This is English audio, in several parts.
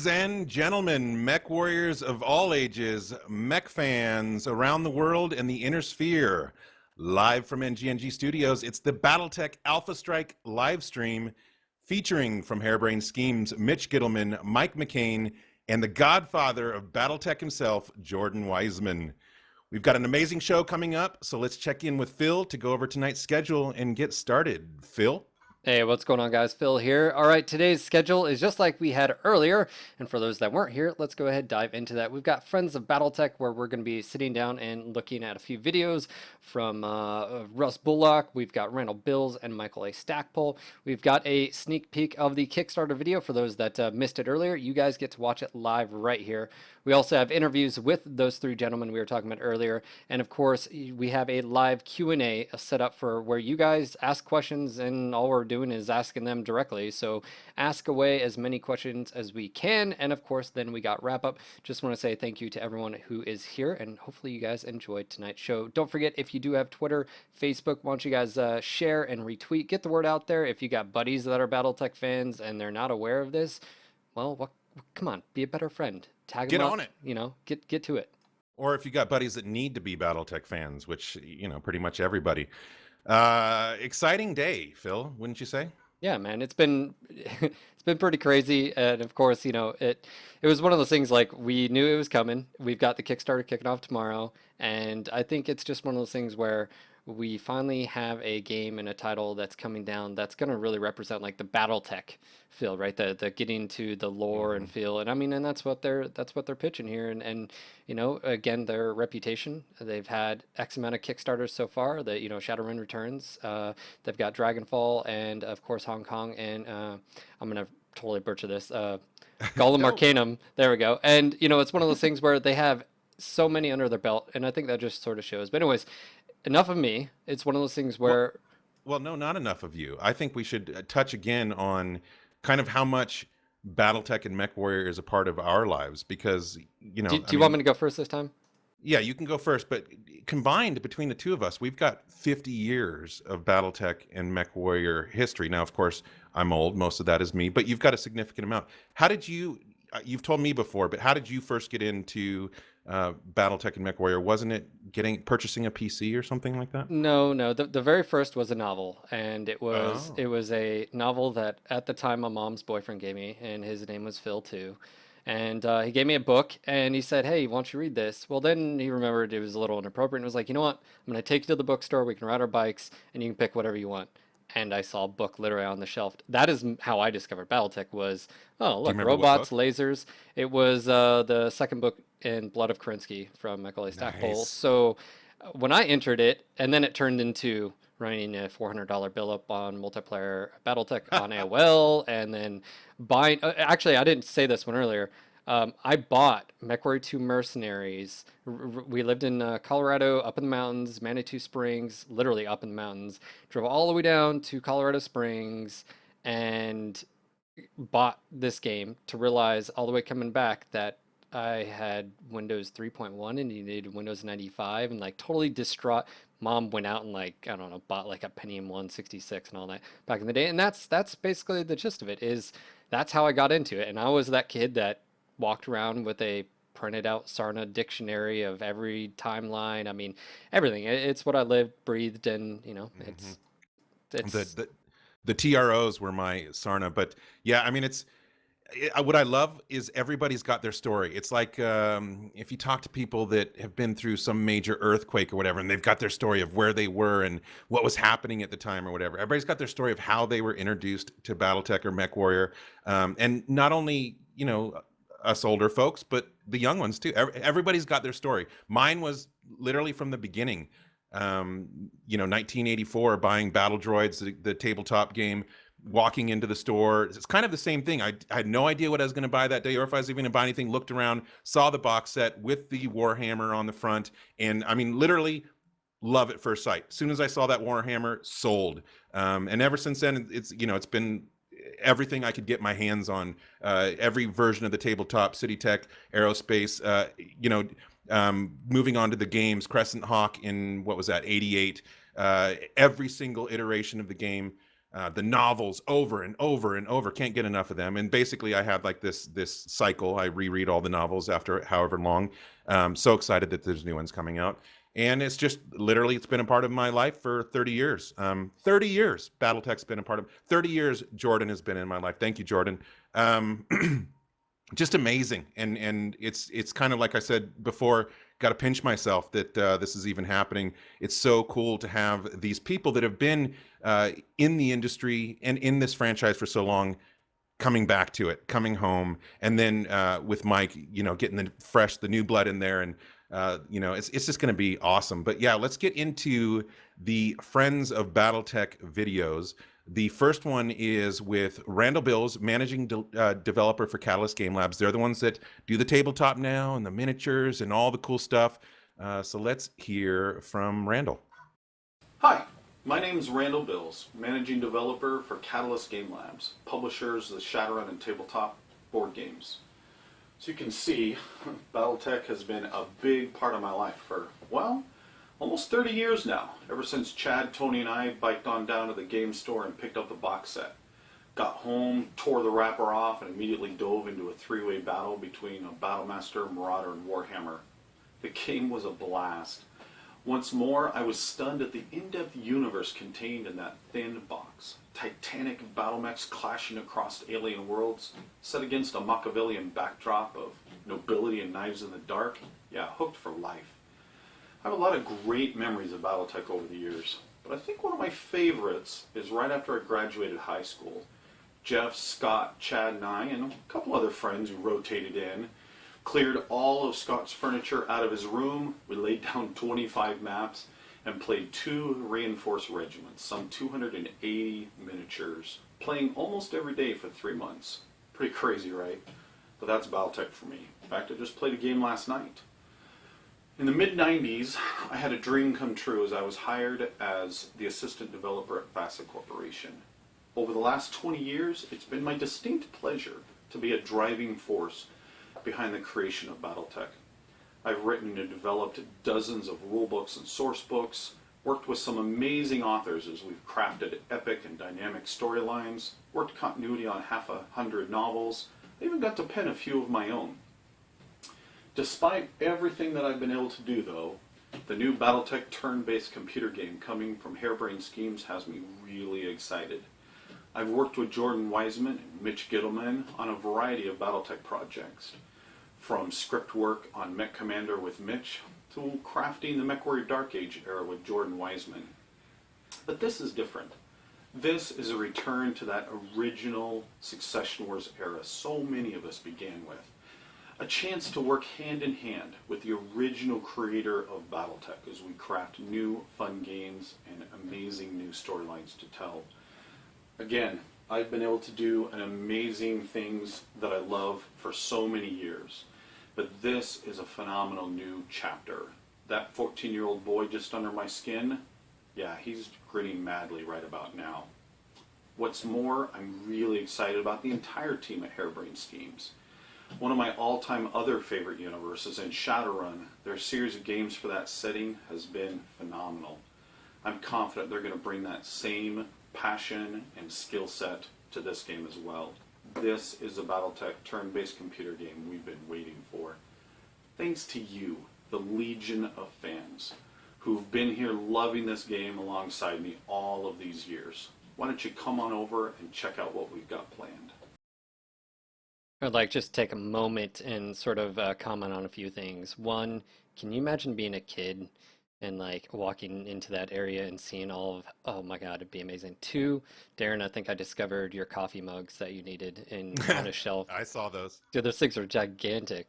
Ladies and gentlemen, mech warriors of all ages, mech fans around the world and the inner sphere, live from NGNG Studios, it's the BattleTech Alpha Strike live stream featuring from Harebrained Schemes, Mitch Gittleman, Mike McCain, and the godfather of BattleTech himself, Jordan Wiseman. We've got an amazing show coming up, so let's check in with Phil to go over tonight's schedule and get started. Phil? Hey, what's going on, guys? Phil here. All right, today's schedule is just like we had earlier. And for those that weren't here, let's go ahead and dive into that. We've got Friends of BattleTech, where we're going to be sitting down and looking at a few videos from Russ Bullock. We've got Randall Bills and Michael A. Stackpole. We've got a sneak peek of the Kickstarter video for those that missed it earlier. You guys get to watch it live right here. We also have interviews with those three gentlemen we were talking about earlier. And of course, we have a live Q&A set up for where you guys ask questions, and all we're doing is asking them directly. So ask away as many questions as we can. And of course, then we got wrap up. Just want to say thank you to everyone who is here, and hopefully you guys enjoyed tonight's show. Don't forget, if you do have Twitter, Facebook, why don't you guys share and retweet, get the word out there. If you got buddies that are BattleTech fans and they're not aware of this, well, come on, be a better friend. Tag them Get up, on it. You know, get to it. Or if you got buddies that need to be BattleTech fans, which, you know, pretty much everybody. Exciting day, Phil, wouldn't you say? Yeah, man, it's been it's been pretty crazy, and of course, you know, it was one of those things like we knew it was coming. We've got the Kickstarter kicking off tomorrow, and I think it's just one of those things where we finally have a game and a title that's coming down that's going to really represent like the BattleTech feel, right? The getting to the lore and feel, and I mean, and that's what they're pitching here, and you know, again, their reputation. They've had X amount of Kickstarters so far. That, you know, Shadowrun Returns. They've got Dragonfall, and of course Hong Kong, and I'm gonna totally butcher this. Golem No. Arcanum. There we go. And you know, it's one of those things where they have so many under their belt, and I think that just sort of shows. But anyways, enough of me. It's one of those things where Well, no, not enough of you. I think we should touch again on kind of how much BattleTech and MechWarrior is a part of our lives, because, you know, do you want me to go first this time? yeah, you can go first, but combined between the two of us, we've got 50 years of BattleTech and MechWarrior history. Now, of course, I'm old. Most of that is me, but you've got a significant amount. How did you've told me before, but how did you first get into BattleTech and MechWarrior? Wasn't it purchasing a PC or something like that? No. The very first was a novel, and it was Oh. a novel that at the time my mom's boyfriend gave me, and his name was Phil too. And he gave me a book, and he said, "Hey, why don't you read this?" Well, then he remembered it was a little inappropriate, and was like, "You know what? I'm going to take you to the bookstore. We can ride our bikes, and you can pick whatever you want." And I saw a book literally on the shelf. That is how I discovered BattleTech. Was, oh, Do you look, remember what robots, book? lasers. It was the second book in Blood of Kerensky from Michael A. Stackpole. Nice. So when I entered it, and then it turned into running a $400 bill up on multiplayer BattleTech on AOL, and then buying. Actually, I didn't say this one earlier. I bought MechWarrior 2 Mercenaries. We lived in Colorado, up in the mountains, Manitou Springs, literally up in the mountains. Drove all the way down to Colorado Springs and bought this game to realize all the way coming back that I had Windows 3.1 and you needed Windows 95, and like totally distraught. Mom went out and, like, I don't know, bought like a Pentium 166 and all that back in the day. And that's basically the gist of it. Is that's how I got into it. And I was that kid that walked around with a printed out Sarna dictionary of every timeline. I mean, everything. It's what I lived, breathed, and you know, Hmm. it's The TROs were my Sarna, but yeah, I mean, what I love is everybody's got their story. It's like if you talk to people that have been through some major earthquake or whatever, and they've got their story of where they were and what was happening at the time or whatever. Everybody's got their story of how they were introduced to BattleTech or MechWarrior, and not only, you know, us older folks, but the young ones too. Everybody's got their story. Mine was literally from the beginning. You know, 1984, buying Battle Droids, the tabletop game, walking into the store. It's kind of the same thing. I had no idea what I was going to buy that day, or if I was even going to buy anything. Looked around, saw the box set with the Warhammer on the front, and I mean, literally love at first sight. As soon as I saw that Warhammer, sold. And ever since then, it's, you know, it's been everything I could get my hands on. Every version of the tabletop, City Tech, Aerospace, you know, moving on to the games, Crescent Hawk in, what was that, 88, every single iteration of the game. the novels over and over and over. Can't get enough of them. And basically, I have like this cycle. I reread all the novels after however long. So excited that there's new ones coming out. And it's just literally, it's been a part of my life for 30 years. 30 years, BattleTech's been a part of. 30 years, Jordan has been in my life. Thank you, Jordan. Just amazing, and it's kind of like I said before, got to pinch myself that this is even happening. It's so cool to have these people that have been in the industry and in this franchise for so long coming back to it, coming home, and then with Mike, getting the new blood in there, and it's just going to be awesome. But yeah, let's get into the Friends of BattleTech videos. The first one is with Randall Bills, managing developer for Catalyst Game Labs. They're the ones that do the tabletop now and the miniatures and all the cool stuff. So let's hear from Randall. Hi, my name is Randall Bills, managing developer for Catalyst Game Labs, publishers of the Shadowrun and tabletop board games. So you can see, BattleTech has been a big part of my life for, well, almost 30 years now, ever since Chad, Tony, and I biked on down to the game store and picked up the box set. Got home, tore the wrapper off, and immediately dove into a three-way battle between a Battlemaster, Marauder, and Warhammer. The game was a blast. Once more, I was stunned at the in-depth universe contained in that thin box. Titanic battlemechs clashing across alien worlds, set against a Machiavellian backdrop of nobility and knives in the dark. Yeah, hooked for life. I have a lot of great memories of BattleTech over the years, but I think one of my favorites is right after I graduated high school. Jeff, Scott, Chad, and I, and a couple other friends who rotated in, cleared all of Scott's furniture out of his room. We laid down 25 maps and played 2 reinforced regiments, some 280 miniatures, playing almost every day for 3 months. Pretty crazy, right? But that's BattleTech for me. In fact, I just played a game last night. In the mid-90s, I had a dream come true as I was hired as the assistant developer at Facet Corporation. Over the last 20 years, it's been my distinct pleasure to be a driving force behind the creation of BattleTech. I've written and developed dozens of rulebooks and source books, worked with some amazing authors as we've crafted epic and dynamic storylines, worked continuity on half a hundred novels. I even got to pen a few of my own. Despite everything that I've been able to do, though, the new BattleTech turn-based computer game coming from Harebrained Schemes has me really excited. I've worked with Jordan Wiseman and Mitch Gittleman on a variety of BattleTech projects, from script work on Mech Commander with Mitch to crafting the MechWarrior Dark Age era with Jordan Wiseman. But this is different. This is a return to that original Succession Wars era so many of us began with. A chance to work hand in hand with the original creator of BattleTech as we craft new fun games and amazing new storylines to tell. Again, I've been able to do an amazing things that I love for so many years, but this is a phenomenal new chapter. That 14-year-old boy just under my skin, yeah, he's grinning madly right about now. What's more, I'm really excited about the entire team at Harebrained Schemes. One of my all-time other favorite universes in Shadowrun, their series of games for that setting has been phenomenal. I'm confident they're going to bring that same passion and skill set to this game as well. This is a BattleTech turn-based computer game we've been waiting for. Thanks to you, the legion of fans, who've been here loving this game alongside me all of these years. Why don't you come on over and check out what we've got planned. I'd like just take a moment and sort of comment on a few things. One, can you imagine being a kid and like walking into that area and seeing all of, oh my God, it'd be amazing. Two, Darren, I think I discovered your coffee mugs that you needed on a shelf. I saw those. Dude, those things are gigantic.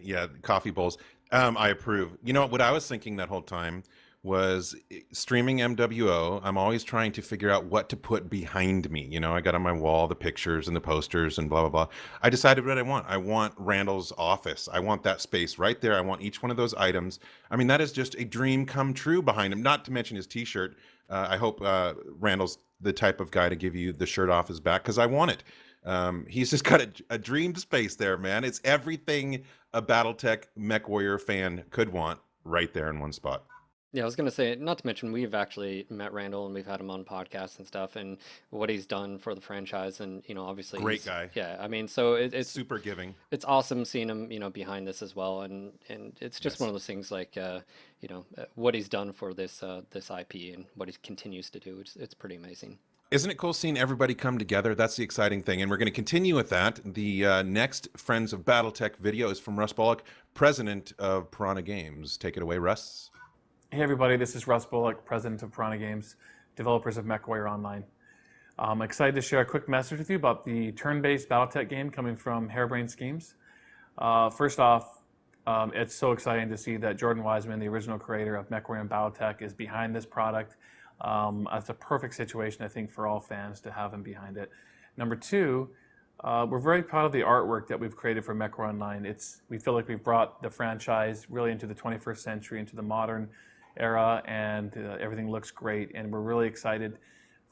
Yeah, coffee bowls. I approve. You know what I was thinking that whole time was streaming MWO. I'm always trying to figure out what to put behind me. I got on my wall the pictures and the posters and blah, blah, blah. I decided what I want. I want Randall's office. I want that space right there. I want each one of those items. I mean, that is just a dream come true behind him, not to mention his t-shirt. I hope Randall's the type of guy to give you the shirt off his back because I want it. He's just got a dream space there, man. It's everything a BattleTech MechWarrior fan could want right there in one spot. Yeah, I was gonna say, not to mention we've actually met Randall and we've had him on podcasts and stuff, and what he's done for the franchise, and obviously Great guy. yeah. I mean, so Super giving. it's awesome seeing him, behind this as well, and it's just one Yes. of those things like what he's done for this IP and what he continues to do. It's pretty amazing. Isn't it cool seeing everybody come together? That's the exciting thing. And we're going to continue with that. The next Friends of BattleTech video is from Russ Bullock, president of Piranha Games. Take it away, Russ. Hey everybody, this is Russ Bullock, president of Piranha Games, developers of MechWarrior Online. I'm excited to share a quick message with you about the turn-based BattleTech game coming from Harebrained Schemes. First off, it's so exciting to see that Jordan Wiseman, the original creator of MechWarrior and BattleTech, is behind this product. It's a perfect situation, I think, for all fans to have him behind it. Number two, we're very proud of the artwork that we've created for MechWarrior Online. We feel like we've brought the franchise really into the 21st century, into the modern era, and everything looks great. And we're really excited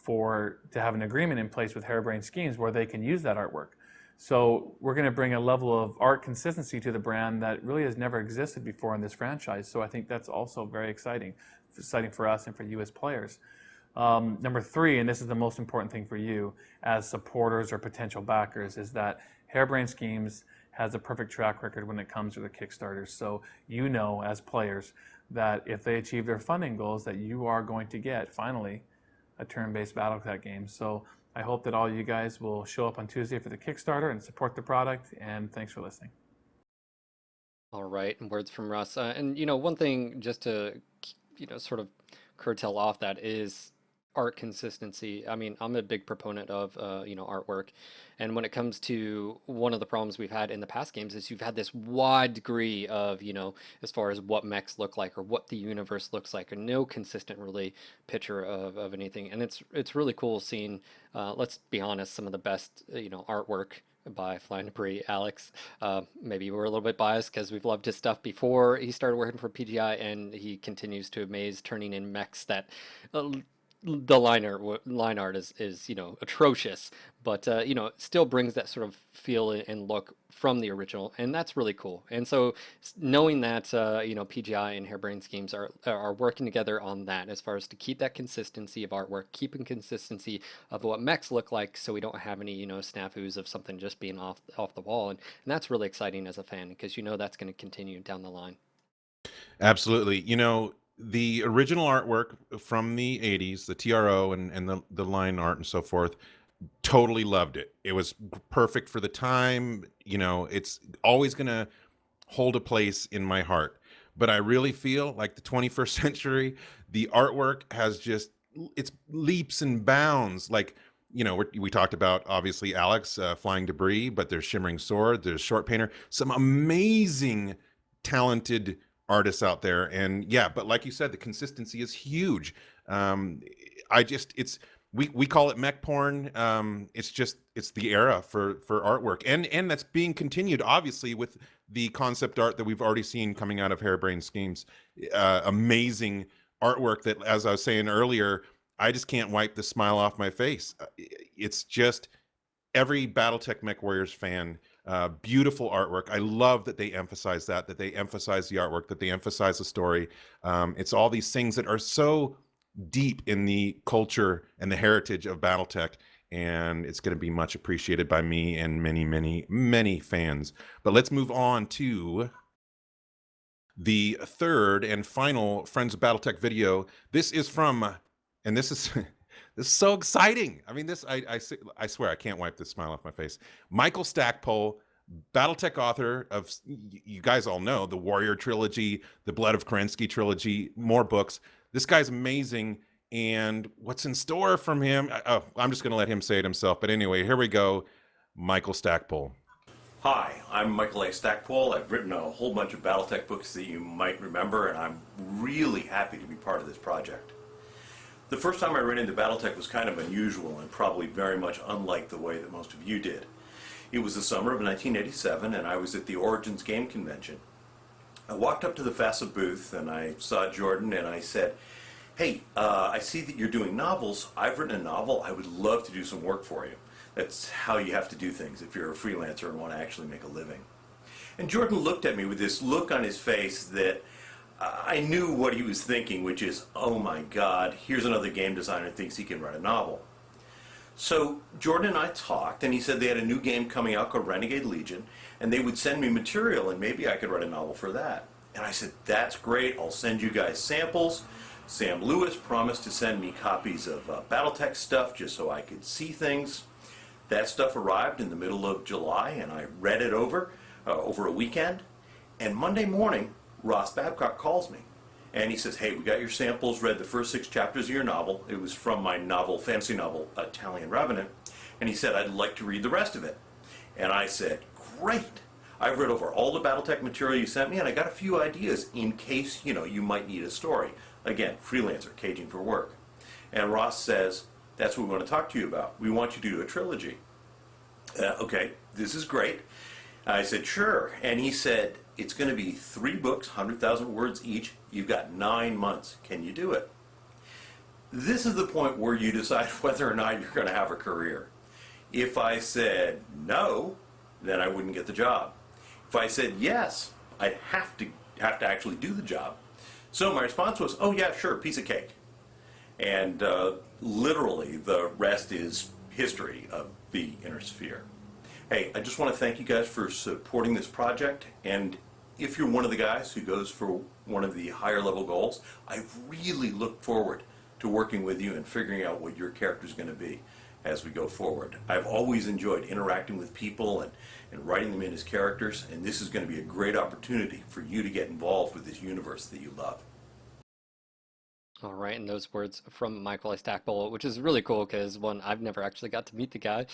to have an agreement in place with Harebrained Schemes where they can use that artwork. So we're going to bring a level of art consistency to the brand that really has never existed before in this franchise. So I think that's also very exciting for us and for you as players. Number three, and this is the most important thing for you as supporters or potential backers, is that Harebrained Schemes has a perfect track record when it comes to the Kickstarters. So as players, that if they achieve their funding goals, that you are going to get, finally, a turn-based BattleTech game. So I hope that all you guys will show up on Tuesday for the Kickstarter and support the product, and thanks for listening. All right, and words from Russ. And one thing just to sort of curtail off that is art consistency. I mean, I'm a big proponent of artwork, and when it comes to one of the problems we've had in the past games is you've had this wide degree of as far as what mechs look like or what the universe looks like, and no consistent really picture of anything. And it's really cool seeing, let's be honest, some of the best artwork by Flying Debris. Alex, maybe we're a little bit biased because we've loved his stuff before he started working for PGI, and he continues to amaze, turning in mechs that the line art is atrocious, but still brings that sort of feel and look from the original, and that's really cool. And so knowing that PGI and Harebrained Schemes are working together on that, as far as to keep that consistency of artwork, keeping consistency of what mechs look like, so we don't have any snafus of something just being off the wall, and that's really exciting as a fan, because that's going to continue down the line. Absolutely. The original artwork from the 80s, the TRO and the line art and so forth, totally loved it. It was perfect for the time. It's always going to hold a place in my heart. But I really feel like the 21st century, the artwork has it's leaps and bounds. Like, we talked about, obviously, Alex, Flying Debris, but there's Shimmering Sword, there's Short Painter, some amazing, talented artists out there. And yeah, but like you said, the consistency is huge. We call it mech porn. It's the era for artwork, and that's being continued obviously with the concept art that we've already seen coming out of Harebrained Schemes. Amazing artwork that, as I was saying earlier, I just can't wipe the smile off my face. It's just every BattleTech MechWarriors fan. Beautiful artwork. I love that they emphasize that they emphasize the artwork, that they emphasize the story. It's all these things that are so deep in the culture and the heritage of BattleTech, and it's going to be much appreciated by me and many, many, many fans. But let's move on to the third and final Friends of BattleTech video. This is from, and this is this is so exciting. I mean, I swear I can't wipe this smile off my face. Michael Stackpole, BattleTech author of, you guys all know, the Warrior trilogy, the Blood of Kerensky trilogy, more books. This guy's amazing, and what's in store from him? I'm just going to let him say it himself. But anyway, here we go. Michael Stackpole. Hi, I'm Michael A. Stackpole. I've written a whole bunch of BattleTech books that you might remember, and I'm really happy to be part of this project. The first time I ran into BattleTech was kind of unusual and probably very much unlike the way that most of you did. It was the summer of 1987, and I was at the Origins Game Convention. I walked up to the FASA booth, and I saw Jordan, and I said, "Hey, I see that you're doing novels. I've written a novel. I would love to do some work for you." That's how you have to do things if you're a freelancer and want to actually make a living. And Jordan looked at me with this look on his face that I knew what he was thinking, which is, oh my God, here's another game designer who thinks he can write a novel. So Jordan and I talked, and he said they had a new game coming out called Renegade Legion, and they would send me material, and maybe I could write a novel for that. And I said, that's great, I'll send you guys samples. Sam Lewis promised to send me copies of BattleTech stuff just so I could see things. That stuff arrived in the middle of July, and I read it over a weekend. And Monday morning, Ross Babcock calls me. And he says, hey, we got your samples, read the first 6 chapters of your novel. It was from my novel, fantasy novel, Italian Revenant. And he said, I'd like to read the rest of it. And I said, great. I've read over all the BattleTech material you sent me, and I got a few ideas in case, you might need a story. Again, freelancer, caging for work. And Ross says, that's what we want to talk to you about. We want you to do a trilogy. Okay, this is great. I said, sure. And he said, it's going to be 3 books, 100,000 words each. You've got 9 months. Can you do it? This is the point where you decide whether or not you're going to have a career. If I said no, then I wouldn't get the job. If I said yes, I'd have to actually do the job. So my response was, oh yeah, sure, piece of cake. And literally the rest is history of the Inner Sphere. Hey, I just want to thank you guys for supporting this project, and if you're one of the guys who goes for one of the higher level goals, I really look forward to working with you and figuring out what your character is going to be as we go forward. I've always enjoyed interacting with people and writing them in as characters, and this is going to be a great opportunity for you to get involved with this universe that you love. All right, and those words from Michael A. Stackpole, which is really cool because, one, I've never actually got to meet the guy.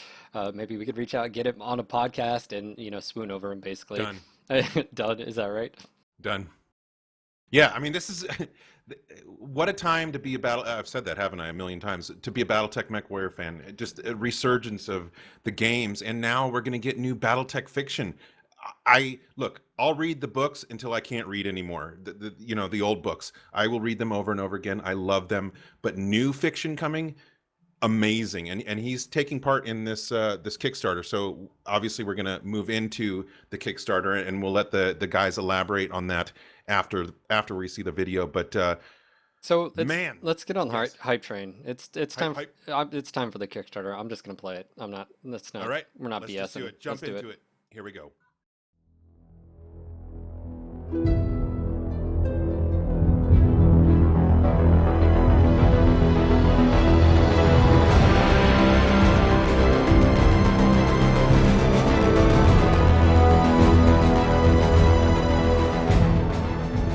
Maybe we could reach out, get him on a podcast, and swoon over him basically. Done. Done. Is that right? Done. Yeah, I mean, this is what a time to be a battle. I've said that, haven't I, a million times? To be a BattleTech MechWarrior fan, just a resurgence of the games, and now we're going to get new BattleTech fiction. I'll read the books until I can't read anymore. The old books. I will read them over and over again. I love them. But new fiction coming, amazing. And he's taking part in this this Kickstarter. So obviously we're gonna move into the Kickstarter, and we'll let the guys elaborate on that after we see the video. But so let's get on the Yes. hype train. It's time. Hype. It's time for the Kickstarter. I'm just gonna play it. I'm not. That's not. all right, We're not let's BSing. just do it. Jump Let's do into it. Here we go.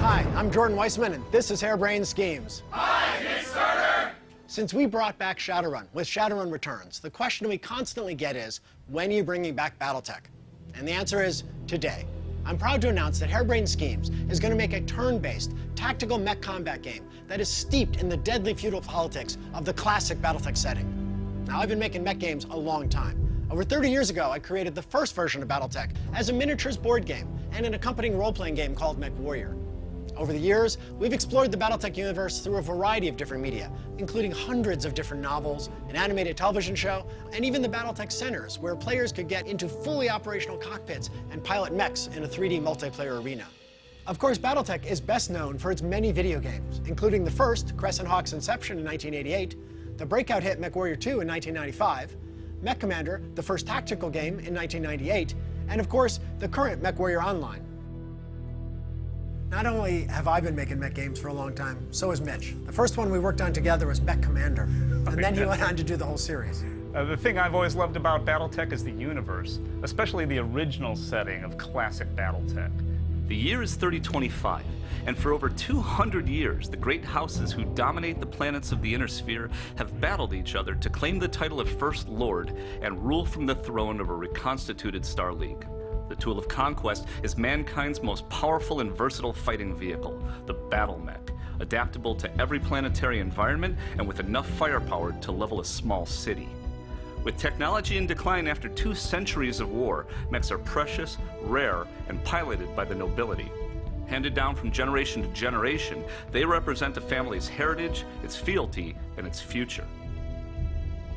Hi, I'm Jordan Weissman, and this is Harebrained Schemes. Hi, Kickstarter! Since we brought back Shadowrun with Shadowrun Returns, the question we constantly get is, when are you bringing back BattleTech? And the answer is, today. I'm proud to announce that Harebrained Schemes is going to make a turn-based, tactical mech combat game that is steeped in the deadly feudal politics of the classic BattleTech setting. Now, I've been making mech games a long time. Over 30 years ago, I created the first version of BattleTech as a miniatures board game and an accompanying role-playing game called MechWarrior. Over the years, we've explored the BattleTech universe through a variety of different media, including hundreds of different novels, an animated television show, and even the BattleTech centers, where players could get into fully operational cockpits and pilot mechs in a 3D multiplayer arena. Of course, BattleTech is best known for its many video games, including the first, Crescent Hawk's Inception in 1988, the breakout hit MechWarrior 2 in 1995, Mech Commander, the first tactical game in 1998, and of course, the current MechWarrior Online. Not only have I been making mech games for a long time, so has Mitch. The first one we worked on together was Mech Commander, and then he went on to do the whole series. The thing I've always loved about BattleTech is the universe, especially the original setting of classic BattleTech. The year is 3025, and for over 200 years, the great houses who dominate the planets of the Inner Sphere have battled each other to claim the title of First Lord and rule from the throne of a reconstituted Star League. The tool of conquest is mankind's most powerful and versatile fighting vehicle, the Battle Mech, adaptable to every planetary environment and with enough firepower to level a small city. With technology in decline after 2 centuries of war, mechs are precious, rare, and piloted by the nobility. Handed down from generation to generation, they represent a family's heritage, its fealty, and its future.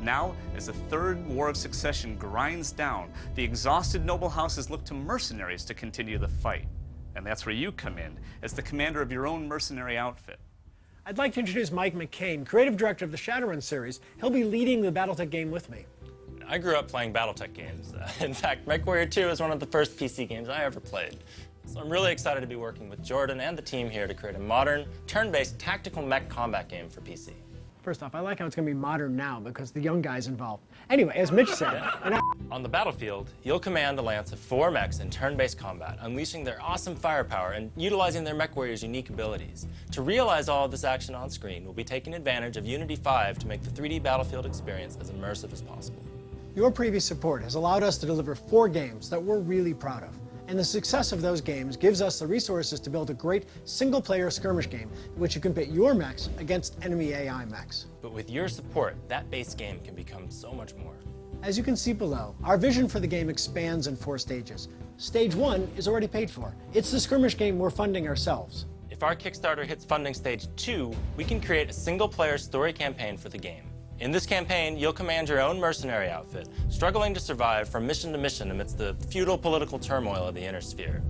Now, as the Third War of Succession grinds down, the exhausted noble houses look to mercenaries to continue the fight. And that's where you come in, as the commander of your own mercenary outfit. I'd like to introduce Mike McCain, creative director of the Shadowrun series. He'll be leading the BattleTech game with me. I grew up playing BattleTech games. In fact, MechWarrior 2 is one of the first PC games I ever played. So I'm really excited to be working with Jordan and the team here to create a modern, turn-based tactical mech combat game for PC. First off, I like how it's going to be modern now because the young guy's involved. Anyway, as Mitch said, On the battlefield, you'll command a lance of 4 mechs in turn-based combat, unleashing their awesome firepower and utilizing their MechWarrior's unique abilities. To realize all of this action on screen, we'll be taking advantage of Unity 5 to make the 3D battlefield experience as immersive as possible. your previous support has allowed us to deliver 4 games that we're really proud of. And the success of those games gives us the resources to build a great single-player skirmish game in which you can pit your mechs against enemy AI mechs. But with your support, that base game can become so much more. As you can see below, our vision for the game expands in 4 stages. Stage 1 is already paid for. It's the skirmish game we're funding ourselves. If our Kickstarter hits funding stage 2, we can create a single-player story campaign for the game. In this campaign, you'll command your own mercenary outfit, struggling to survive from mission to mission amidst the feudal political turmoil of the Inner Sphere.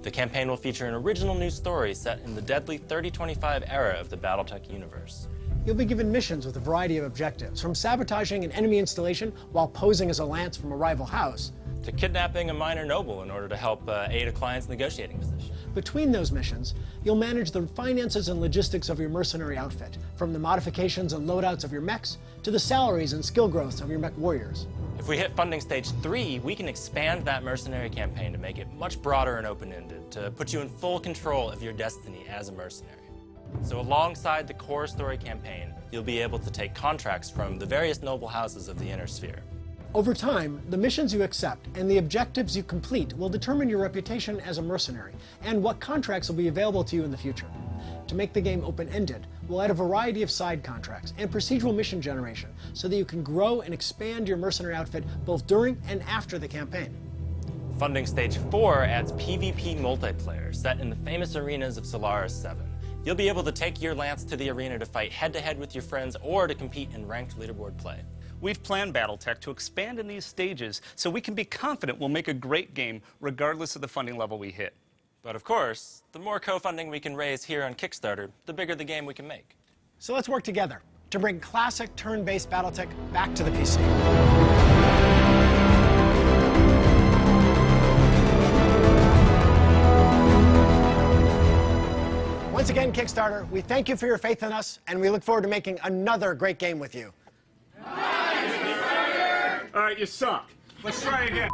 The campaign will feature an original new story set in the deadly 3025 era of the BattleTech universe. You'll be given missions with a variety of objectives, from sabotaging an enemy installation while posing as a lance from a rival house, to kidnapping a minor noble in order to help aid a client's negotiating position. Between those missions, you'll manage the finances and logistics of your mercenary outfit, from the modifications and loadouts of your mechs to the salaries and skill growths of your mech warriors. If we hit funding stage 3, we can expand that mercenary campaign to make it much broader and open-ended, to put you in full control of your destiny as a mercenary. So alongside the core story campaign, you'll be able to take contracts from the various noble houses of the Inner Sphere. Over time, the missions you accept and the objectives you complete will determine your reputation as a mercenary and what contracts will be available to you in the future. To make the game open-ended, we'll add a variety of side contracts and procedural mission generation so that you can grow and expand your mercenary outfit both during and after the campaign. Funding stage 4 adds PvP multiplayer set in the famous arenas of Solaris 7. You'll be able to take your lance to the arena to fight head-to-head with your friends or to compete in ranked leaderboard play. We've planned BattleTech to expand in these stages so we can be confident we'll make a great game regardless of the funding level we hit. But of course, the more co-funding we can raise here on Kickstarter, the bigger the game we can make. So let's work together to bring classic turn-based BattleTech back to the PC. Once again, Kickstarter, we thank you for your faith in us, and we look forward to making another great game with you. All right, you suck. Let's try again.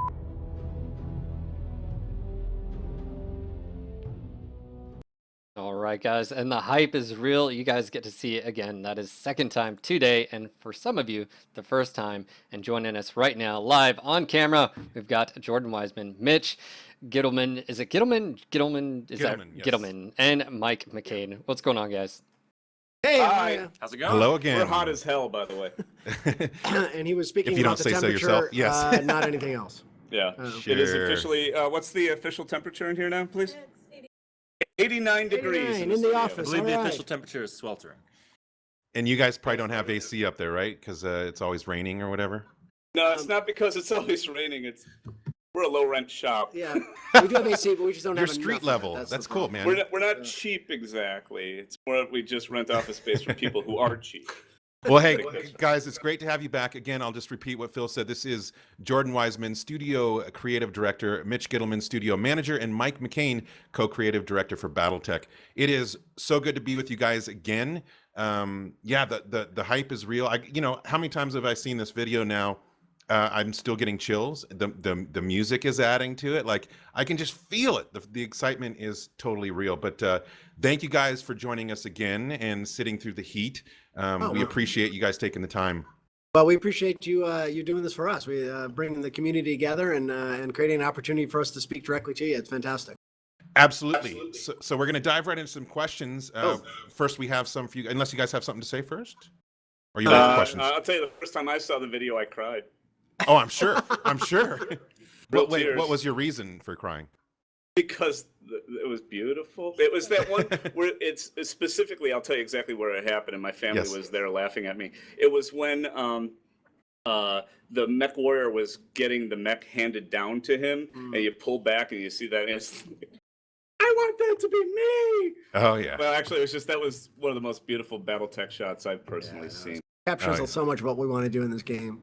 All right, guys, and the hype is real. You guys get to see it again. That is second time today, and for some of you, the first time. And joining us right now, live on camera, we've got Jordan Wiseman, Mitch Gittleman. Is it Gittleman? Gittleman? Is that Gittleman, yes. Gittleman? And Mike McCain. What's going on, guys? Hey, Hi. How's it going? Hello again. We're hot as hell, by the way. and he was speaking If you about don't the say so temperature, yourself, yes. not anything else. Yeah. It is officially, what's the official temperature in here now, please? 89 degrees. 89 in the I office. believe All the right. official temperature is sweltering. And you guys probably don't have AC up there, right? Because it's always raining or whatever. No, it's not because it's always raining. We're a low-rent shop. Yeah, we do have AC, but we just don't Your have street enough of it. level. That's That's the cool, problem. man. We're not cheap exactly. It's more we just rent office space from people who are cheap. Well, hey, guys, it's great to have you back. Again, I'll just repeat what Phil said. This is Jordan Wiseman, Studio Creative Director, Mitch Gittleman, Studio Manager, and Mike McCain, Co-Creative Director for BattleTech. It is so good to be with you guys again. Yeah, the hype is real. How many times have I seen this video now? I'm still getting chills. The music is adding to it. Like, I can just feel it. The excitement is totally real. But thank you guys for joining us again and sitting through the heat. We appreciate you guys taking the time. Well, we appreciate you doing this for us. We bringing the community together and creating an opportunity for us to speak directly to you. It's fantastic. Absolutely. So we're going to dive right into some questions. First, we have some for you, unless you guys have something to say first. Or you have questions? I'll tell you, the first time I saw the video, I cried. Oh, I'm sure. I'm sure. Real Wait, tears. what was your reason for crying? Because it was beautiful. It was that one where it's specifically, I'll tell you exactly where it happened, and my family Yes. was there laughing at me. It was when the mech warrior was getting the mech handed down to him, and you pull back and you see that, and it's want that to be me. Oh yeah. Well, actually, that was one of the most beautiful BattleTech shots I've personally seen. Captures so much of what we want to do in this game.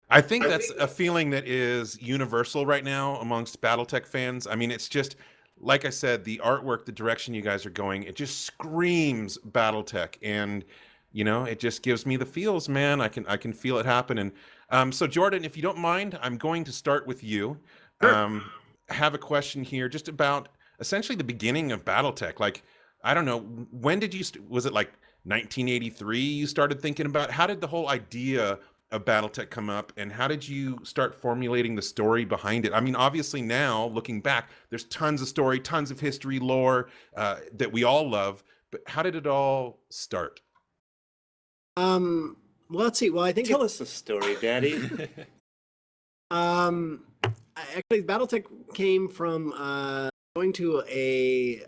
I think that's a feeling that is universal right now amongst BattleTech fans. I mean, it's just like I said, the artwork, the direction you guys are going, it just screams BattleTech, and it just gives me the feels, man. I can feel it happen. And so Jordan, if you don't mind, I'm going to start with you. Sure. Have a question here, just about essentially the beginning of BattleTech. Like, I don't know, when did you? Was it like 1983? You started thinking about how did the whole idea of BattleTech come up, and how did you start formulating the story behind it? I mean, obviously now looking back, there's tons of story, tons of history, lore that we all love. But how did it all start? Well, let's see. Well, I think Tell us the story, Daddy. Actually, BattleTech came from going to a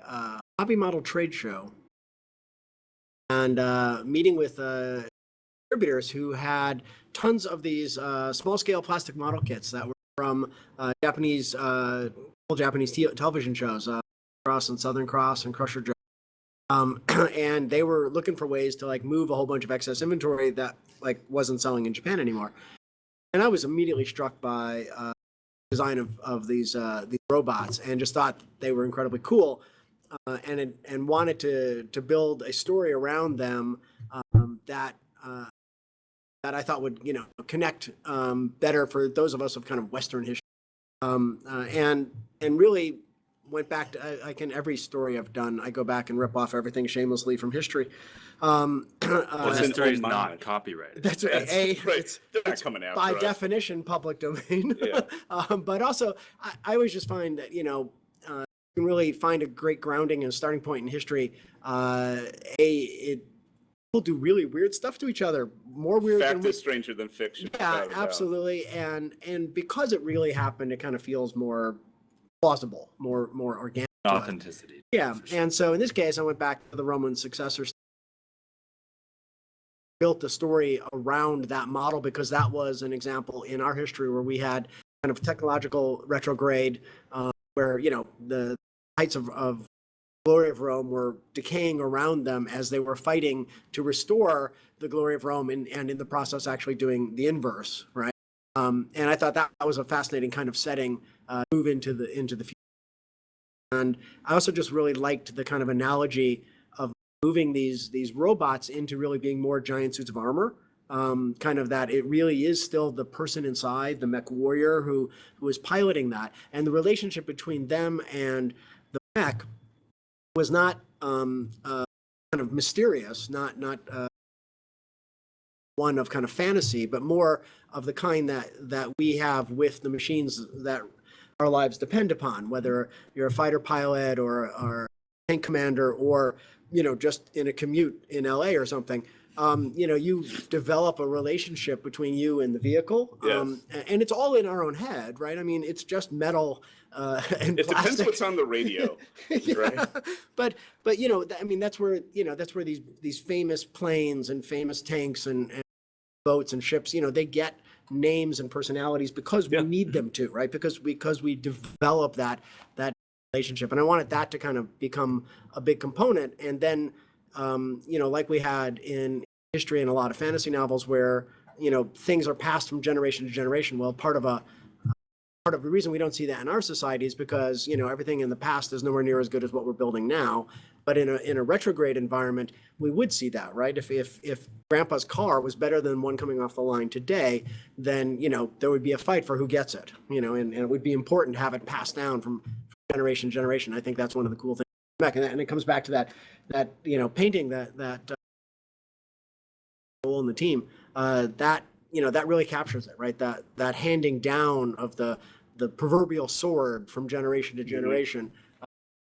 hobby model trade show and meeting with distributors who had tons of these small-scale plastic model kits that were from Japanese television shows, Cross and Southern Cross and Crusher Joe. And they were looking for ways to like move a whole bunch of excess inventory that like wasn't selling in Japan anymore. And I was immediately struck by design of these robots, and just thought they were incredibly cool, and wanted to build a story around them that I thought would connect better for those of us of kind of Western history, and really went back to like in every story I've done, I go back and rip off everything shamelessly from history. Well, history is not copyrighted. That's right. Right. They're not coming after by us. definition public domain. Yeah. But also, I always just find that you can really find a great grounding and starting point in history. People do really weird stuff to each other, more weird Fact than is stranger than fiction. yeah, without a doubt. absolutely. And because it really happened, it kind of feels more plausible, more organic. Authenticity. Yeah, and so in this case, I went back to the Roman successors, built the story around that model, because that was an example in our history where we had kind of technological retrograde, where the heights of glory of Rome were decaying around them as they were fighting to restore the glory of Rome, and in the process actually doing the inverse, right? And I thought that was a fascinating kind of setting, move into the future. And I also just really liked the kind of analogy of moving these robots into really being more giant suits of armor. Kind of that it really is still the person inside, the mech warrior who is piloting that. And the relationship between them and the mech was not kind of mysterious, not one of kind of fantasy, but more of the kind that we have with the machines that our lives depend upon, whether you're a fighter pilot or a tank commander, or just in a commute in LA or something. You develop a relationship between you and the vehicle, Yes. And it's all in our own head, right? I mean, it's just metal and It plastic. depends what's on the radio, Yeah. right? But I mean, that's where these famous planes and famous tanks and boats and ships, they get names and personalities because we need them to, right? Because we develop that relationship, and I wanted that to kind of become a big component. And then like we had in history and a lot of fantasy novels where things are passed from generation to generation. Well, part of the reason we don't see that in our society is because everything in the past is nowhere near as good as what we're building now. But in a retrograde environment, we would see that, right? If Grandpa's car was better than one coming off the line today, then there would be a fight for who gets it, and it would be important to have it passed down from generation to generation. I think that's one of the cool things. And it comes back to that painting that role in the team, that really captures it, right? That handing down of the proverbial sword from generation to generation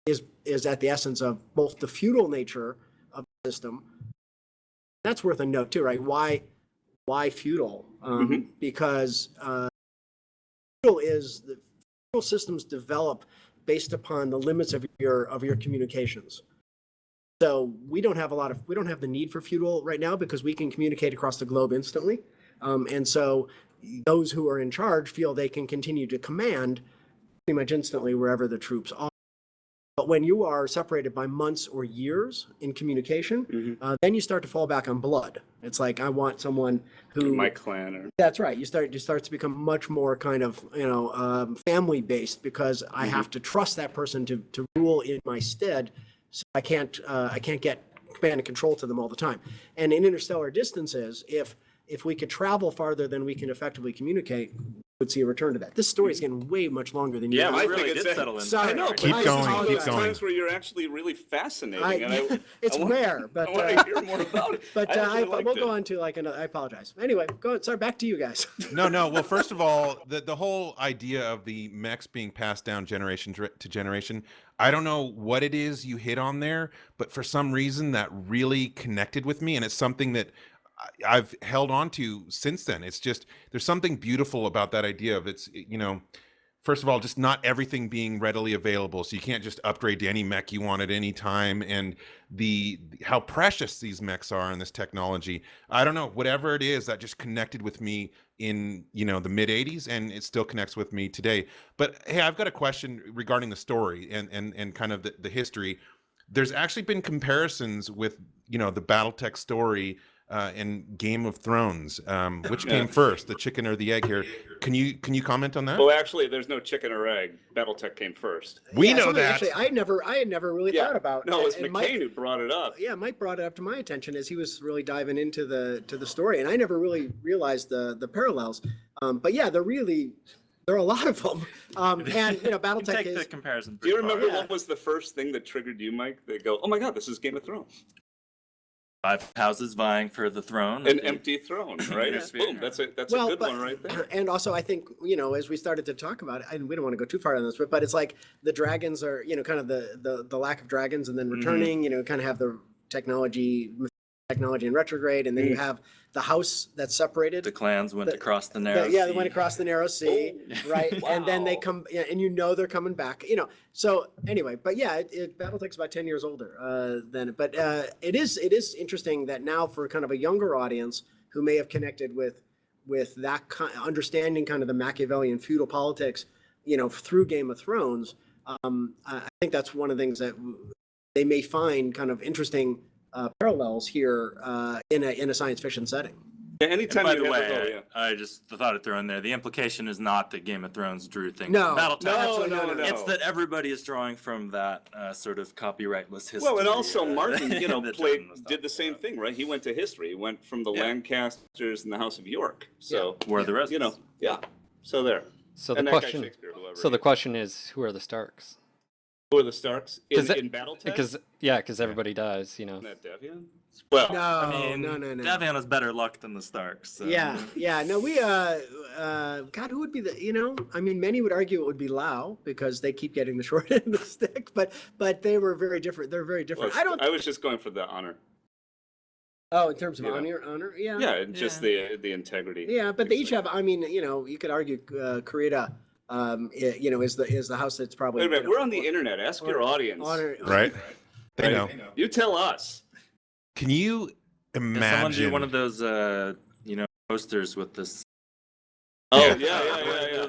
is at the essence of both the feudal nature of the system. That's worth a note too, right? Why feudal? Because feudal systems develop based upon the limits of your communications. So we don't have the need for feudal right now because we can communicate across the globe instantly. And so those who are in charge feel they can continue to command pretty much instantly wherever the troops are. But But when you are separated by months or years in communication, then you start to fall back on blood. It's like, I want someone who My clan or That's right. You start to become much more kind of family based, because I have to trust that person to rule in my stead. So I can't get command and control to them all the time. And in interstellar distances, if we could travel farther than we can effectively communicate, we would see a return to that. This story is getting way much longer than you. I guys. think it's settle in. Sorry. I know. Keep but going, This is one of keep those going. times where you're actually really fascinating, and It's I want, rare, but I want to hear more about it. but I actually we'll liked go it. on to like another. I apologize. Anyway, go ahead. Sorry, back to you guys. No. Well, first of all, the whole idea of the mechs being passed down generation to generation, I don't know what it is you hit on there, but for some reason that really connected with me, and it's something that I've held on to since then. It's just, there's something beautiful about that idea of first of all, just not everything being readily available. So you can't just upgrade to any mech you want at any time. And how precious these mechs are in this technology. I don't know, whatever it is that just connected with me in, the mid 80s, and it still connects with me today. But hey, I've got a question regarding the story and kind of the history. There's actually been comparisons with, the BattleTech story and Game of Thrones. Which came first, the chicken or the egg here? Can you comment on that? Well, actually, there's no chicken or egg. BattleTech came first. We know something that. Actually, I had never really thought about. No, it was and McCain Mike- who brought it up. Yeah, Mike brought it up to my attention as he was really diving into the story, and I never really realized the parallels. But yeah, there are a lot of them. And BattleTech Take is the comparison. Do you remember Yeah. what was the first thing that triggered you, Mike? They go, "Oh my God, this is Game of Thrones." 5 houses vying for the throne. An empty throne, right? Yeah. Boom. That's a good one right there. And also, I think, as we started to talk about it, and we don't want to go too far on this, but it's like the dragons are, kind of the lack of dragons, and then returning, kind of have the technology in retrograde, and then you have the house that's separated. The clans went across the narrow They sea. went across the narrow sea, right? And then they come, and they're coming back, So anyway, but yeah, BattleTech's about 10 years older than, but it is interesting that now for kind of a younger audience who may have connected with that understanding kind of the Machiavellian feudal politics, through Game of Thrones. I think that's one of the things that they may find kind of interesting parallels here in a science fiction setting. Yeah, anytime By you the have way, I just thought it thrown there. The implication is not that Game of Thrones drew things No, from BattleTech. no. It's that everybody is drawing from that sort of copyrightless history. Well, and also Martin, that did the same thing, right? He went to history. He went from the Lancasters and the House of York. So Where are the rest? yeah. So there. So And the that guy question, Shakespeare, whoever so he the is. question is, who are the Starks? Who are the Starks in BattleTech? Because everybody dies, Isn't that Devian? Well, No. Davion has better luck than the Starks. So. Yeah. No, we, God, who would be many would argue it would be Lao because they keep getting the short end of the stick, but they were very different. They're very different. I was just going for the honor. Oh, in terms of honor, yeah. Yeah, just the integrity. Yeah, but they each have. You could argue Kurita, is the house that's probably. Wait a minute, we're on the internet. Ask your audience. Right? They know. You tell us. Can you Someone imagine? do one of those, posters with this. Oh, yeah.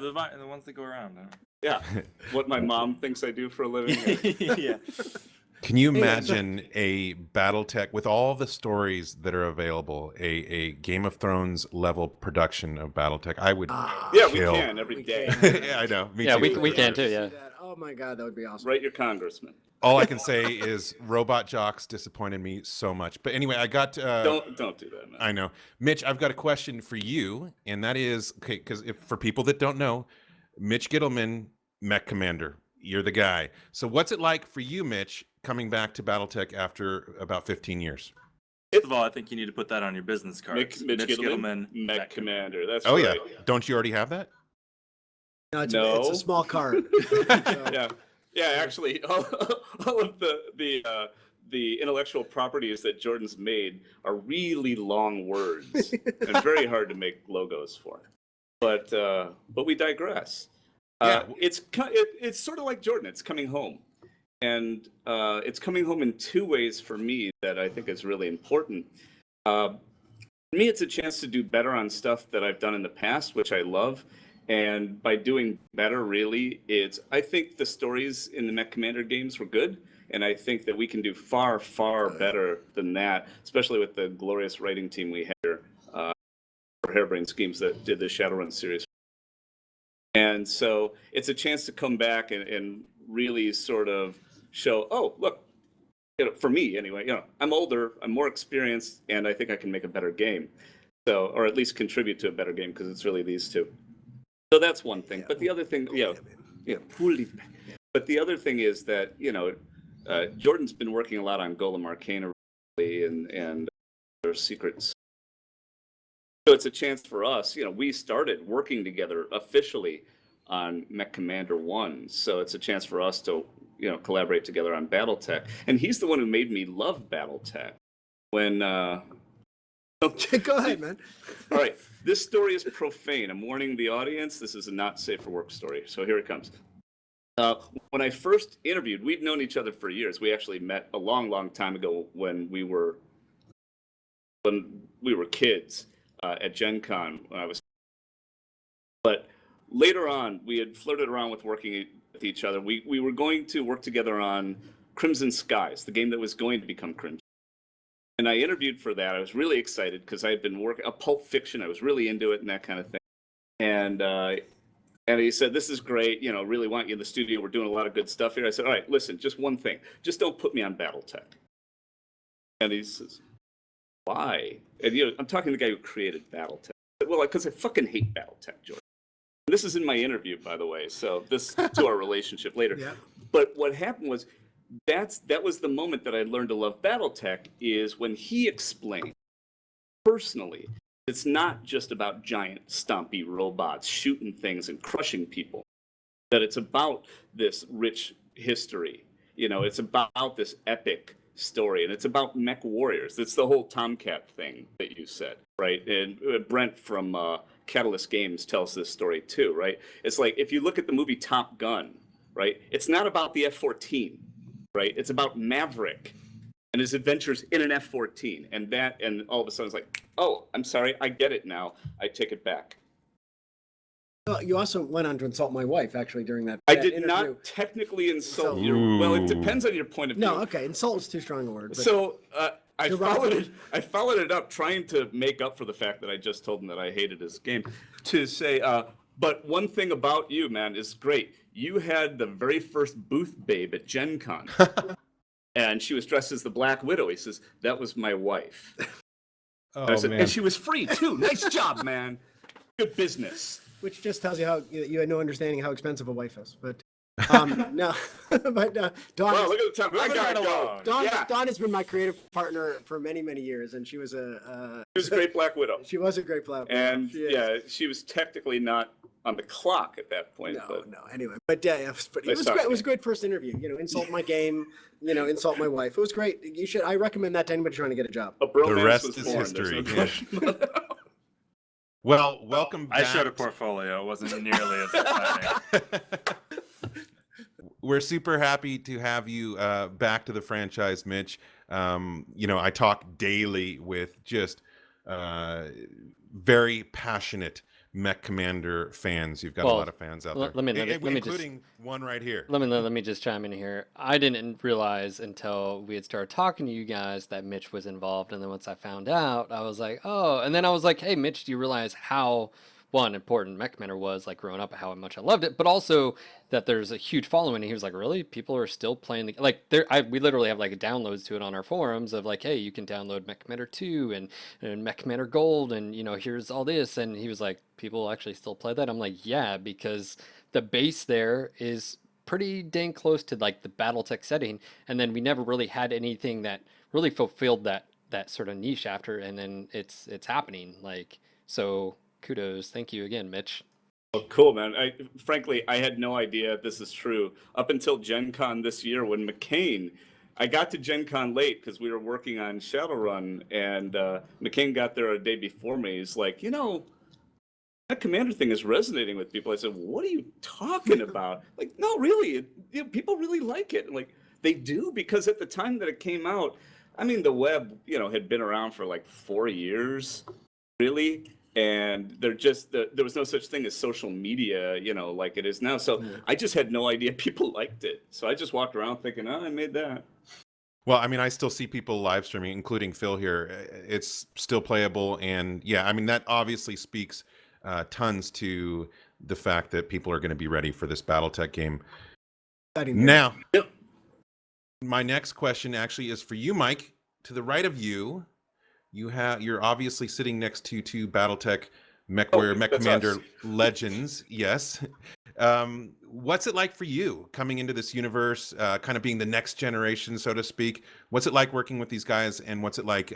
The ones that go around. Yeah. What my mom thinks I do for a living. Yeah. Can you imagine a BattleTech with all the stories that are available, a Game of Thrones level production of BattleTech? I would Yeah, we kill. can every day. Yeah, I know. Me Yeah, too. we can too. Yeah. Oh my God, that would be awesome. Write your congressman. All I can say is Robot Jocks disappointed me so much. But anyway, I got. Don't do that, man. I know, Mitch. I've got a question for you, and that is okay. Because for people that don't know, Mitch Gittleman, Mech Commander, you're the guy. So what's it like for you, Mitch, coming back to BattleTech after about 15 years? First of all, I think you need to put that on your business card. Mitch Gittleman, Mech Commander. That's Oh right. yeah, don't you already have that? No, it's a small card. Yeah, actually, all of the intellectual properties that Jordan's made are really long words and very hard to make logos for. But we digress. Yeah. It's sort of like Jordan. It's coming home, and it's coming home in two ways for me that I think is really important. For me, it's a chance to do better on stuff that I've done in the past, which I love. And by doing better, really, I think the stories in the Mech Commander games were good, and I think that we can do far, far better than that, especially with the glorious writing team we had here for Harebrained Schemes that did the Shadowrun series. And so it's a chance to come back and really sort of show, oh, look, for me anyway, I'm older, I'm more experienced, and I think I can make a better game. So, or at least contribute to a better game, because it's really these two. So that's one thing. But the other thing, but the other thing is that, Jordan's been working a lot on Golem Arcana and their secrets. So it's a chance for us, we started working together officially on Mech Commander 1. So it's a chance for us to, collaborate together on BattleTech. And he's the one who made me love BattleTech. When Go ahead, man. All right, this story is profane. I'm warning the audience, this is a not safe for work story. So here it comes. When I first interviewed, we'd known each other for years. We actually met a long, long time ago when we were kids at Gen Con when I was. But later on, we had flirted around with working with each other. We were going to work together on Crimson Skies, the game that was going to become Crimson. And I interviewed for that. I was really excited because I had been working a Pulp Fiction. I was really into it and that kind of thing. And he said, "This is great. Really want you in the studio. We're doing a lot of good stuff here." I said, "All right, listen, just one thing. Just don't put me on BattleTech." And he says, "Why?" And I'm talking to the guy who created BattleTech. I said, "Well, because I fucking hate BattleTech, George." And this is in my interview, by the way. So this to our relationship later. Yeah. But what happened was, that was the moment that I learned to love BattleTech, is when he explained personally, it's not just about giant stompy robots shooting things and crushing people, that it's about this rich history. It's about this epic story, and it's about mech warriors. It's the whole Tomcat thing that you said, right? And Brent from Catalyst Games tells this story too, right? It's like, if you look at the movie Top Gun, right? It's not about the F-14. Right, it's about Maverick and his adventures in an F-14, and all of a sudden it's like, oh, I'm sorry, I get it now. I take it back. You also went on to insult my wife, actually, during that. I that did interview. not technically insult you. Well, it depends on your point of view. No, okay, insult is too strong a word. But So I followed it up, trying to make up for the fact that I just told him that I hated his game, to say, but one thing about you, man, is great. You had the very first booth babe at Gen Con. And she was dressed as the Black Widow. He says, "That was my wife." Oh, said, man. and she was free, too. Nice job, man. Good business. which just tells you how you had no understanding how expensive a wife is. But no, but Dawn. Wow, look at the time. I gotta go. Dawn has been my creative partner for many, many years, and she was She was a great Black Widow. She was a great Black Widow. And she was technically not on the clock at that point. No. Anyway, but it was great. It was a great first interview. Insult my game. Insult my wife. It was great. You should. I recommend that to anybody trying to get a job. The rest is history. Yeah. Well, welcome back. I showed a portfolio. It wasn't nearly as exciting. We're super happy to have you back to the franchise, Mitch. I talk daily with just very passionate Mech Commander fans. You've got a lot of fans out there. Including one right here. Let me just chime in here. I didn't realize until we had started talking to you guys that Mitch was involved, and then once I found out, I was like, oh. And then I was like, hey, Mitch, do you realize how important Mech Commander was, like, growing up, how much I loved it, but also that there's a huge following. And he was like, really? People are still playing we literally have like downloads to it on our forums of like, hey, you can download Mech Commander 2 and Mech Commander Gold, and here's all this. And he was like, people actually still play that? I'm like, yeah, because the base there is pretty dang close to like the BattleTech setting, and then we never really had anything that really fulfilled that sort of niche after, and then it's happening. So kudos. Thank you again, Mitch. Oh, cool, man. Frankly, I had no idea this is true up until Gen Con this year when McCain, I got to Gen Con late because we were working on Shadowrun, and McCain got there a day before me. He's like, that Commander thing is resonating with people. I said, what are you talking about? Like, no, really, people really like it. Like, they do, because at the time that it came out, I mean, the web, had been around for like 4 years, really. and there was no such thing as social media, like it is now. So I just had no idea people liked it. So I just walked around thinking, oh, I made that. Well, I mean, I still see people live streaming, including Phil here. It's still playable, and yeah, I mean, that obviously speaks tons to the fact that people are going to be ready for this BattleTech game. Now, my next question actually is for you, Mike. To the right of you, you're obviously sitting next to two BattleTech MechWarrior Mech Commander legends. Yes. What's it like for you coming into this universe, kind of being the next generation, so to speak? What's it like working with these guys, and what's it like,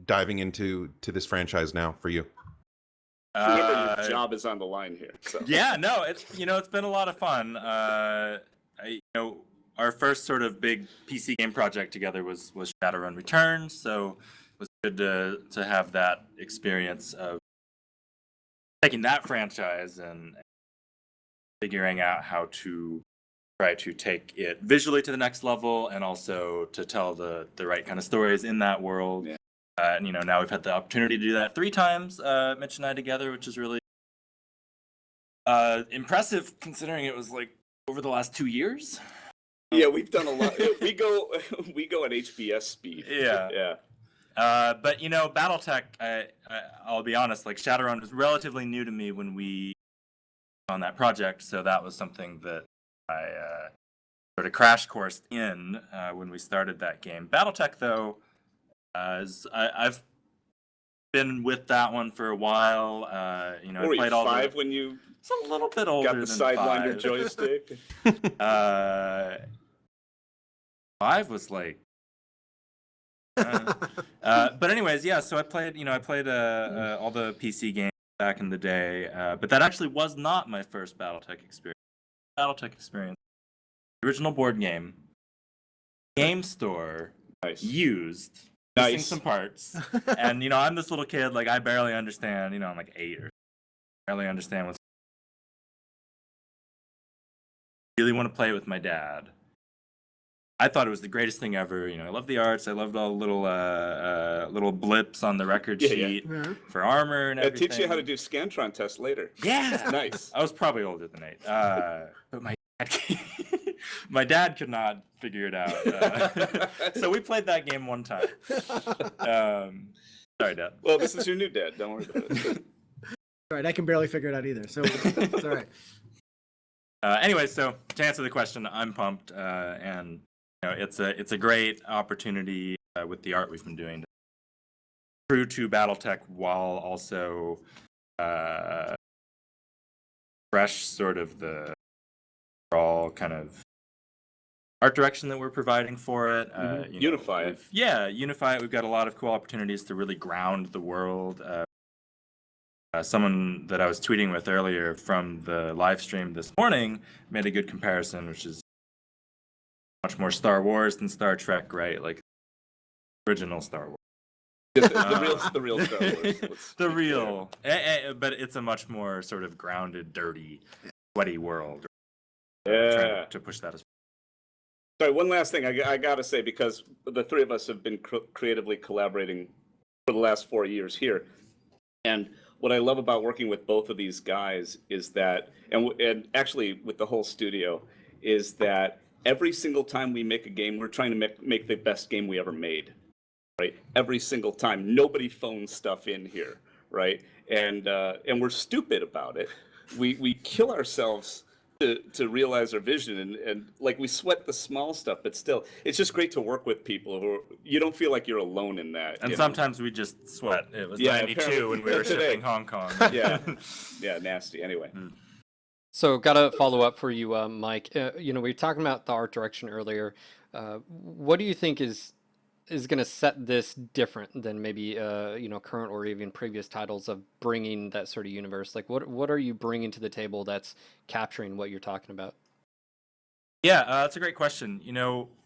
diving into this franchise now for you? Remember, your job is on the line here. So. Yeah, no, it's been a lot of fun. Our first sort of big PC game project together was Shadowrun Returns, so it was good to have that experience of taking that franchise and figuring out how to try to take it visually to the next level, and also to tell the right kind of stories in that world. Yeah. And now we've had the opportunity to do that 3 times, Mitch and I together, which is really impressive considering it was like over the last 2 years. Yeah, we've done a lot. we go at HBS speed. Yeah. Yeah. But BattleTech, I'll be honest, like Shadowrun was relatively new to me when we on that project, so that was something that I sort of crash coursed in when we started that game. BattleTech, though, I've been with that one for a while. I played all 5 when you. It's a little bit older. Got the Sidewinder joystick. 5 was like. But anyways, yeah. So I played all the PC games back in the day, but that actually was not my first BattleTech experience. The original board game, game store, used, missing some parts, and I'm this little kid, like I barely understand. I'm like 8 or barely understand what's. Really want to play it with my dad. I thought it was the greatest thing ever. I loved the arts. I loved all the little blips on the record sheet for armor and everything. It'll teach you how to do Scantron tests later. Yeah, nice. I was probably older than 8, but my dad could not figure it out. So we played that game one time. Sorry, Dad. Well, this is your new dad. Don't worry about it. All right, I can barely figure it out either, so it's all right. Anyway, so to answer the question, I'm pumped, and it's a great opportunity with the art we've been doing, true to BattleTech while also fresh sort of the overall kind of art direction that we're providing for it. Unify it. Yeah, unify it. We've got a lot of cool opportunities to really ground the world. Someone that I was tweeting with earlier from the live stream this morning made a good comparison, which is much more Star Wars than Star Trek, right? Like original Star Wars. The real Star Wars. The real, but it's a much more sort of grounded, dirty, sweaty world. Yeah. To push that as. Sorry, one last thing I gotta say, because the 3 of us have been creatively collaborating for the last 4 years here, and what I love about working with both of these guys is that, and actually with the whole studio, is that every single time we make a game, we're trying to make the best game we ever made, right? Every single time. Nobody phones stuff in here, right? And we're stupid about it. We kill ourselves to realize our vision, and like we sweat the small stuff, but still, it's just great to work with people who you don't feel like you're alone in that. And sometimes we just sweat. It was 92 when we were shipping Hong Kong. Yeah, nasty. Anyway. So, gotta follow up for you, Mike. We were talking about the art direction earlier. What do you think is going to set this different than maybe current or even previous titles of bringing that sort of universe? Like, what are you bringing to the table that's capturing what you're talking about? Yeah, that's a great question.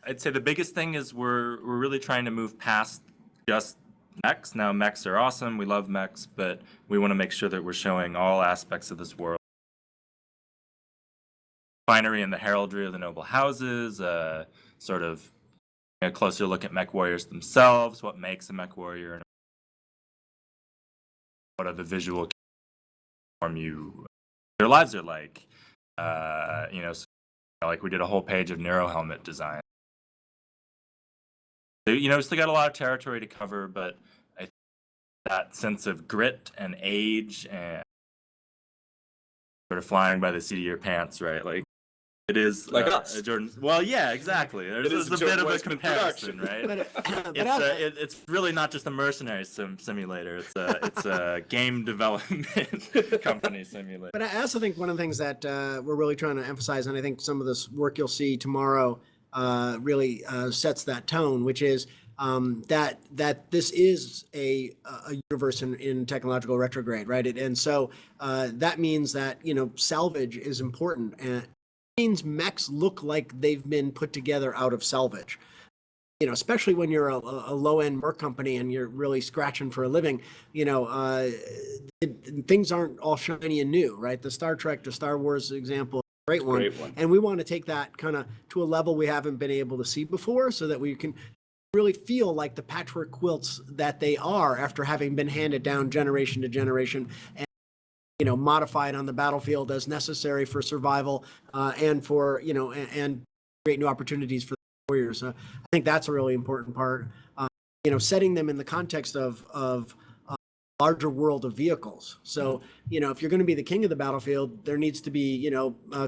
I'd say the biggest thing is we're really trying to move past just mechs. Now, mechs are awesome. We love mechs, but we want to make sure that we're showing all aspects of this world. Finery and the heraldry of the noble houses, sort of a closer look at mech warriors themselves, what makes a mech warrior, what are the visual form you their lives are like. So, like we did a whole page of Nero helmet design. So, still got a lot of territory to cover, but I think that sense of grit and age and sort of flying by the seat of your pants, right? Like it is like us. Jordan. Well, yeah, exactly. There's a bit of a comparison, right? It's really not just a mercenary simulator. It's a game development company simulator. But I also think one of the things that we're really trying to emphasize, and I think some of this work you'll see tomorrow really sets that tone, which is that this is a universe in technological retrograde, right? And so that means that salvage is important, and it means mechs look like they've been put together out of salvage. Especially when you're a low-end merc company and you're really scratching for a living, things aren't all shiny and new, right? The Star Trek to Star Wars example, great one. And we want to take that kind of to a level we haven't been able to see before, so that we can really feel like the patchwork quilts that they are after having been handed down generation to generation, and modified on the battlefield as necessary for survival, and for and create new opportunities for the warriors. I think that's a really important part. Setting them in the context of larger world of vehicles. So if you're going to be the king of the battlefield, there needs to be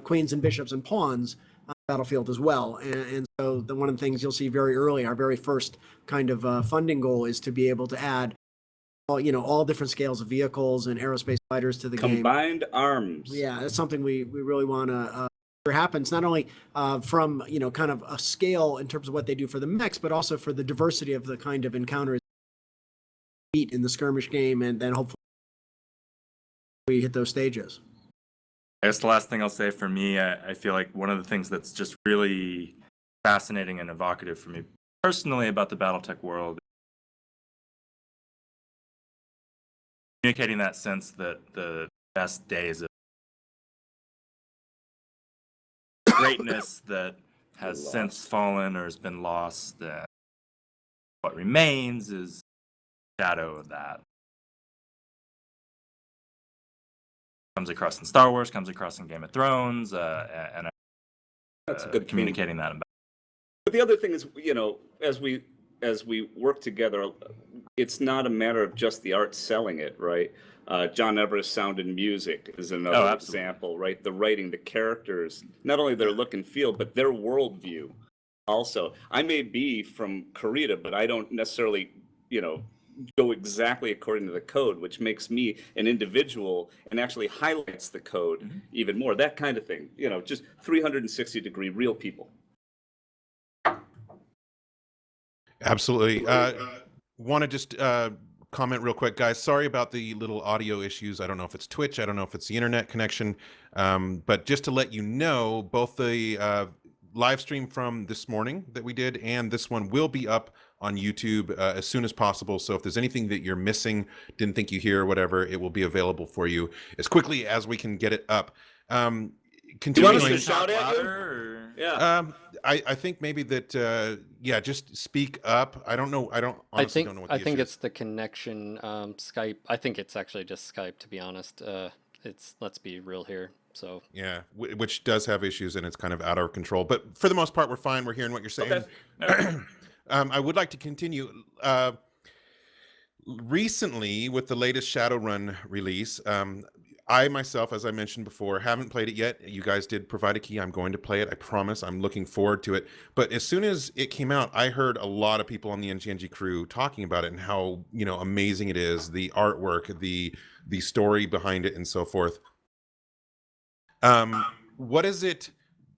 queens and bishops and pawns on the battlefield as well. And so one of the things you'll see very early, our very first kind of funding goal, is to be able to add all different scales of vehicles and aerospace fighters to the game. Combined arms. Yeah, that's something we really want to happens, not only from kind of a scale in terms of what they do for the mechs, but also for the diversity of the kind of encounters beat in the skirmish game, and then hopefully we hit those stages. I guess the last thing I'll say for me, I feel like one of the things that's just really fascinating and evocative for me personally about the BattleTech world, communicating that sense that the best days of greatness that has since fallen or has been lost, what remains is a shadow of that. Comes across in Star Wars, comes across in Game of Thrones, and that's a good communicating that. But the other thing is, as we work together, it's not a matter of just the art selling it, right? John Everest Sound and Music is another example, right? The writing, the characters, not only their look and feel, but their worldview also. I may be from Korea, but I don't necessarily, go exactly according to the code, which makes me an individual and actually highlights the code even more. That kind of thing, just 360-degree real people. Absolutely. Want to just comment real quick, guys. Sorry about the little audio issues. I don't know if it's Twitch. I don't know if it's the internet connection. But just to let you know, both the live stream from this morning that we did and this one will be up on YouTube as soon as possible. So if there's anything that you're missing, didn't think you hear or whatever, it will be available for you as quickly as we can get it up. Continuing, do you want us to shout at you? Or? Yeah. I think maybe that just speak up. I don't know. I don't honestly don't know what the issue is. It's the connection. Skype. I think it's actually just Skype, to be honest. Let's be real here. So yeah, which does have issues and it's kind of out of our control. But for the most part, we're fine. We're hearing what you're saying. Okay. I would like to continue. Recently, with the latest Shadowrun release, I myself, as I mentioned before, haven't played it yet. You guys did provide a key. I'm going to play it. I promise. I'm looking forward to it. But as soon as it came out, I heard a lot of people on the NGNG crew talking about it and how amazing it is, the artwork, the story behind it, and so forth. What is it?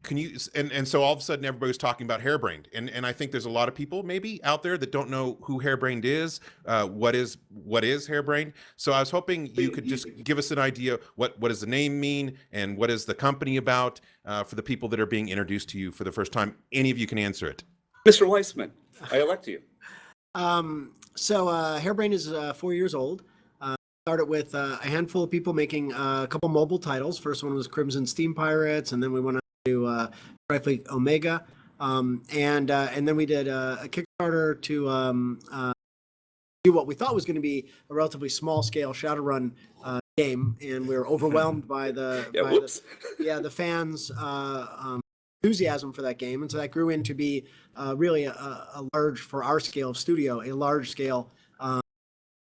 Can you and so all of a sudden everybody was talking about Hairbrained, and I think there's a lot of people maybe out there that don't know who Hairbrained is. What is Hairbrained? So I was hoping you could just give us an idea what does the name mean and what is the company about for the people that are being introduced to you for the first time. Any of you can answer it. Mr. Weissman, I elect you. So Hairbrained is 4 years old. Started with a handful of people making a couple mobile titles. First one was Crimson Steam Pirates, and then we went on to Trifleet Omega, and then we did a Kickstarter to do what we thought was going to be a relatively small scale Shadowrun game, and we were overwhelmed by the fans' enthusiasm for that game, and so that grew into be really a large, for our scale of studio, a large scale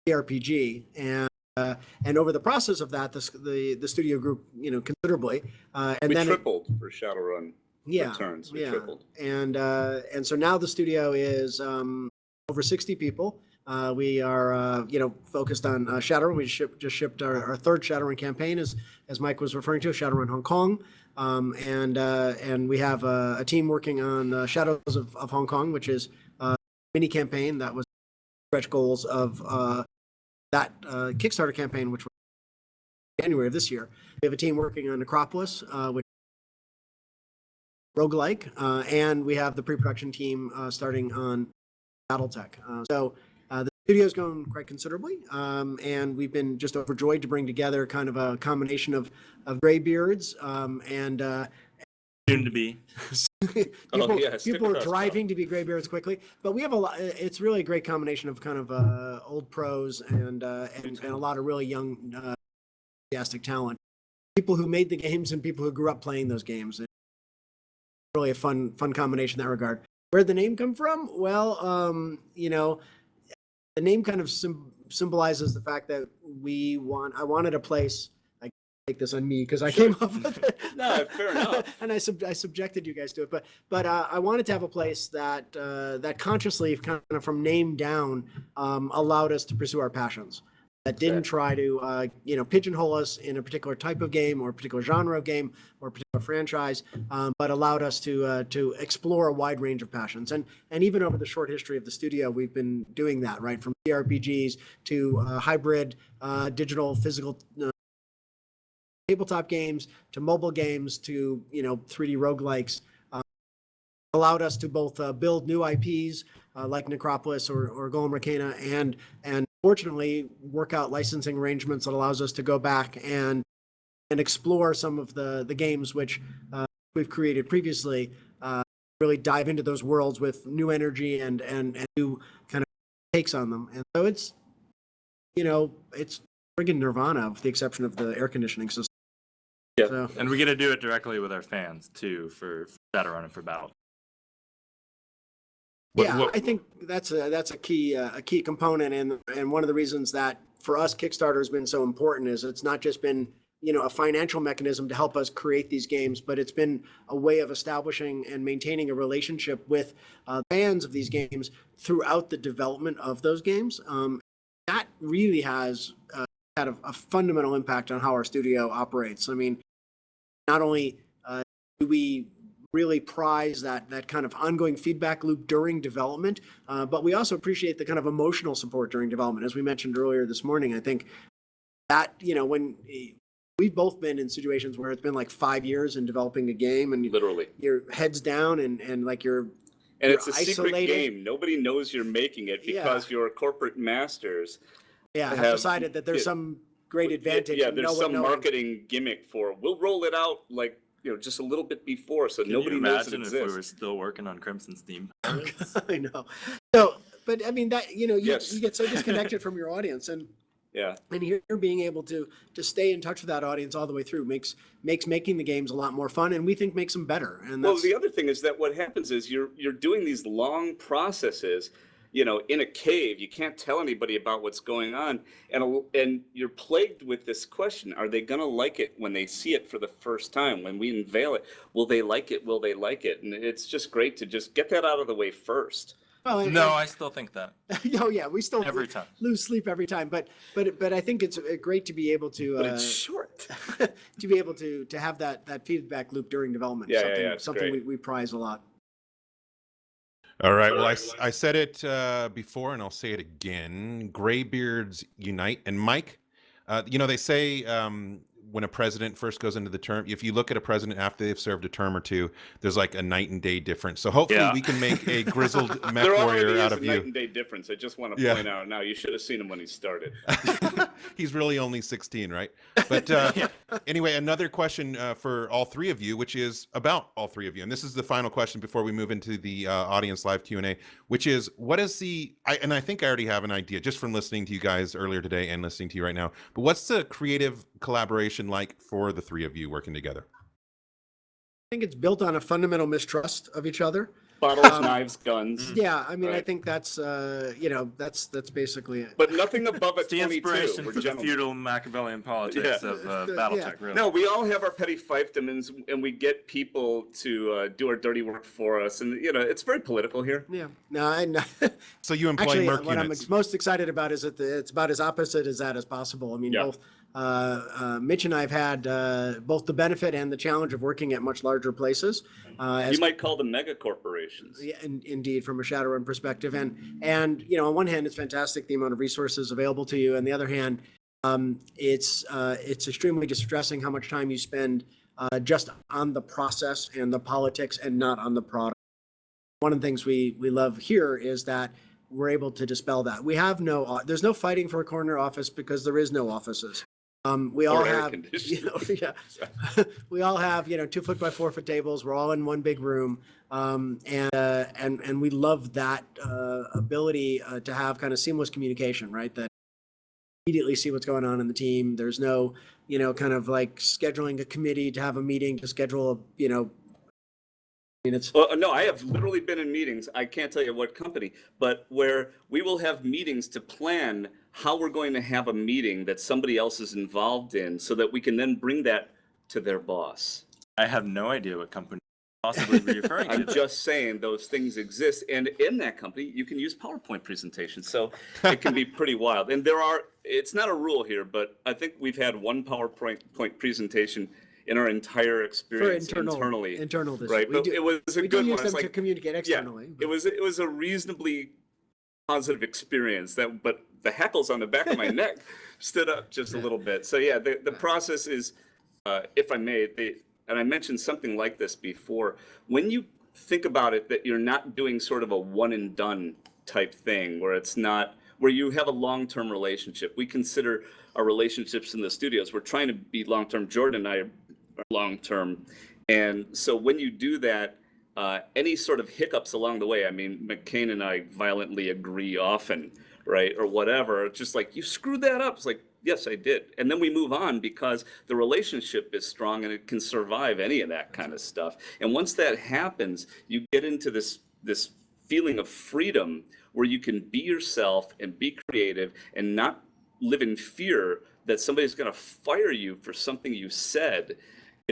RPG, and over the process of that, the studio grew considerably, and we then tripled for Shadowrun Returns. We tripled, and so now the studio is over 60 people. We are, focused on Shadowrun. We just shipped our third Shadowrun campaign, as Mike was referring to, Shadowrun Hong Kong, and we have a team working on Shadows of Hong Kong, which is a mini campaign that was stretch goals of that Kickstarter campaign, which was January of this year. We have a team working on Necropolis, which roguelike, and we have the pre-production team starting on BattleTech. So the studio's going quite considerably, and we've been just overjoyed to bring together kind of a combination of graybeards and soon to be. people are driving to be graybeards quickly, but we have a lot. It's really a great combination of kind of old pros and a lot of really young, enthusiastic talent. People who made the games and people who grew up playing those games. It's really a fun combination in that regard. Where'd the name come from? Well, the name kind of symbolizes the fact that I wanted a place. I take this on me because I came up with it. No, fair enough. And I subjected you guys to it, but I wanted to have a place that that consciously, kind of from name down, allowed us to pursue our passions. That didn't try to pigeonhole us in a particular type of game or a particular genre of game or a particular franchise, but allowed us to explore a wide range of passions. And even over the short history of the studio, we've been doing that, right? From RPGs to hybrid digital physical tabletop games to mobile games to 3D roguelikes. Allowed us to both build new IPs like Necropolis or Golem Arcana, and fortunately work out licensing arrangements that allows us to go back and explore some of the games which we've created previously. Really dive into those worlds with new energy and new kind of takes on them. And so it's friggin' nirvana, with the exception of the air conditioning system. Yeah, so. And we get to do it directly with our fans too for Shadowrun and for Battle. I think that's a key component, and one of the reasons that for us Kickstarter has been so important is it's not just been a financial mechanism to help us create these games, but it's been a way of establishing and maintaining a relationship with fans of these games throughout the development of those games. That really has had a fundamental impact on how our studio operates. I mean, not only do we really prize that kind of ongoing feedback loop during development, but we also appreciate the kind of emotional support during development. As we mentioned earlier this morning, I think that, when we've both been in situations where it's been like 5 years in developing a game and literally your head's down and like you're it's a isolated. Secret game. Nobody knows you're making it because your corporate masters have decided that there's some great advantage. There's some marketing gimmick for we'll roll it out like just a little bit before, so nobody knows it exists. Imagine if we were still working on Crimson Steam. I know. So, but I mean that you get so disconnected from your audience, and here being able to stay in touch with that audience all the way through makes making the games a lot more fun, and we think makes them better. And the other thing is that what happens is you're doing these long processes. In a cave, you can't tell anybody about what's going on, and you're plagued with this question: are they going to like it when they see it for the first time? When we unveil it, will they like it? Will they like it? And it's just great to just get that out of the way first. Well, I still think that. We still every time lose sleep every time, but I think it's great to be able to. But it's short. To be able to have that feedback loop during development. Something we prize a lot. All right. Well, I said it before, and I'll say it again. Graybeards unite. And Mike, they say when a president first goes into the term, if you look at a president after they've served a term or two, there's like a night and day difference. So hopefully we can make a grizzled mech There warrior already out is of a you. night and day difference. I just want to point out now, you should have seen him when he started. He's really only 16, right? But anyway, another question for all three of you, which is about all three of you. And this is the final question before we move into the audience live Q&A, which is, what is the, and I think I already have an idea just from listening to you guys earlier today and listening to you right now, but what's the creative collaboration like for the three of you working together? I think it's built on a fundamental mistrust of each other. Bottles, knives, guns. Yeah, I mean, Right. I think that's that's basically it. But nothing above a It's the 22. inspiration We're for the gentlemen. feudal Machiavellian politics Yeah. of BattleTech, really. No, we all have our petty fiefdoms, and we get people to do our dirty work for us, and it's very political here. Yeah, no, I know. So you employ Actually, merc what units. I'm most excited about is that it's about as opposite as that as possible. I mean, Yeah. both Mitch and I have had both the benefit and the challenge of working at much larger places. You might call them mega corporations. Yeah, indeed, from a Shadowrun perspective, and on one hand, it's fantastic the amount of resources available to you. On the other hand, it's extremely distressing how much time you spend just on the process and the politics and not on the product. One of the things we love here is that we're able to dispel that. We have there's no fighting for a corner office because there is no offices. We all have, we all have, 2 foot by 4 foot tables. We're all in one big room. And we love that ability to have kind of seamless communication, right? That immediately see what's going on in the team. There's no, kind of like scheduling a committee to have a meeting to schedule No, I have literally been in meetings. I can't tell you what company, but where we will have meetings to plan how we're going to have a meeting that somebody else is involved in so that we can then bring that to their boss. I have no idea what company you're possibly be referring to. I'm just saying those things exist. And in that company, you can use PowerPoint presentations. So it can be pretty wild. And it's not a rule here, but I think we've had one PowerPoint presentation in our entire experience internally. Internal, right? But it was a good one. We do use them to communicate externally. Yeah, it was a reasonably positive experience. But the heckles on the back of my neck stood up just a little bit. So yeah, the process is, if I may, and I mentioned something like this before. When you think about it, that you're not doing sort of a one and done type thing, where you have a long-term relationship. We consider our relationships in the studios. We're trying to be long-term. Jordan and I are long-term. And so when you do that, any sort of hiccups along the way, I mean, McCain and I violently agree often, right? Or whatever. It's just like, you screwed that up. It's like, yes, I did. And then we move on because the relationship is strong and it can survive any of that kind of stuff. And once that happens, you get into this feeling of freedom where you can be yourself and be creative and not live in fear that somebody's going to fire you for something you said.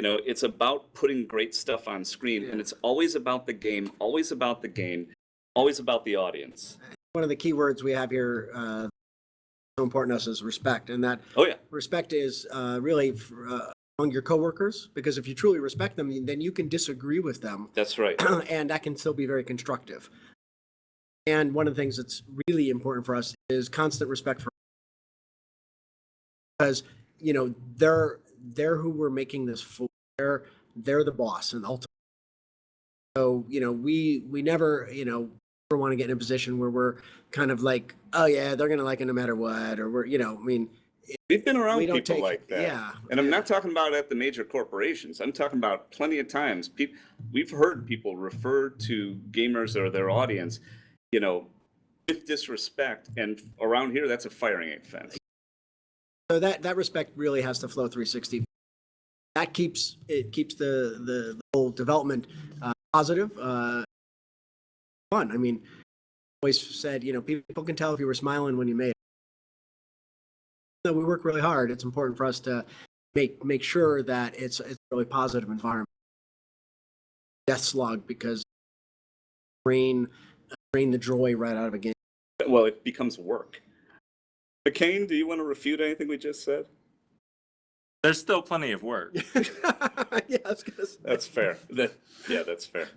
It's about putting great stuff on screen, and it's always about the game, always about the game, always about the audience. One of the key words we have here, so important to us, is respect, and that respect is really among your coworkers, because if you truly respect them, then you can disagree with them. That's right. And that can still be very constructive. And one of the things that's really important for us is constant respect for, because they're who we're making this for. They're the boss, and ultimately, so we never want to get in a position where we're kind of like, oh yeah, they're gonna like it no matter what, or we're we've been around people like that. Yeah, and I'm not talking about at the major corporations. I'm talking about plenty of times. We've heard people refer to gamers or their audience, with disrespect, and around here, that's a firing offense. So that respect really has to flow 360. That keeps the whole development positive, fun. I mean, always said, people can tell if you were smiling when you made it. So we work really hard. It's important for us to make sure that it's a really positive environment. Death slog, because drain the joy right out of a game. Well, it becomes work. McCain, do you want to refute anything we just said? There's still plenty of work. Yeah, I was gonna say. That's fair. That's fair.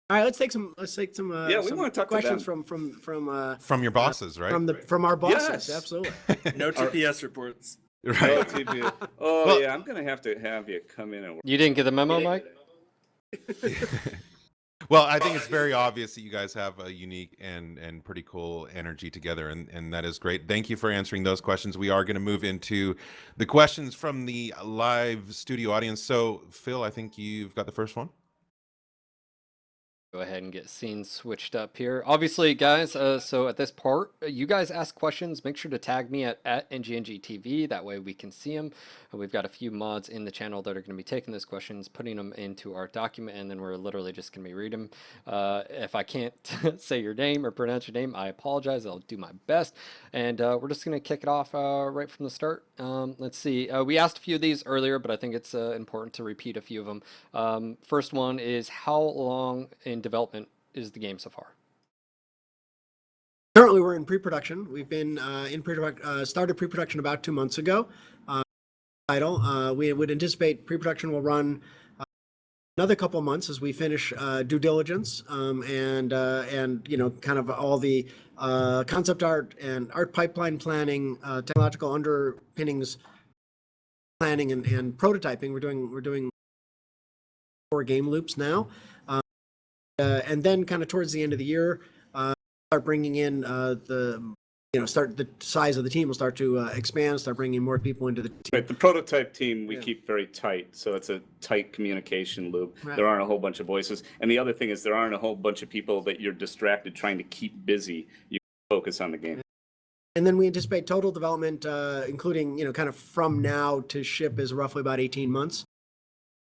All right, let's take some. We want to talk questions to them. from From your bosses, right? From our bosses, Yes. absolutely. No TPS reports. Right. Oh, TP. Oh, Well- yeah, I'm going to have you come in and work. You didn't get the memo, Mike? Well, I think it's very obvious that you guys have a unique and pretty cool energy together, and that is great. Thank you for answering those questions. We are going to move into the questions from the live studio audience. So, Phil, I think you've got the first one. Go ahead and get scenes switched up here. Obviously, guys, so at this part, you guys ask questions. Make sure to tag me at NGNGTV. That way we can see them. We've got a few mods in the channel that are going to be taking those questions, putting them into our document, and then we're literally just going to be reading them. If I can't say your name or pronounce your name, I apologize. I'll do my best. And we're just going to kick it off right from the start. Let's see. We asked a few of these earlier, but I think it's important to repeat a few of them. First one is, how long in development is the game so far? Currently, we're in pre-production. We've been started pre-production about 2 months ago. We would anticipate pre-production will run another couple of months as we finish due diligence and kind of all the concept art and art pipeline planning, technological underpinnings planning and prototyping. We're doing 4 game loops now. And then kind of towards the end of the year, start bringing in the size of the team will start to expand, start bringing more people into the team. Right, the prototype team we keep very tight, so it's a tight communication loop. Right. There aren't a whole bunch of voices. And the other thing is there aren't a whole bunch of people that you're distracted trying to keep busy. You focus on the game. And then we anticipate total development, including, kind of from now to ship, is roughly about 18 months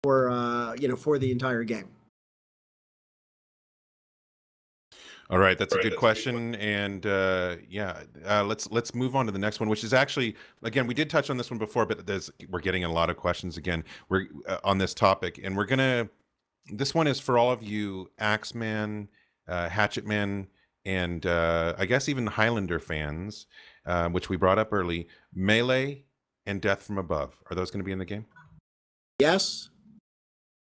for the entire game. All right, that's a good question, and let's move on to the next one, which is actually, again, we did touch on this one before, but we're getting a lot of questions again. We're on this topic, and this one is for all of you Axeman, Hatchetman, and I guess even Highlander fans, which we brought up early. Melee and Death from Above, are those going to be in the game? Yes.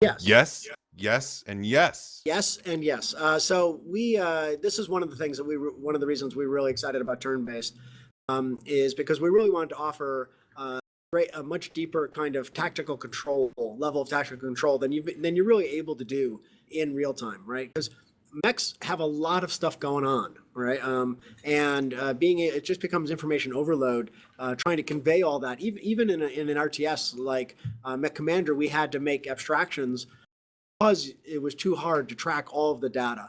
Yes. Yes. Yes and yes. Yes and yes. So this is one of the things that one of the reasons we're really excited about turn-based is because we really wanted to offer a much deeper kind of tactical control, level of tactical control than you're really able to do in real time, right? Because mechs have a lot of stuff going on, right? It just becomes information overload, trying to convey all that. Even in an RTS like Mech Commander, we had to make abstractions because it was too hard to track all of the data.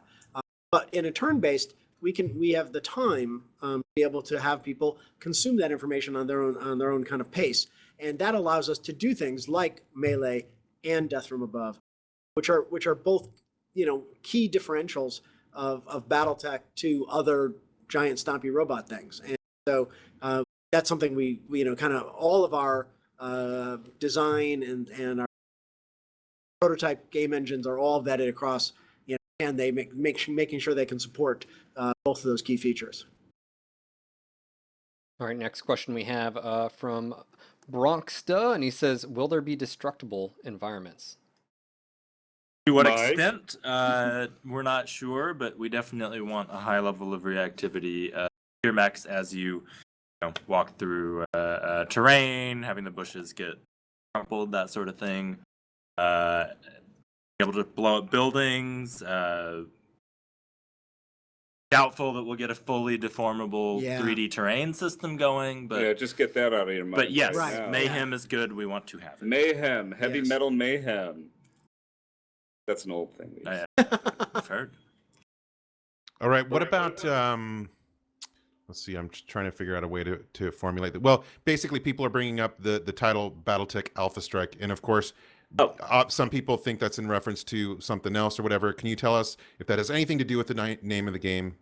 But in a turn-based, we have the time to be able to have people consume that information on their own kind of pace, and that allows us to do things like Melee and Death from Above, which are both key differentials of BattleTech to other giant stompy robot things. And so that's something we kind of all of our design and our prototype game engines are all vetted across, and they making sure they can support both of those key features. All right, next question we have from Bronxta, and he says, will there be destructible environments? To what Mike? extent, we're not sure, but we definitely want a high level of reactivity. Your mechs as you walk through terrain, having the bushes get crumpled, that sort of thing. Be able to blow up buildings. Doubtful that we'll get a fully deformable 3D terrain system going, but yeah, just get that out of your mind. But yes, right now. mayhem is good. We want to have it. Mayhem, heavy metal mayhem. That's an old thing. I've heard. All right, what about let's see, I'm just trying to figure out a way to formulate that. Well, basically people are bringing up the title BattleTech Alpha Strike, and of course some people think that's in reference to something else or whatever. Can you tell us if that has anything to do with the name of the game?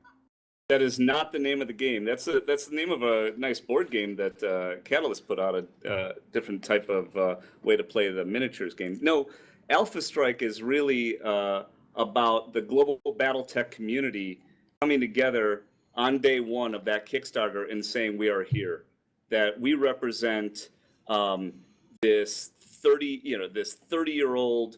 That is not the name of the game. That's the name of a nice board game that Catalyst put out, a different type of way to play the miniatures game. No, Alpha Strike is really about the global BattleTech community coming together on day one of that Kickstarter and saying we are here, that we represent this 30-year-old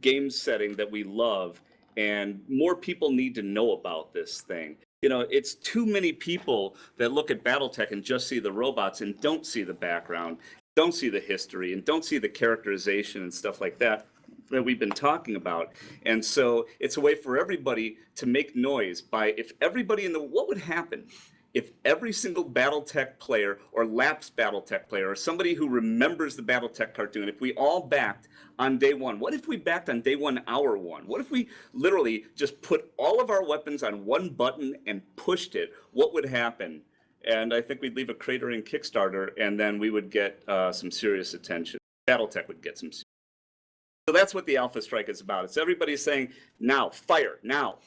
game setting that we love, and more people need to know about this thing. You know, it's too many people that look at BattleTech and just see the robots and don't see the background, don't see the history, and don't see the characterization and stuff like that we've been talking about. And so it's a way for everybody to make noise by, if everybody in the, what would happen if every single BattleTech player or lapsed BattleTech player or somebody who remembers the BattleTech cartoon, if we all backed on day one? What if we backed on day one, hour one? What if we literally just put all of our weapons on one button and pushed it? What would happen? And I think we'd leave a crater in Kickstarter, and then we would get some serious attention. BattleTech would get some serious. So that's what the Alpha Strike is about. It's everybody saying, now, fire, now.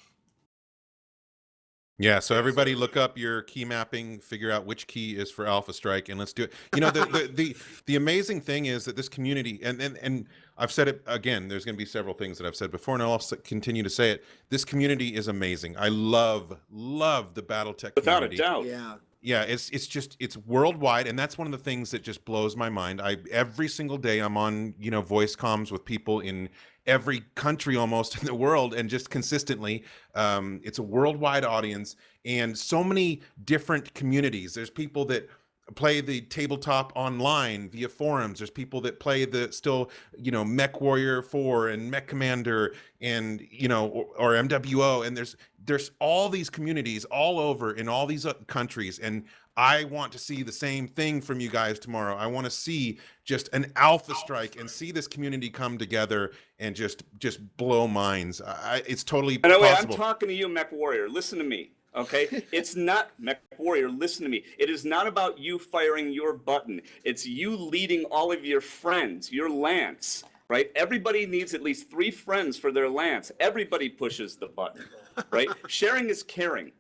Yeah, so everybody look up your key mapping, figure out which key is for Alpha Strike, and let's do it. You know, the amazing thing is that this community, and I've said it again, there's going to be several things that I've said before, and I'll continue to say it. This community is amazing. I love the BattleTech community. Without a doubt. Yeah. Yeah, it's worldwide, and that's one of the things that just blows my mind. Every single day I'm on, voice comms with people in every country almost in the world, and just consistently, it's a worldwide audience and so many different communities. There's people that play the tabletop online via forums. There's people that play the still, Mech Warrior 4 and Mech Commander and, or MWO. And there's all these communities all over in all these countries. And I want to see the same thing from you guys tomorrow. I want to see just an Alpha Strike and see this community come together and just blow minds. It's totally By the way, I'm possible. talking to you, Mech Warrior. Listen to me. Okay, it's not, Mech Warrior, listen to me. It is not about you firing your button. It's you leading all of your friends, your lance, right? Everybody needs at least 3 friends for their lance. Everybody pushes the button, right? Sharing is caring.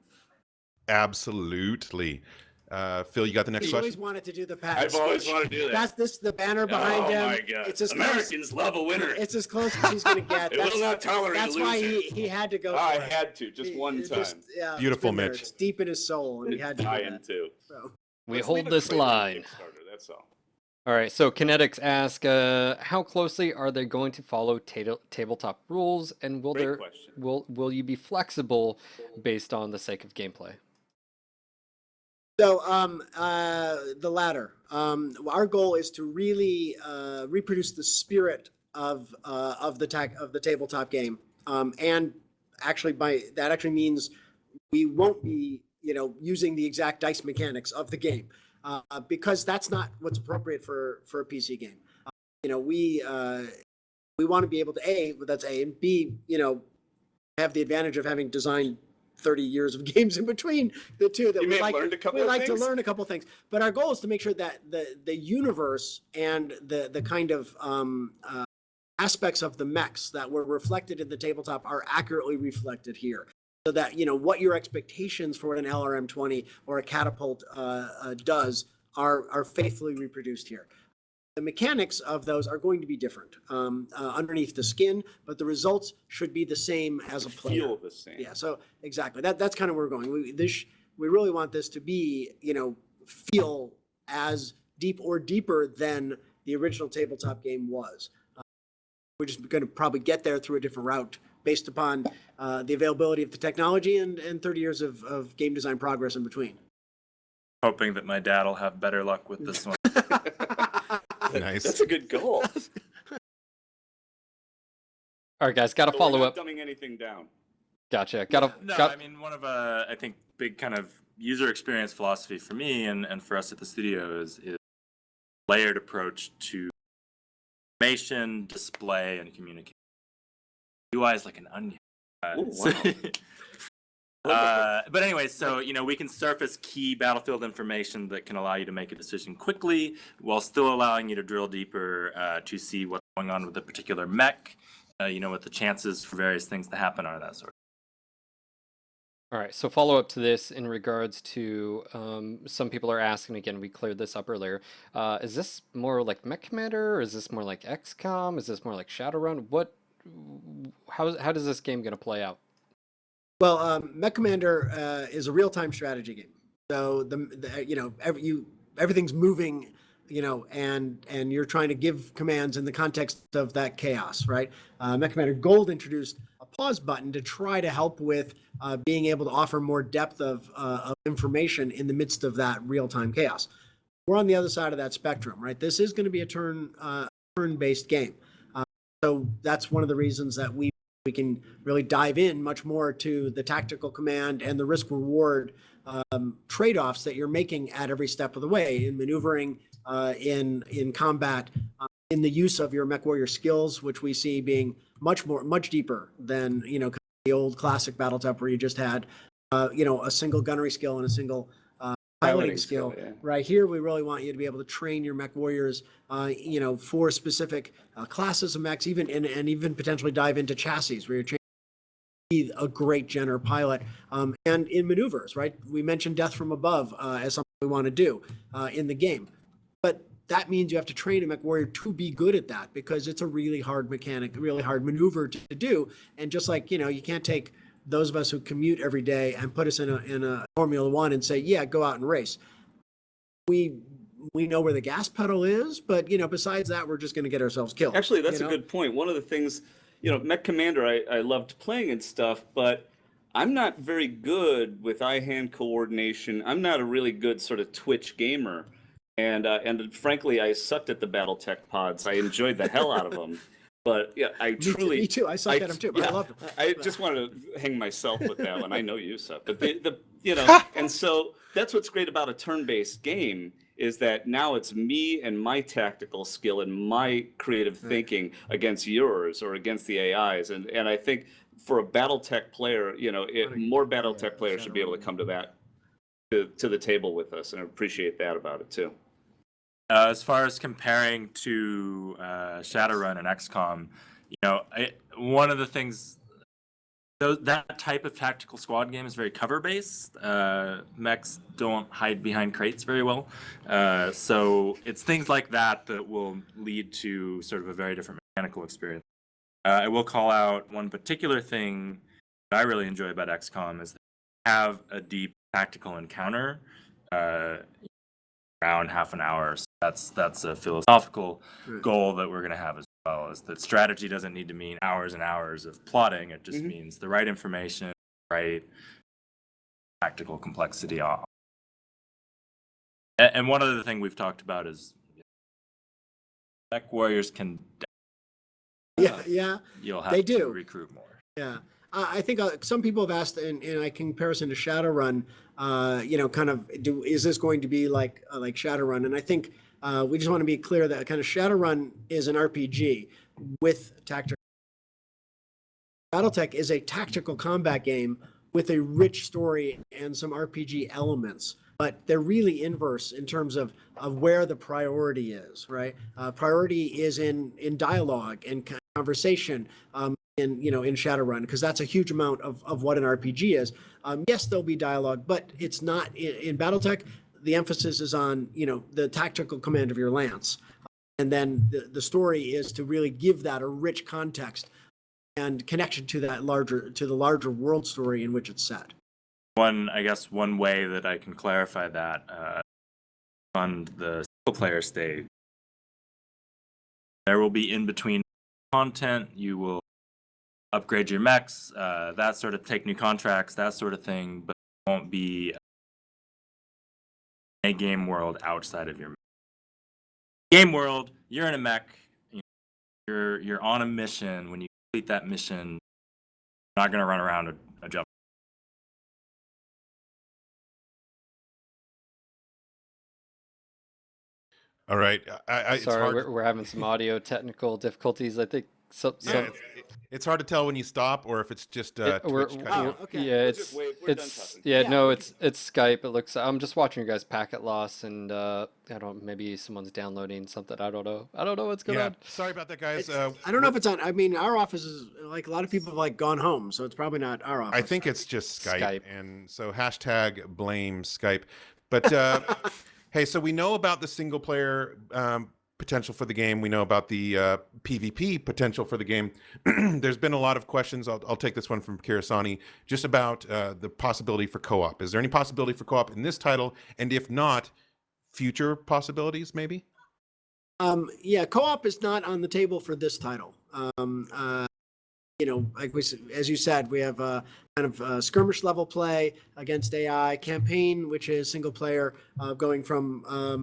Absolutely. Phil, you got the next He question? always wanted to do the pack. I've always wanted to do that. That's the banner behind him. Oh my God! It's as Americans love a winner. It's as close as he's going to get. It will not tolerate That's a why loser. he had to go. I for it. had to, just one time. Yeah, it's Beautiful, been there. Mitch. It's deep in his soul, and he had to do I that. am too. So. We Let's hold leave a this crater on line. Kickstarter, that's all. All right, so Kinetics ask, how closely are they going to follow tabletop rules, and Great question. will you be flexible based on the sake of gameplay? So the latter. Our goal is to really reproduce the spirit of the tabletop game, and actually that actually means we won't be using the exact dice mechanics of the game, because that's not what's appropriate for a PC game. We want to be able to that's A, and B, have the advantage of having designed 30 years of games in between the two that You may have learned a couple of to things. learn a couple of things. But our goal is to make sure that the universe and the kind of aspects of the mechs that were reflected in the tabletop are accurately reflected here. So that, what your expectations for what an LRM-20 or a catapult does are faithfully reproduced here. The mechanics of those are going to be different underneath the skin, but the results should be the same as a player. Feel the same. Yeah, so exactly. That's kind of where we're going. We really want this to be, feel as deep or deeper than the original tabletop game was. We're just going to probably get there through a different route based upon the availability of the technology and 30 years of game design progress in between. Hoping that my dad will have better luck with this one. Nice. That's a good goal. All right, guys, got to So follow we're up. not dumbing anything down. Gotcha. No, I mean, one of I think big kind of user experience philosophy for me and for us at the studio is layered approach to information, display, and communication. UI is like an onion. Ooh, wow. But anyway, so we can surface key battlefield information that can allow you to make a decision quickly, while still allowing you to drill deeper to see what's going on with a particular mech. What the chances for various things to happen are, that sort of. All right, so follow up to this in regards to some people are asking, again, we cleared this up earlier, is this more like Mech Commander, or is this more like XCOM, is this more like Shadowrun? How does this game going to play out? Well, Mech Commander is a real-time strategy game. So everything's moving, and you're trying to give commands in the context of that chaos, right? Mech Commander Gold introduced a pause button to try to help with being able to offer more depth of information in the midst of that real-time chaos. We're on the other side of that spectrum, right? This is going to be a turn-based game. So that's one of the reasons that we can really dive in much more to the tactical command and the risk-reward trade-offs that you're making at every step of the way in maneuvering, in combat, in the use of your MechWarrior skills, which we see being much deeper than the old classic BattleTech where you just had a single gunnery skill and a single piloting skill. Yeah. Right here, we really want you to be able to train your mech warriors, for specific classes of mechs, and even potentially dive into chassis where you're training to be a great Jenner pilot. And in maneuvers, right? We mentioned death from above as something we want to do in the game, but that means you have to train a mech warrior to be good at that because it's a really hard mechanic, really hard maneuver to do. And just like you can't take those of us who commute every day and put us in a Formula One and say, yeah, go out and race. We know where the gas pedal is, but besides that, we're just going to get ourselves killed. Actually, that's a good point. One of the things, Mech Commander, I loved playing and stuff, but I'm not very good with eye-hand coordination. I'm not a really good sort of Twitch gamer. And frankly, I sucked at the BattleTech pods. I enjoyed the hell out of them. But yeah, Me too. I sucked at them too, but I loved them. I just wanted to hang myself with that one. I know you suck, but and so that's what's great about a turn-based game is that now it's me and my tactical skill and my creative thinking against yours or against the AIs, and I think for a BattleTech player, more BattleTech players should be able to come to that to the table with us, and I appreciate that about it too. As far as comparing to Shadowrun and XCOM, one of the things, that type of tactical squad game is very cover-based. Mechs don't hide behind crates very well. So it's things like that that will lead to sort of a very different mechanical experience. I will call out one particular thing that I really enjoy about XCOM is that you have a deep tactical encounter around half an hour. So that's a philosophical goal that we're going to have as well, is that strategy doesn't need to mean hours and hours of plotting. It just means the right information, right tactical complexity. And one other thing we've talked about is mech warriors can you'll have to recruit more. Yeah. I think some people have asked, in a comparison to Shadowrun, is this going to be like Shadowrun? And I think we just want to be clear that kind of Shadowrun is an RPG with tactical. BattleTech is a tactical combat game with a rich story and some RPG elements, but they're really inverse in terms of where the priority is, right? Priority is in dialogue and conversation. In Shadowrun, because that's a huge amount of what an RPG is. Yes, there'll be dialogue, but it's not in BattleTech. The emphasis is on the tactical command of your lance, and then the story is to really give that a rich context and connection to the larger world story in which it's set. One way that I can clarify that on the single player stage, there will be in between content. You will upgrade your mechs, that sort of, take new contracts, that sort of thing, but it won't be a game world outside of your game world. You're in a mech, you're on a mission. When you complete that mission, you're not going to run around a jump. All right. Sorry, we're having some audio technical difficulties. I think it's hard to tell when you stop or if it's just Twitch cutting out. Okay. Yeah, it's Skype. It looks. I'm just watching your guys' packet loss, and maybe someone's downloading something. I don't know what's going on. Sorry about that, guys. I don't know if it's on. I mean, our office is like a lot of people have gone home, so it's probably not our office. I think it's just Skype. And so #blame Skype. But hey, so we know about the single player potential for the game. We know about the PvP potential for the game. There's been a lot of questions. I'll take this one from Kirasani, just about the possibility for co-op. Is there any possibility for co-op in this title? And if not, future possibilities maybe? Co-op is not on the table for this title. like as you said, we have kind of skirmish level play against AI, campaign, which is single player, going from kind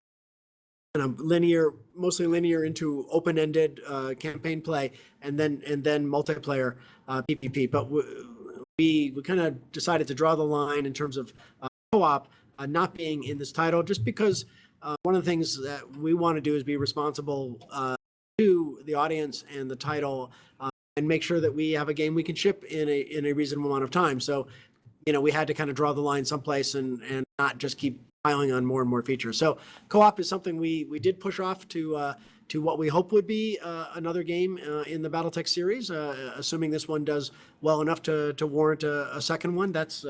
of linear, mostly linear, into open-ended campaign play, and then multiplayer PvP. But we kind of decided to draw the line in terms of co-op not being in this title, just because one of the things that we want to do is be responsible to the audience and the title, and make sure that we have a game we can ship in a reasonable amount of time. So, we had to kind of draw the line someplace and not just keep piling on more and more features. So co-op is something we did push off to what we hope would be another game in the BattleTech series, assuming this one does well enough to warrant a second one. That's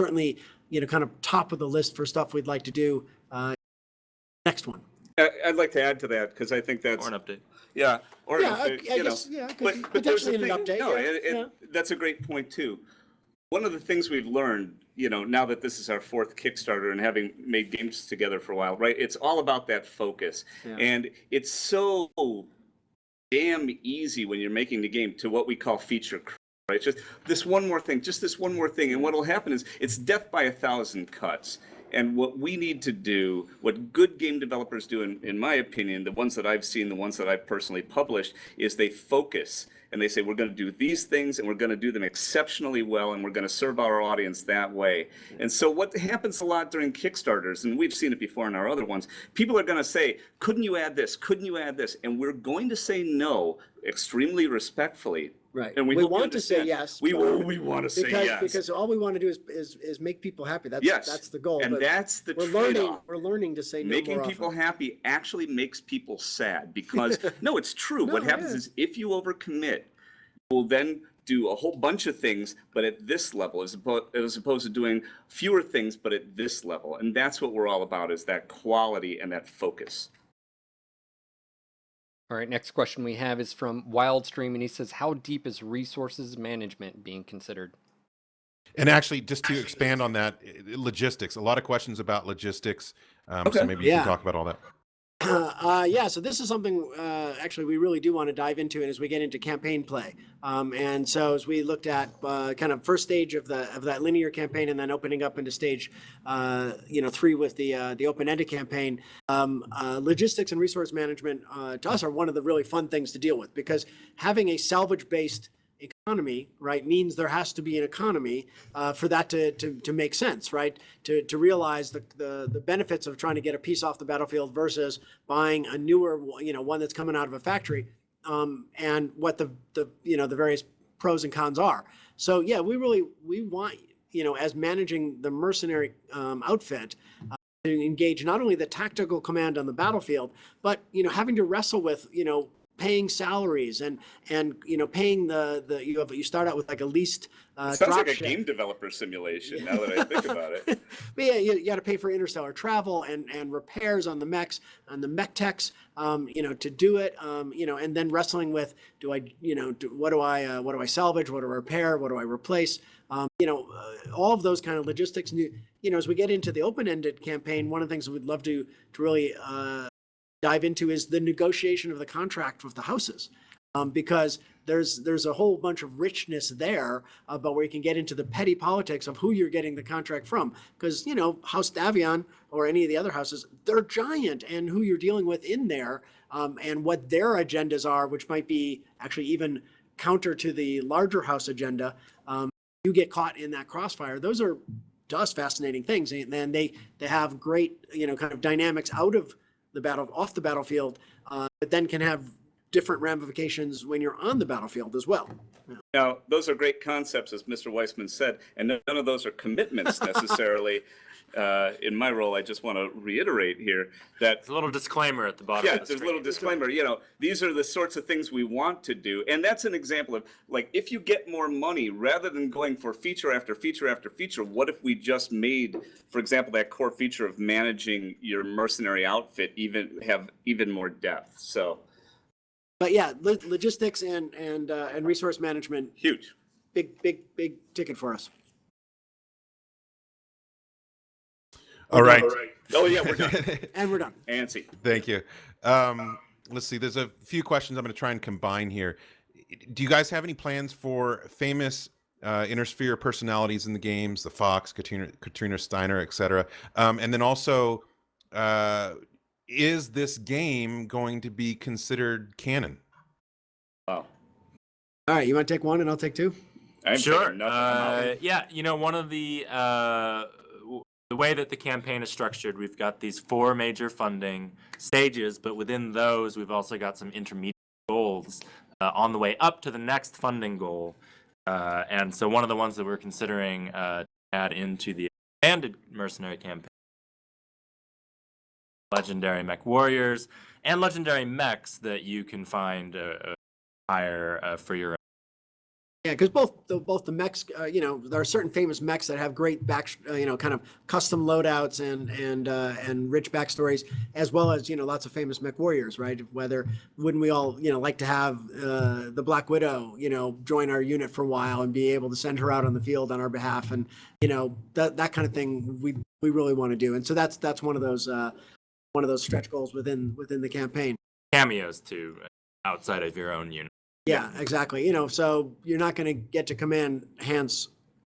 certainly, kind of top of the list for stuff we'd like to do next one. I'd like to add to that, because I think that's... Or an update. Yeah, or Yeah, I guess, but there's a potentially thing, an update. no, that's a great point too. One of the things we've learned, now that this is our fourth Kickstarter and having made games together for a while, right? It's all about that focus. Yeah. And it's so damn easy when you're making the game to what we call feature creep, right? Just this one more thing, And what will happen is it's death by 1,000 cuts. And what we need to do, what good game developers do, in my opinion, the ones that I've seen, the ones that I've personally published, is they focus and they say, we're going to do these things and we're going to do them exceptionally well and we're going to serve our audience that way. And so what happens a lot during Kickstarters, and we've seen it before in our other ones, people are going to say, couldn't you add this? Couldn't you add this? And we're going to say no extremely respectfully. Right. And we want to say yes. We want to say yes. Because all we want to do is make people happy. That's the goal. And but that's the trade-off. We're learning to say no Making more people often. happy actually makes people sad, because no, it's true. What happens is if you overcommit, you'll then do a whole bunch of things, but at this level, as opposed to doing fewer things, but at this level. And that's what we're all about, is that quality and that focus. All right, next question we have is from Wildstream, and he says, how deep is resources management being considered? And actually, just to expand on that, logistics, a lot of questions about logistics. So maybe you can talk about all that. So this is something actually we really do want to dive into, and as we get into campaign play, and so as we looked at kind of first stage of that linear campaign, and then opening up into stage 3 with the open-ended campaign, logistics and resource management to us are one of the really fun things to deal with, because having a salvage-based economy, right, means there has to be an economy for that to make sense, right? To realize the benefits of trying to get a piece off the battlefield versus buying a newer, one that's coming out of a factory, and what the various pros and cons are. So yeah, we want, as managing the mercenary outfit, to engage not only the tactical command on the battlefield, but having to wrestle with paying salaries and paying you start out with like a leased Sounds drop like a ship. game developer simulation, now that I think about it. But yeah, you got to pay for interstellar travel and repairs on the mechs, on the mech techs, to do it, and then wrestling with, what do I salvage, what do I repair, what do I replace, all of those kind of logistics. As we get into the open-ended campaign, one of the things we'd love to really dive into is the negotiation of the contract with the houses, because there's a whole bunch of richness there, but where you can get into the petty politics of who you're getting the contract from, because House Davion or any of the other houses, they're giant, and who you're dealing with in there, and what their agendas are, which might be actually even counter to the larger house agenda. You get caught in that crossfire. Those are, to us, fascinating things, and then they have great kind of dynamics off the battlefield, but then can have different ramifications when you're on the battlefield as well. Now, those are great concepts, as Mr. Weissman said, and none of those are commitments necessarily. In my role, I just want to reiterate here that There's a little disclaimer at the bottom. yeah, of the there's a screen. little disclaimer. These are the sorts of things we want to do, and that's an example of, like, if you get more money rather than going for feature after feature after feature, what if we just made, for example, that core feature of managing your mercenary outfit have even more depth? So, But yeah, logistics and resource management, huge. big ticket for us. All right. Oh yeah, we're done. And we're done. Antsy. Thank you. Let's see. There's a few questions I'm going to try and combine here. do you guys have any plans for famous Inner Sphere personalities in the games, the Fox, Katrina Steiner, etc.? And then also, is this game going to be considered canon? Wow. All right, you want to take one and I'll take two? I'm Sure. taking nothing. I'm out. Yeah, one of the way that the campaign is structured, we've got these 4 major funding stages, but within those, we've also got some intermediate goals on the way up to the next funding goal. And so one of the ones that we're considering to add into the expanded mercenary campaign, legendary mech warriors and legendary mechs that you can find hire for your own. Yeah, because both the mechs, there are certain famous mechs that have great kind of custom loadouts and rich backstories, as well as lots of famous mech warriors, right? Wouldn't we all like to have the Black Widow join our unit for a while and be able to send her out on the field on our behalf, and that kind of thing we really want to do, and so that's one of those stretch goals within the campaign. Cameos too, outside of your own unit. Yeah, exactly. So you're not going to get to command Hans,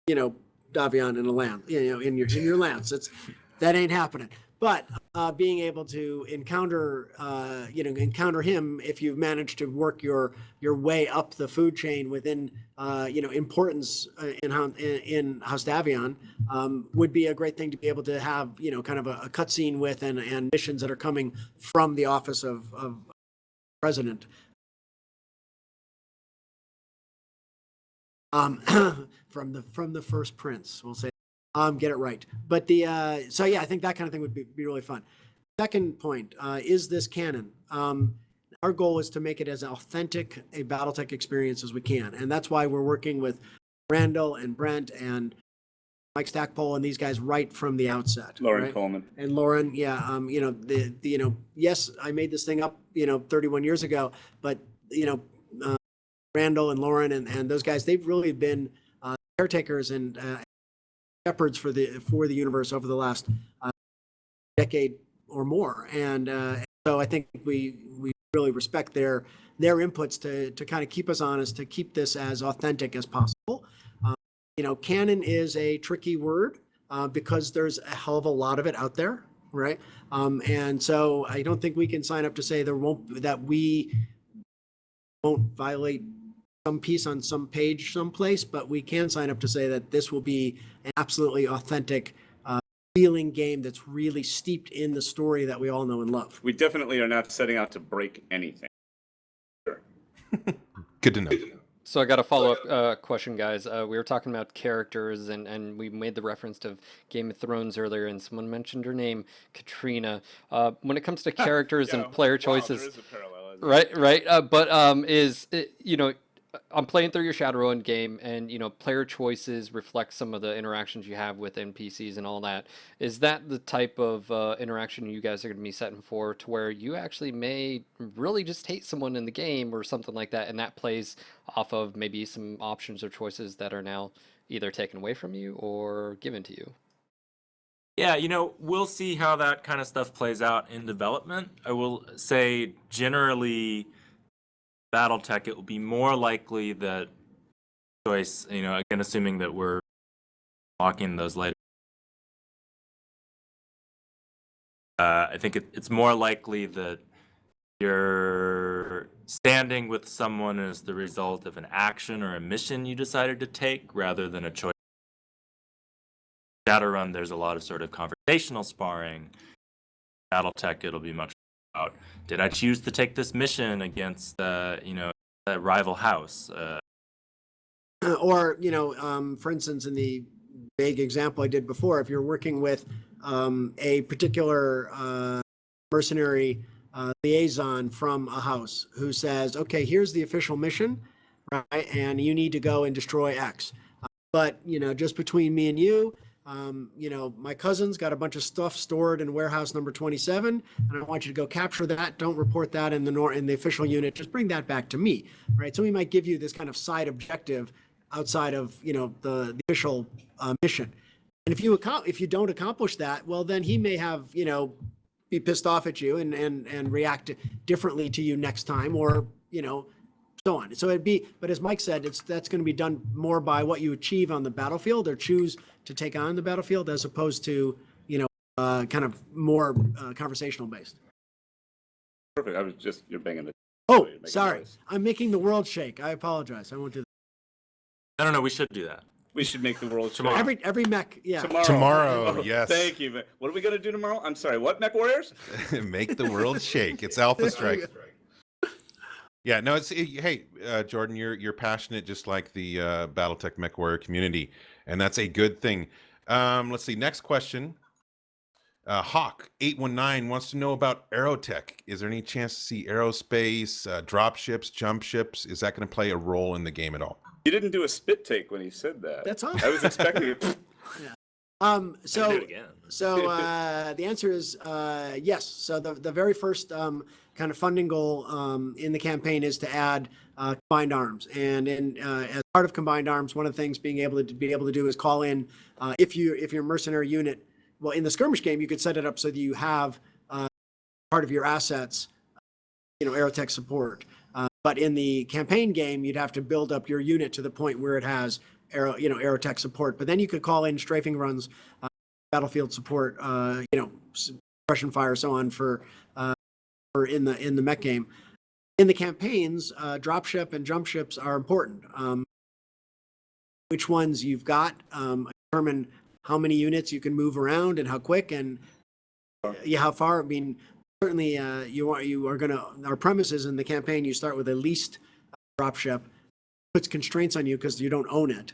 Davion in a lance, in your lance. That ain't happening. But being able to encounter him if you've managed to work your way up the food chain within, importance in House Davion, would be a great thing to be able to have, kind of a cutscene with and missions that are coming from the office of president. From the first prince, we'll say, get it right. But so yeah, I think that kind of thing would be really fun. Second point, is this canon? Our goal is to make it as authentic a BattleTech experience as we can, and that's why we're working with Randall and Brent and Mike Stackpole and these guys right from the outset. Lauren right? Coleman. And Lauren, yeah, yes, I made this thing up, 31 years ago, but Randall and Lauren and those guys, they've really been caretakers and shepherds for the universe over the last decade or more, and so I think we really respect their inputs to kind of keep us honest, to keep this as authentic as possible. Canon is a tricky word because there's a hell of a lot of it out there, right? And so I don't think we can sign up to say we won't violate some piece on some page someplace, but we can sign up to say that this will be an absolutely authentic feeling game that's really steeped in the story that we all know and love. We definitely are not setting out to break anything. Sure. Good to know. So I got a follow-up question, guys. We were talking about characters, and we made the reference to Game of Thrones earlier, and someone mentioned her name, Katrina. When it comes to characters and player choices, there is a parallel, right. But I'm playing through your Shadowrun game, and player choices reflect some of the interactions you have with NPCs and all that. Is that the type of interaction you guys are going to be setting for, to where you actually may really just hate someone in the game or something like that, and that plays off of maybe some options or choices that are now either taken away from you or given to you? Yeah, we'll see how that kind of stuff plays out in development. I will say generally, BattleTech, it will be more likely that choice, again, assuming that we're locking those later. I think it's more likely that you're standing with someone as the result of an action or a mission you decided to take, rather than a choice. Shadowrun, there's a lot of sort of conversational sparring. BattleTech, it'll be much about, did I choose to take this mission against a rival house? Or for instance, in the vague example I did before, if you're working with a particular mercenary liaison from a house who says, okay, here's the official mission, right, and you need to go and destroy X, but just between me and you, my cousin's got a bunch of stuff stored in warehouse number 27, and I want you to go capture that. Don't report that in the official unit. Just bring that back to me, right? So we might give you this kind of side objective outside of the official mission. And if you don't accomplish that, well, then he may have be pissed off at you and react differently to you next time, or so on. So but as Mike said, that's going to be done more by what you achieve on the battlefield or choose to take on the battlefield, as opposed to, kind of more conversational based. Perfect. I was just, you're banging the. Oh, you're making sorry. noise. I'm making the world shake. I apologize. I won't do that. I don't know. We should do that. We should make the world Tomorrow. Every mech, yeah. Tomorrow, yes. Thank you. What are we gonna do tomorrow? I'm sorry. What, Mech Warriors? Make the world shake. It's Alpha Strike. Yeah, no, hey, Jordan, you're passionate just like the BattleTech Mech Warrior community, and that's a good thing. Let's see. Next question. Hawk819 wants to know about Aerotech. Is there any chance to see aerospace, drop ships, jump ships? Is that going to play a role in the game at all? You didn't do a spit take when he said that. That's awesome. I was expecting it. So, do it again. so the answer is yes. So the very first kind of funding goal in the campaign is to add combined arms, and as part of combined arms, one of the things being able to do is call in if your mercenary unit. Well, in the skirmish game, you could set it up so that you have part of your assets, Aerotech support. But in the campaign game, you'd have to build up your unit to the point where it has Aerotech support. But then you could call in strafing runs, battlefield support, suppression fire, so on for in the mech game. In the campaigns, dropship and jump ships are important. Which ones you've got determine how many units you can move around and how quick and how far. I mean, certainly you are going to, our premise is in the campaign, you start with a leased dropship, puts constraints on you because you don't own it.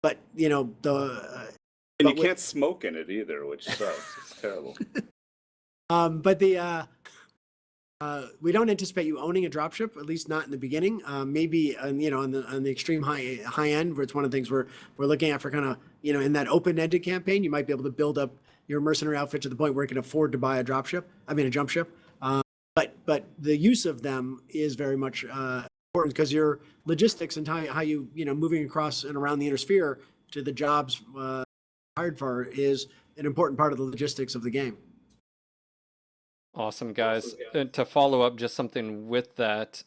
But and you can't smoke in it either, which sucks. It's terrible. But we don't anticipate you owning a dropship, at least not in the beginning. Maybe on the extreme high end, where it's one of the things we're looking at for kind of in that open-ended campaign, you might be able to build up your mercenary outfit to the point where you can afford to buy a jump ship. But the use of them is very much important because your logistics and how you moving across and around the inner sphere to the jobs hired for is an important part of the logistics of the game. Awesome, guys. And to follow up, just something with that,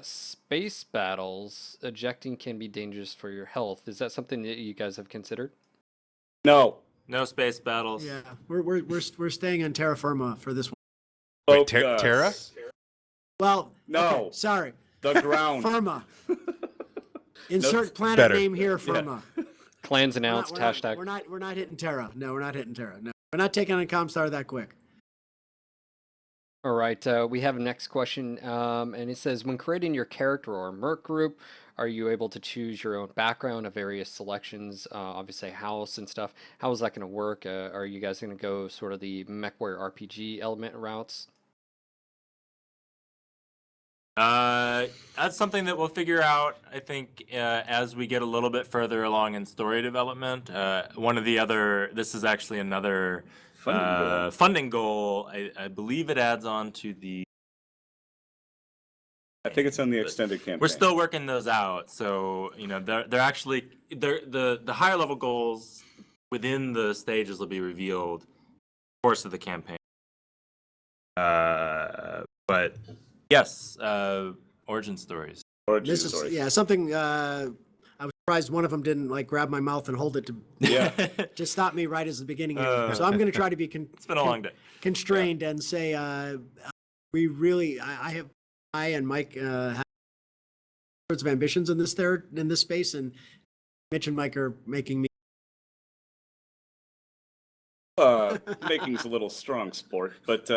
space battles, ejecting can be dangerous for your health. Is that something that you guys have considered? No. No space battles. Yeah, we're staying on terra firma for this one. Wait, Terra? Well, no. Okay, sorry. The ground. Firma. Insert planet better. name here, Firma. Yeah. Clans announced, hashtag. We're not hitting Terra. No, we're not hitting Terra. No, we're not taking on Comstar that quick. All right, we have a next question, and it says, when creating your character or merc group, are you able to choose your own background of various selections, obviously house and stuff? How is that going to work? Are you guys going to go sort of the MechWarrior RPG element routes? That's something that we'll figure out, I think, as we get a little bit further along in story development. This is actually another funding goal. I believe it adds on to the. I think it's on the extended campaign. We're still working those out, so they're actually the higher level goals within the stages will be revealed in the course of the campaign. But yes, origin stories. This is something. I was surprised one of them didn't grab my mouth and hold it to stop me right as the begining. So I'm going to try to be it's been a long day. Constrained and say we really I and Mike have sorts of ambitions in this space, and Mitch and Mike are making me. Making's a little strong, sport, but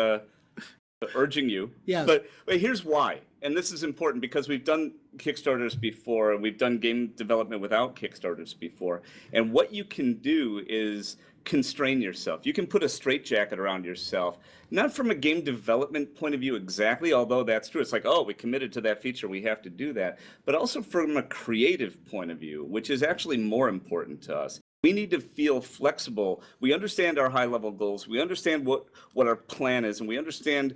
urging you. Yeah. But here's why, and this is important because we've done Kickstarters before, and we've done game development without Kickstarters before. And what you can do is constrain yourself. You can put a straitjacket around yourself, not from a game development point of view exactly, although that's true. It's like, oh, we committed to that feature, we have to do that. But also from a creative point of view, which is actually more important to us. We need to feel flexible. We understand our high-level goals. We understand what our plan is, and we understand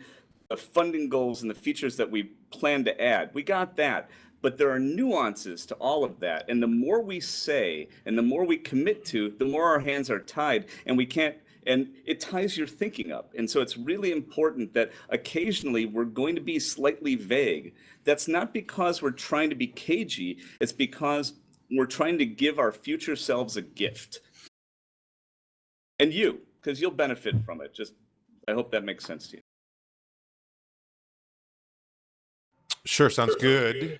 the funding goals and the features that we plan to add. We got that. But there are nuances to all of that. And the more we say and the more we commit to, the more our hands are tied. And we can't And it ties your thinking up. And so it's really important that occasionally we're going to be slightly vague. That's not because we're trying to be cagey. It's because we're trying to give our future selves a gift. And you, because you'll benefit from it. I hope that makes sense to you. Sure, sounds good.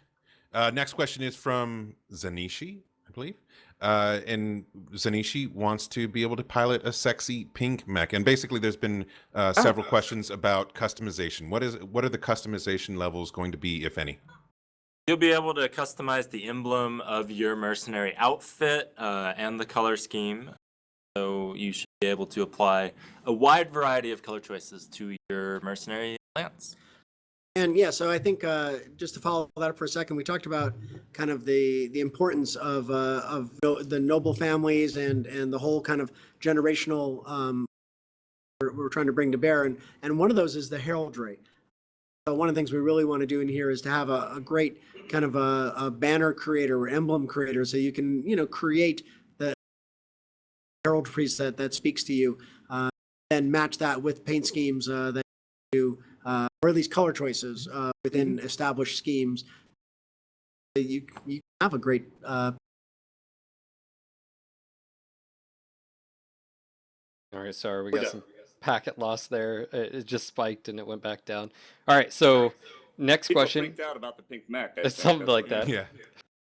Next question is from Zanishi, I believe. And Zanishi wants to be able to pilot a sexy pink mech. And basically, there's been several questions about customization. What are the customization levels going to be, if any? You'll be able to customize the emblem of your mercenary outfit and the color scheme. So you should be able to apply a wide variety of color choices to your mercenary lance. And yeah, so I think just to follow that up for a second, we talked about kind of the importance of the noble families and the whole kind of generational we're trying to bring to bear, and one of those is the heraldry. So one of the things we really want to do in here is to have a great kind of a banner creator or emblem creator, so you can create the herald piece that speaks to you, and match that with paint schemes that you do. Or at least color choices within established schemes. You have a great. All right, sorry, we got some packet loss there. It just spiked and it went back down. All right, so next People question. freaked out about the pink mech. Something like that. Yeah.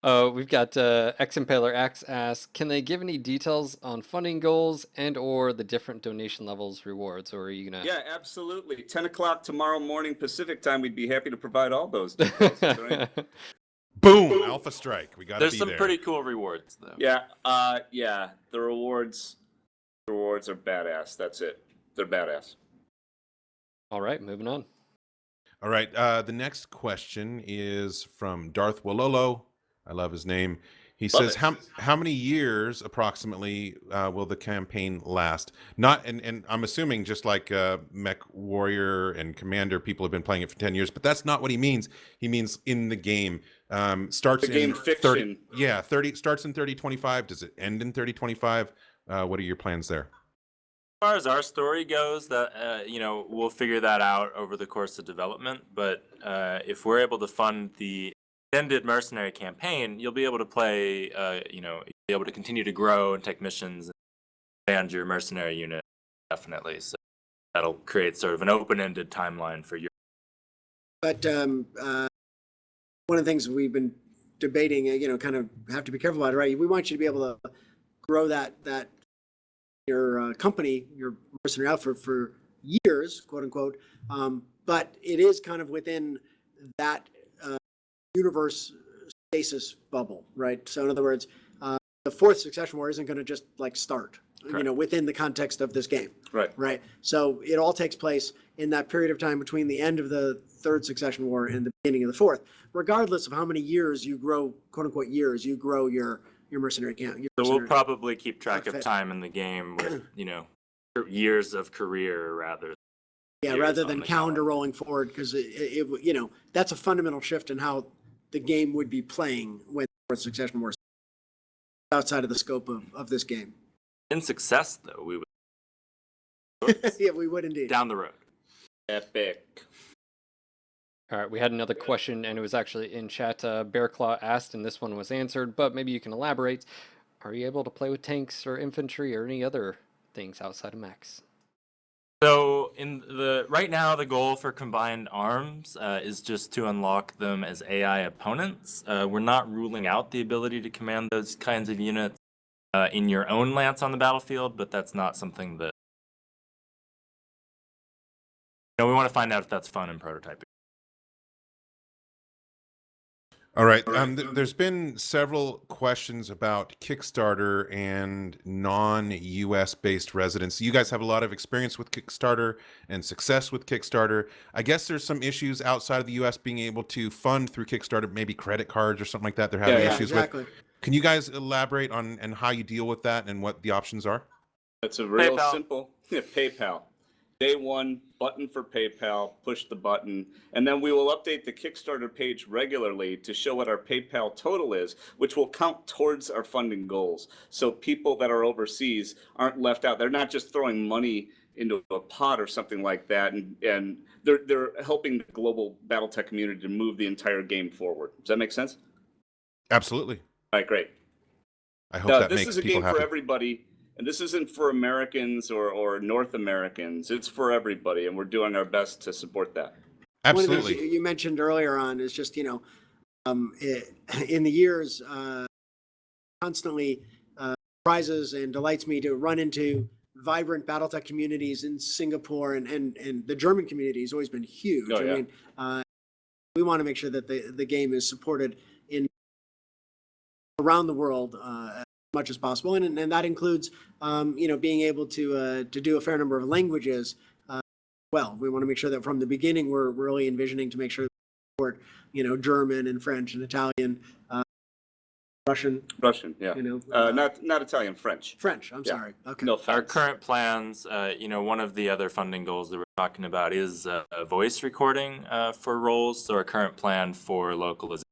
We've got X-Impaler X asks, can they give any details on funding goals and or the different donation levels rewards, or are you gonna? Yeah, absolutely. 10 o'clock tomorrow morning Pacific time. We'd be happy to provide all those details. Boom! Alpha strike. We got to be There's some there. pretty cool rewards, though. Yeah, the rewards are badass. That's it. They're badass. All right, moving on. All right. The next question is from Darth Wololo. I love his name. He says, how many years approximately will the campaign last? Not, and I'm assuming just like Mech Warrior and Commander, people have been playing it for 10 years, but that's not what he means. He means in the game. Starts The game in fiction. 30 starts in 3025. Does it end in 3025? What are your plans there? As far as our story goes, that we'll figure that out over the course of development. But if we're able to fund the extended mercenary campaign, you'll be able to play. You'll be able to continue to grow and take missions and expand your mercenary unit definitely. So that'll create sort of an open-ended timeline for your. But one of the things we've been debating, kind of have to be careful about it, right? We want you to be able to grow that your company, your mercenary outfit for years, quote unquote. But it is kind of within that universe stasis bubble, right? So in other words, the fourth succession war isn't going to just like start, Correct. Within the context of this game. Right. Right. So it all takes place in that period of time between the end of the third succession war and the beginning of the fourth, regardless of how many years you grow, quote unquote years, you grow your mercenary count. So we'll probably keep track of outfit. time in the game with, years of career rather. Yeah, years rather on than the calendar rolling forward, because it that's a fundamental shift in how the game would be playing when the fourth succession war outside of the scope of this game. In success, though, we would Yeah, we would indeed. down the road. Epic. All right, we had another question, and it was actually in chat. Bearclaw asked, and this one was answered, but maybe you can elaborate. Are you able to play with tanks or infantry or any other things outside of mechs? So right now, the goal for combined arms is just to unlock them as AI opponents. We're not ruling out the ability to command those kinds of units in your own lance on the battlefield, but that's not something that we want to find out if that's fun in prototyping. All right. There's been several questions about Kickstarter and non-US based residents. You guys have a lot of experience with Kickstarter and success with Kickstarter. I guess there's some issues outside of the US being able to fund through Kickstarter, maybe credit cards or something like that. They're having issues exactly. with. Can you guys elaborate on and how you deal with that and what the options are? That's a real PayPal. simple PayPal. day one, button for PayPal, push the button, and then we will update the Kickstarter page regularly to show what our PayPal total is, which will count towards our funding goals. So people that are overseas aren't left out. They're not just throwing money into a pot or something like that, and they're helping the global BattleTech community to move the entire game forward. Does that make sense? Absolutely. All right, great. I hope that this makes is a people game happy. for everybody, and this isn't for Americans or North Americans. It's for everybody, and we're doing our best to support that. Absolutely. One of the things you mentioned earlier on is just, in the years, constantly surprises and delights me to run into vibrant BattleTech communities in Singapore, and the German community has always been huge. Oh, yeah. I mean, we want to make sure that the game is supported around the world as much as possible, and that includes being able to do a fair number of languages. Well, we want to make sure that from the beginning we're really envisioning to make sure that we support German and French and Italian, Russian, yeah. Not Italian, French. French. I'm sorry. Okay. No Our offense. current plans, one of the other funding goals that we're talking about is a voice recording for roles. So our current plan for localization,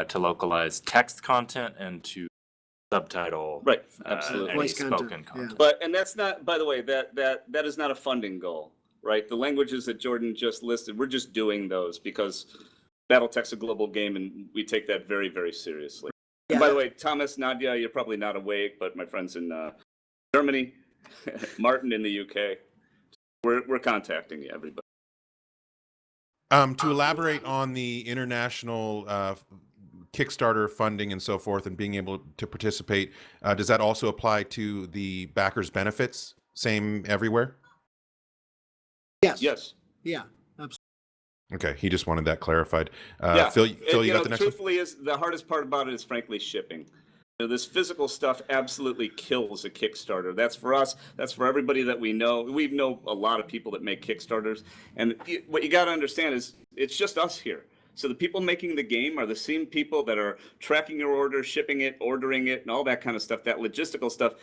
to localize text content and to subtitle Right, absolutely. any Voice content, spoken content. And that's not, by the way, that is not a funding goal, right? The languages that Jordan just listed, we're just doing those because BattleTech's a global game, and we take that very, very seriously. Yeah. And by the way, Thomas, Nadia, you're probably not awake, but my friends in Germany, Martin in the UK, we're contacting you, everybody. To elaborate on the international Kickstarter funding and so forth and being able to participate, does that also apply to the backers' benefits? Same everywhere? Yes. Yes. Yeah. Absolutely. Okay, he just wanted that clarified. Yeah. Phil, you got the next one? Truthfully, is the hardest part about it is frankly shipping. This physical stuff absolutely kills a Kickstarter. That's for us. That's for everybody that we know. We know a lot of people that make Kickstarters. And what you got to understand is it's just us here. So the people making the game are the same people that are tracking your order, shipping it, ordering it, and all that kind of stuff. That logistical stuff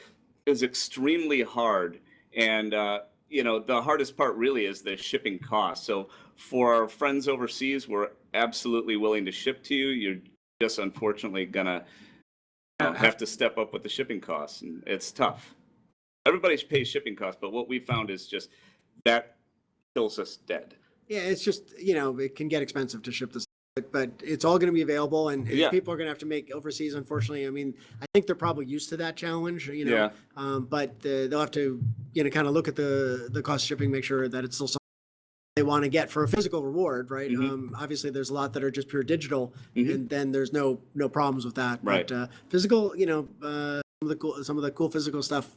is extremely hard. And, the hardest part really is the shipping cost. So for our friends overseas, we're absolutely willing to ship to you. You're just unfortunately going to have to step up with the shipping costs, and it's tough. Everybody pays shipping costs, but what we found is just that kills us dead. Yeah, it's just, it can get expensive to ship this, but it's all going to be available, and people are going to have to make overseas, unfortunately. I mean, I think they're probably used to that challenge, but they'll have to, kind of look at the cost of shipping, make sure that it's still something they want to get for a physical reward, right? Mm-hmm. Obviously, there's a lot that are just pure digital, and then there's no problems with that. Right. But physical, some of the cool physical stuff.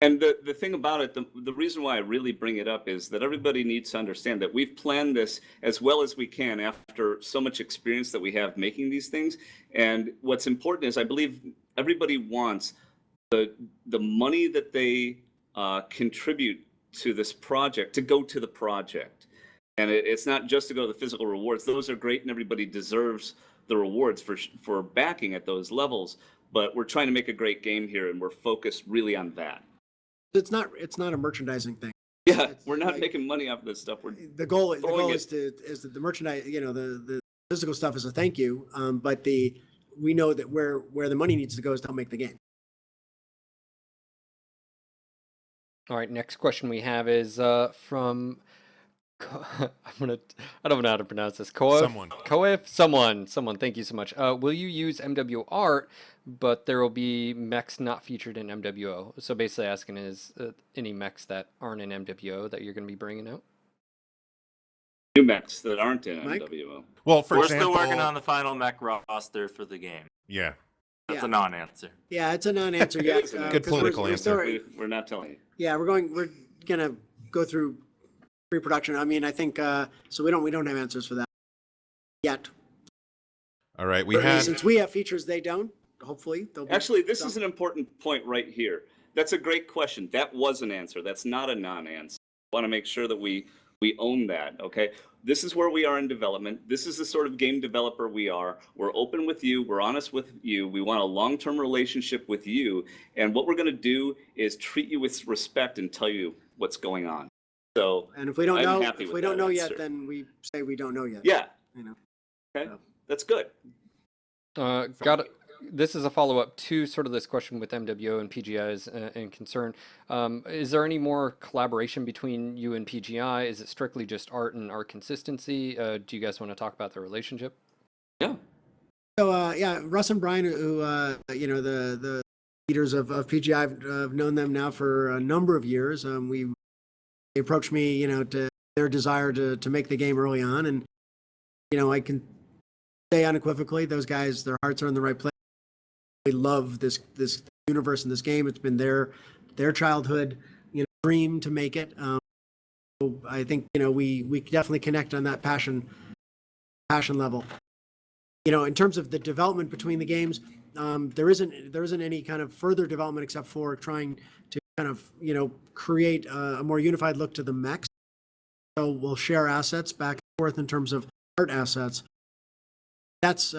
And the thing about it, the reason why I really bring it up is that everybody needs to understand that we've planned this as well as we can after so much experience that we have making these things. And what's important is I believe everybody wants the money that they contribite to this project to go to the project. And it's not just to go to the physical rewards. Those are great, and everybody deserves the rewards for backing at those levels. But we're trying to make a great game here, and we're focused really on that. It's not a merchandising thing. Yeah, we're not making money off of this stuff. The goal is that the merchandise, the physical stuff is a thank you, but we know that where the money needs to go is to help make the game. All right, next question we have is from I don't know how to pronounce this. Someone. Thank you so much. Will you use MWO art, but there will be mechs not featured in MWO? So basically asking is any mechs that aren't in MWO that you're going to be bringing out? New mechs that aren't in MWO. Well, we're still working on the final mech roster for the game. Yeah. That's a non-answer. Yeah, it's a non-answer yet. Good political answer. We're not telling you. Yeah, we're gonna go through pre-production. I mean, I think so. We don't have answers for that yet. All right, since we have features, they don't. Hopefully, they'll be Actually, this is an important point right here. That's a great question. That was an answer. That's not a non-answer. I want to make sure that we We own that, okay? This is where we are in development. This is the sort of game developer we are. We're open with you. We're honest with you. We want a long-term relationship with you. And what we're going to do is treat you with respect and tell you what's going on. So, And if we don't I'm know, happy if with we don't that know answer. yet, then we say we don't know yet. Yeah. You know. Okay. So. That's good. This is a follow-up to sort of this question with MWO and PGI's and concern. Is there any more collaboration between you and PGI? Is it strictly just art and art consistency? Do you guys want to talk about the relationship? Yeah. So yeah, Russ and Brian, who the leaders of PGI, I've known them now for a number of years. They approached me, to their desire to make the game early on, and I can say unequivocally, those guys, their hearts are in the right place. They love this universe and this game. It's been their childhood dream to make it. So I think we definitely connect on that passion level. In terms of the development between the games, there isn't any kind of further development except for trying to kind of create a more unified look to the mechs. So we'll share assets back and forth in terms of art assets. That's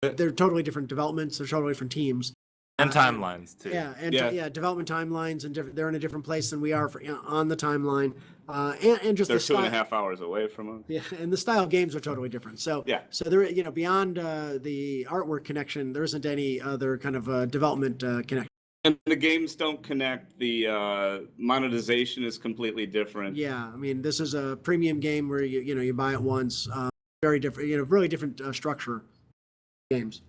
they're totally different developments. They're totally different teams. And timelines too. Yeah, and development timelines, and they're in a different place than we are on the timeline. And just They're the style, 2.5 hours away from them. Yeah, and the style of games are totally different. So yeah, so there, beyond the artwork connection, there isn't any other kind of development connection. And the games don't connect. The monetization is completely different. Yeah, I mean, this is a premium game where you buy it once. Very different, really different structure games.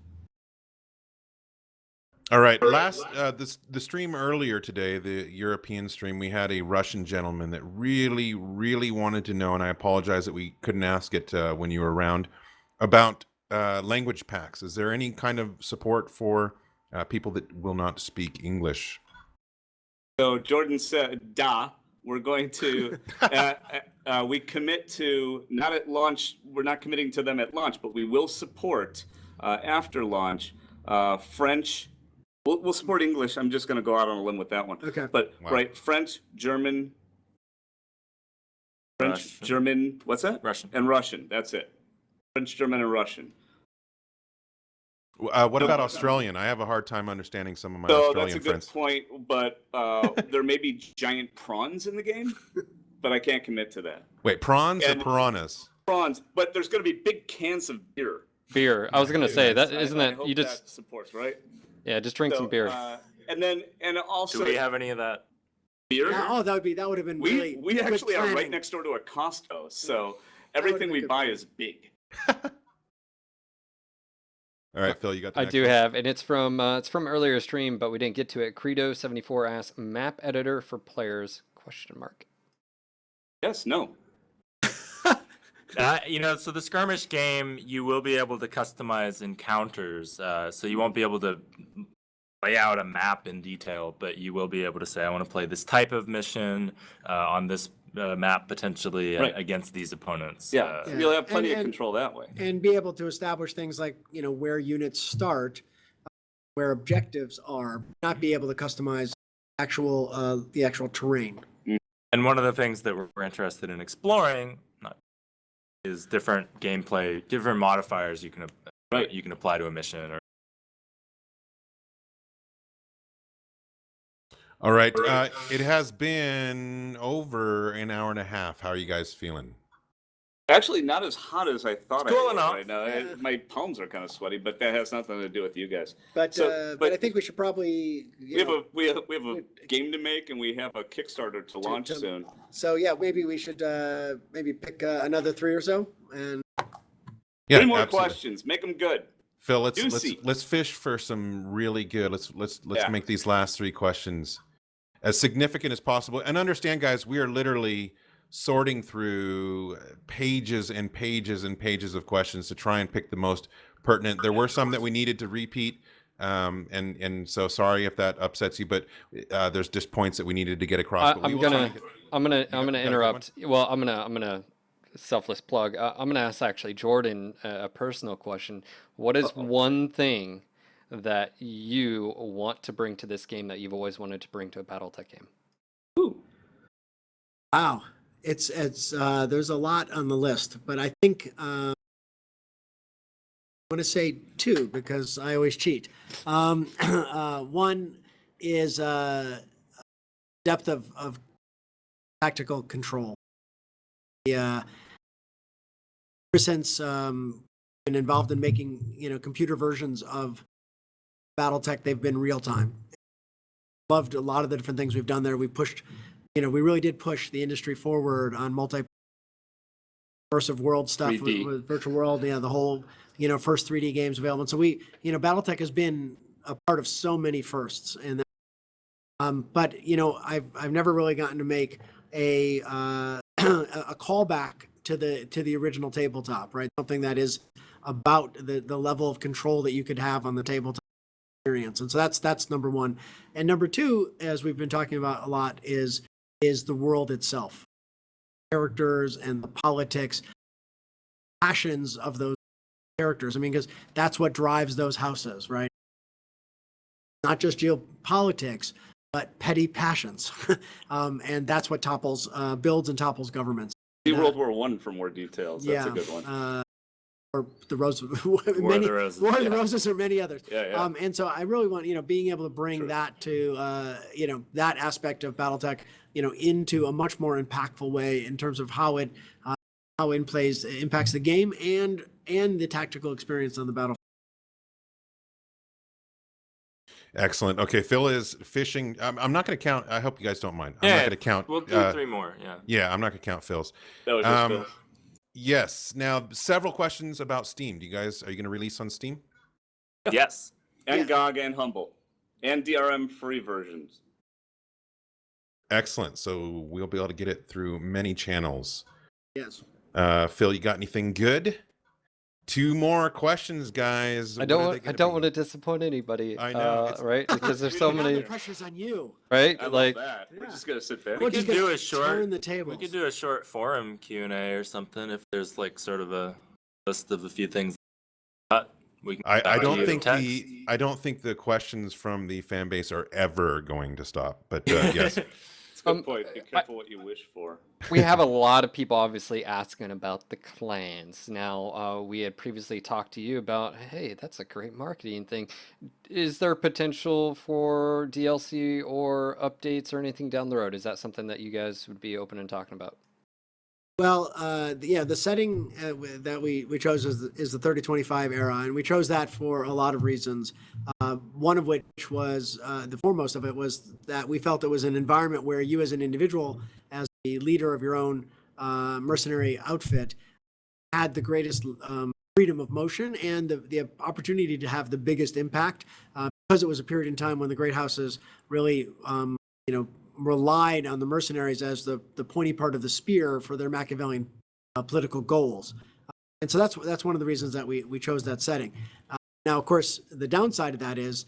All right. The stream earlier today, the European stream, we had a Russian gentleman that really, really wanted to know, and I apologize that we couldn't ask it when you were around, about language packs. Is there any kind of support for people that will not speak English? So Jordan said, we're going to, we commit to, not at launch, we're not committing to them at launch, but we will support after launch French. We'll support English. I'm just going to go out on a limb with that one. Okay. But right, French, German, what's that? Russian. And Russian. That's it. French, German, and Russian. What about Australian? I have a hard time understanding some of my Australian friends. That's a good point, but there may be giant prawns in the game, but I can't commit to that. Wait, prawns or piranhas? Prawns, but there's going to be big cans of beer. Beer. I was going to say that isn't I that hope you just that supports, right? Yeah, just drink some beer. And also, do we have any of that? Beer? Yeah, that would have been really. We actually are right planning. next door to a Costco, so everything we buy is big. All right, Phil, you got the I next do one. have, and it's from earlier stream, but we didn't get to it. Credo74 asks, map editor for players? ? Yes, no. So the skirmish game, you will be able to customize encounters. So you won't be able to lay out a map in detail, but you will be able to say, I want to play this type of mission on this map potentially against these opponents. Yeah, you'll have plenty of control that way. And be able to establish things like, where units start, where objectives are, not be able to customize the actual terrain. And one of the things that we're interested in exploring is different gameplay, different modifiers you can apply to a mission. All right. It has been over an hour and a half. How are you guys feeling? Actually, not as hot as I thought I was enough. right now. My palms are kind of sweaty, but that has nothing to do with you guys. But I think we should probably we have a game to make, and we have a Kickstarter to launch soon. So yeah, maybe we should maybe pick another 3 or so, and Yeah, 3 more absolutely. questions. Make them good. Phil, Juicy. let's fish for some really good. Let's make these last 3 questions as significant as possible. And understand, guys, we are literally sorting through pages and pages and pages of questions to try and pick the most pertinent. There were some that we needed to repeat, and so sorry if that upsets you, but there's just points that we needed to get across. I'm gonna interrupt. Well, I'm gonna selfless plug. I'm gonna ask actually Jordan a personal question. What is one thing that you want to bring to this game that you've always wanted to bring to a BattleTech game? Wow. it's there's a lot on the list, but I think I want to say two because I always cheat. One is depth of tactical control. Ever since been involved in making computer versions of BattleTech, they've been real time. Loved a lot of the different things we've done there. We pushed, we really did push the industry forward on multi immersive world stuff with virtual world. The whole first 3D games available. And so we BattleTech has been a part of so many firsts, and but I've never really gotten to make a a callback to the original tabletop, right? Something that is about the level of control that you could have on the tabletop experience. And so that's number one. And number two, as we've been talking about a lot, is the world itself, characters and the politics, passions of those characters. I mean, because that's what drives those houses, right? Not just geopolitics, but petty passions. And that's what builds and topples governments. See World War I for more details. That's a good one. Or the Rose, War of the Roses. War of the Roses, or many others. Yeah. And so I really want being able to bring that to that aspect of BattleTech into a much more impactful way in terms of how it impacts the game and the tactical experience on the battlefield. Excellent. Okay, Phil is fishing. I'm not going to count. I hope you guys don't mind. I'm not going to count. We'll do 3 more. Yeah. Yeah, I'm not going to count Phil's. That was just Phil. Yes. Now, several questions about Steam. Are you going to release on Steam? Yes. And GOG and Humble. And DRM free versions. Excellent. So we'll be able to get it through many channels. Yes. Phil, you got anything good? 2 more questions, guys. I don't want to disappoint anybody. I know, right? Because there's so many. The pressure's on you. Right? I love that. We're just gonna sit back. We could do a turn the tables. We could do a short forum Q&A or something if there's like sort of a list of a few things. We can I don't think the questions from the fan base are ever going to stop. But yes. It's a good point. Be careful what you wish for. We have a lot of people obviously asking about the clans. Now, we had previously talked to you about, hey, that's a great marketing thing. Is there potential for DLC or updates or anything down the road? Is that something that you guys would be open and talking about? Well, the setting that we chose is the 3025 era, and we chose that for a lot of reasons. One of which was, the foremost of it was that we felt it was an environment where you as an individual, as the leader of your own mercenary outfit, had the greatest freedom of motion and the opportunity to have the biggest impact, because it was a period in time when the great houses really, relied on the mercenaries as the pointy part of the spear for their Machiavellian political goals. And so that's one of the reasons that we chose that setting. Now, of course, the downside of that is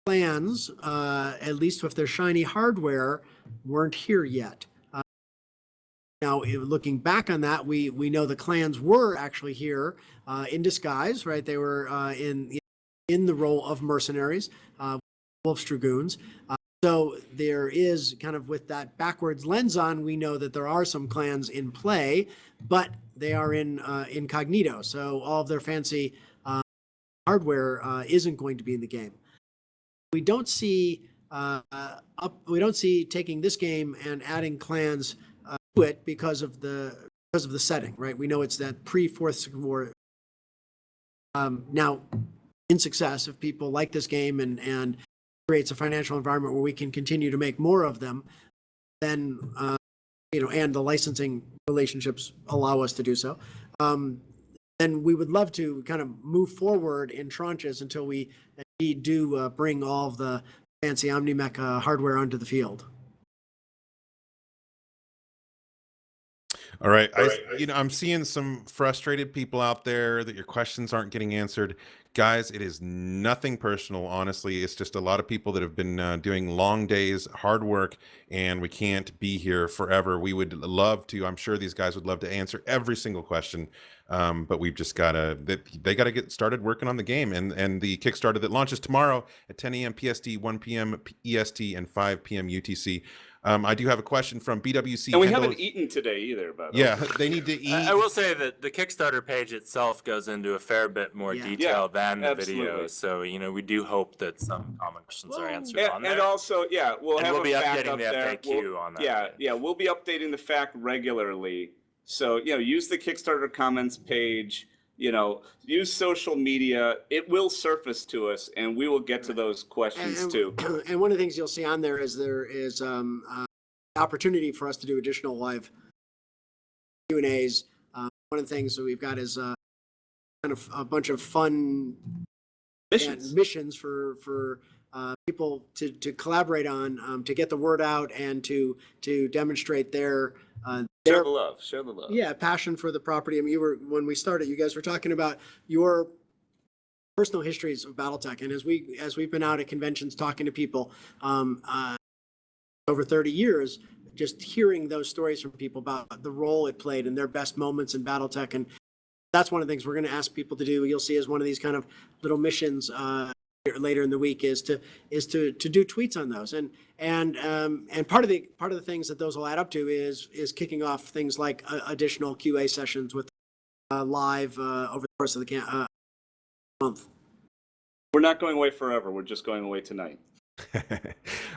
clans, at least with their shiny hardware, weren't here yet. Now, looking back on that, we know the clans were actually here in disguise, right? They were in the role of mercenaries, Wolf's Dragoons. So there is kind of, with that backwards lens on, we know that there are some clans in play, but they are in incognito. So all of their fancy hardware isn't going to be in the game. We don't see taking this game and adding clans to it because of the setting, right? We know it's that pre-Fourth War. Now, in success, if people like this game and creates a financial environment where we can continue to make more of them, then and the licensing relationships allow us to do so, then we would love to kind of move forward in tranches until we do bring all of the fancy OmniMech hardware onto the field. All right. I'm seeing some frustrated people out there that your questions aren't getting answered. Guys, it is nothing personal, honestly. It's just a lot of people that have been doing long days, hard work, and we can't be here forever. We would love to. I'm sure these guys would love to answer every single question, but we've just got to, they got to get started working on the game. And the Kickstarter that launches tomorrow at 10 a.m. PST, 1 p.m. EST, and 5 p.m. UTC. I do have a question from BWC. And we Kendall. haven't eaten today either, by the way. Yeah, they need to eat. I will say that the Kickstarter page itself goes into a fair bit more detail than the video. So, we do hope that some common questions are answered on there. And also, we'll be FAQ updating up the there. FAQ on that. Yeah, we'll be updating the FAQ regularly. So, use the Kickstarter comments page, use social media. It will surface to us, and we will get to those questions too. And one of the things you'll see on there is opportunity for us to do additional live Q&As. One of the things that we've got is kind of a bunch of fun missions for people to collaborate on, to get the word out and to demonstrate their share the love. Yeah, passion for the property. I mean, when we started, you guys were talking about your personal histories of BattleTech, and as we've been out at conventions talking to people over 30 years, just hearing those stories from people about the role it played and their best moments in BattleTech, and that's one of the things we're going to ask people to do. You'll see as one of these kind of little missions later in the week is to do tweets on those, and part of the things that those will add up to is kicking off things like additional QA sessions with live over the course of the month. We're not going away forever. We're just going away tonight.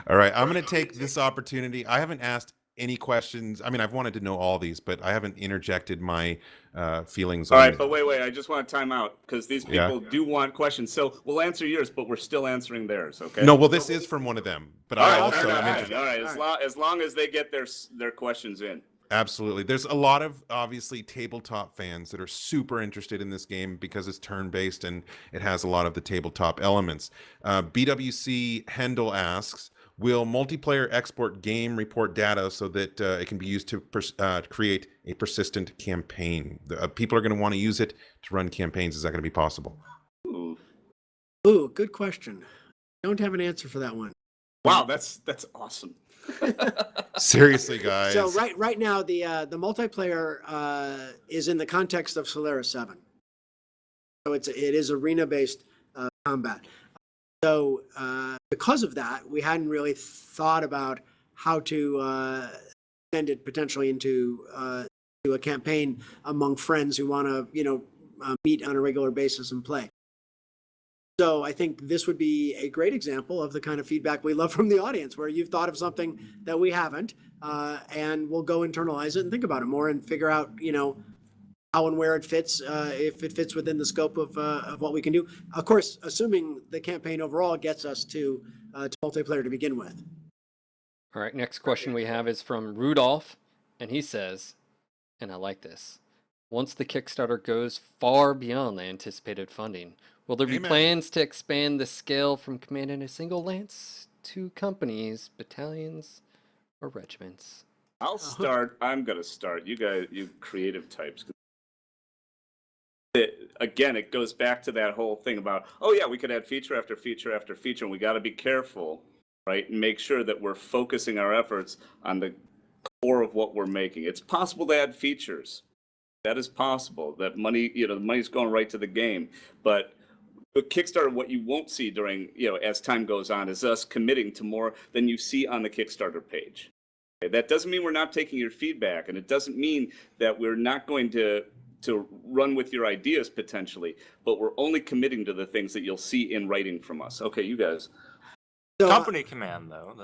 All right, I'm going to take this opportunity. I haven't asked any questions. I mean, I've wanted to know all these, but I haven't interjected my feelings. All right, but wait. I just want to time out because these people do want questions. So we'll answer yours, but we're still answering theirs. Okay? No, well, this is from one of them, but I also am interested. All right, as long as they get their questions in. Absolutely. There's a lot of obviously tabletop fans that are super interested in this game because it's turn-based and it has a lot of the tabletop elements. BWC Hendel asks, will multiplayer export game report data so that it can be used to create a persistent campaign? People are going to want to use it to run campaigns. Is that going to be possible? Ooh, good question. I don't have an answer for that one. Wow, that's awesome. Seriously, guys. So right now the multiplayer is in the context of Solaris 7. So it is arena-based combat. So because of that, we hadn't really thought about how to send it potentially into a campaign among friends who want to meet on a regular basis and play. So I think this would be a great example of the kind of feedback we love from the audience, where you've thought of something that we haven't, and we'll go internalize it and think about it more and figure out, how and where it fits, if it fits within the scope of what we can do. Of course, assuming the campaign overall gets us to multiplayer to begin with. All right, next question we have is from Rudolph, and he says, and I like this, once the Kickstarter goes far beyond the anticipated funding, will there be plans to expand the scale from commanding a single lance to companies, battalions, or regiments? I'll start. I'm going to start. You guys, you creative types. Again, it goes back to that whole thing about, we could add feature after feature after feature, and we got to be careful, right? And make sure that we're focusing our efforts on the core of what we're making. It's possible to add features. That is possible. That money, the money's going right to the game. But with Kickstarter, what you won't see during, as time goes on, is us committing to more than you see on the Kickstarter page. Okay? That doesn't mean we're not taking your feedback, and it doesn't mean that we're not going to run with your ideas potentially, but we're only committing to the things that you'll see in writing from us. Okay, you guys. So, company command, though,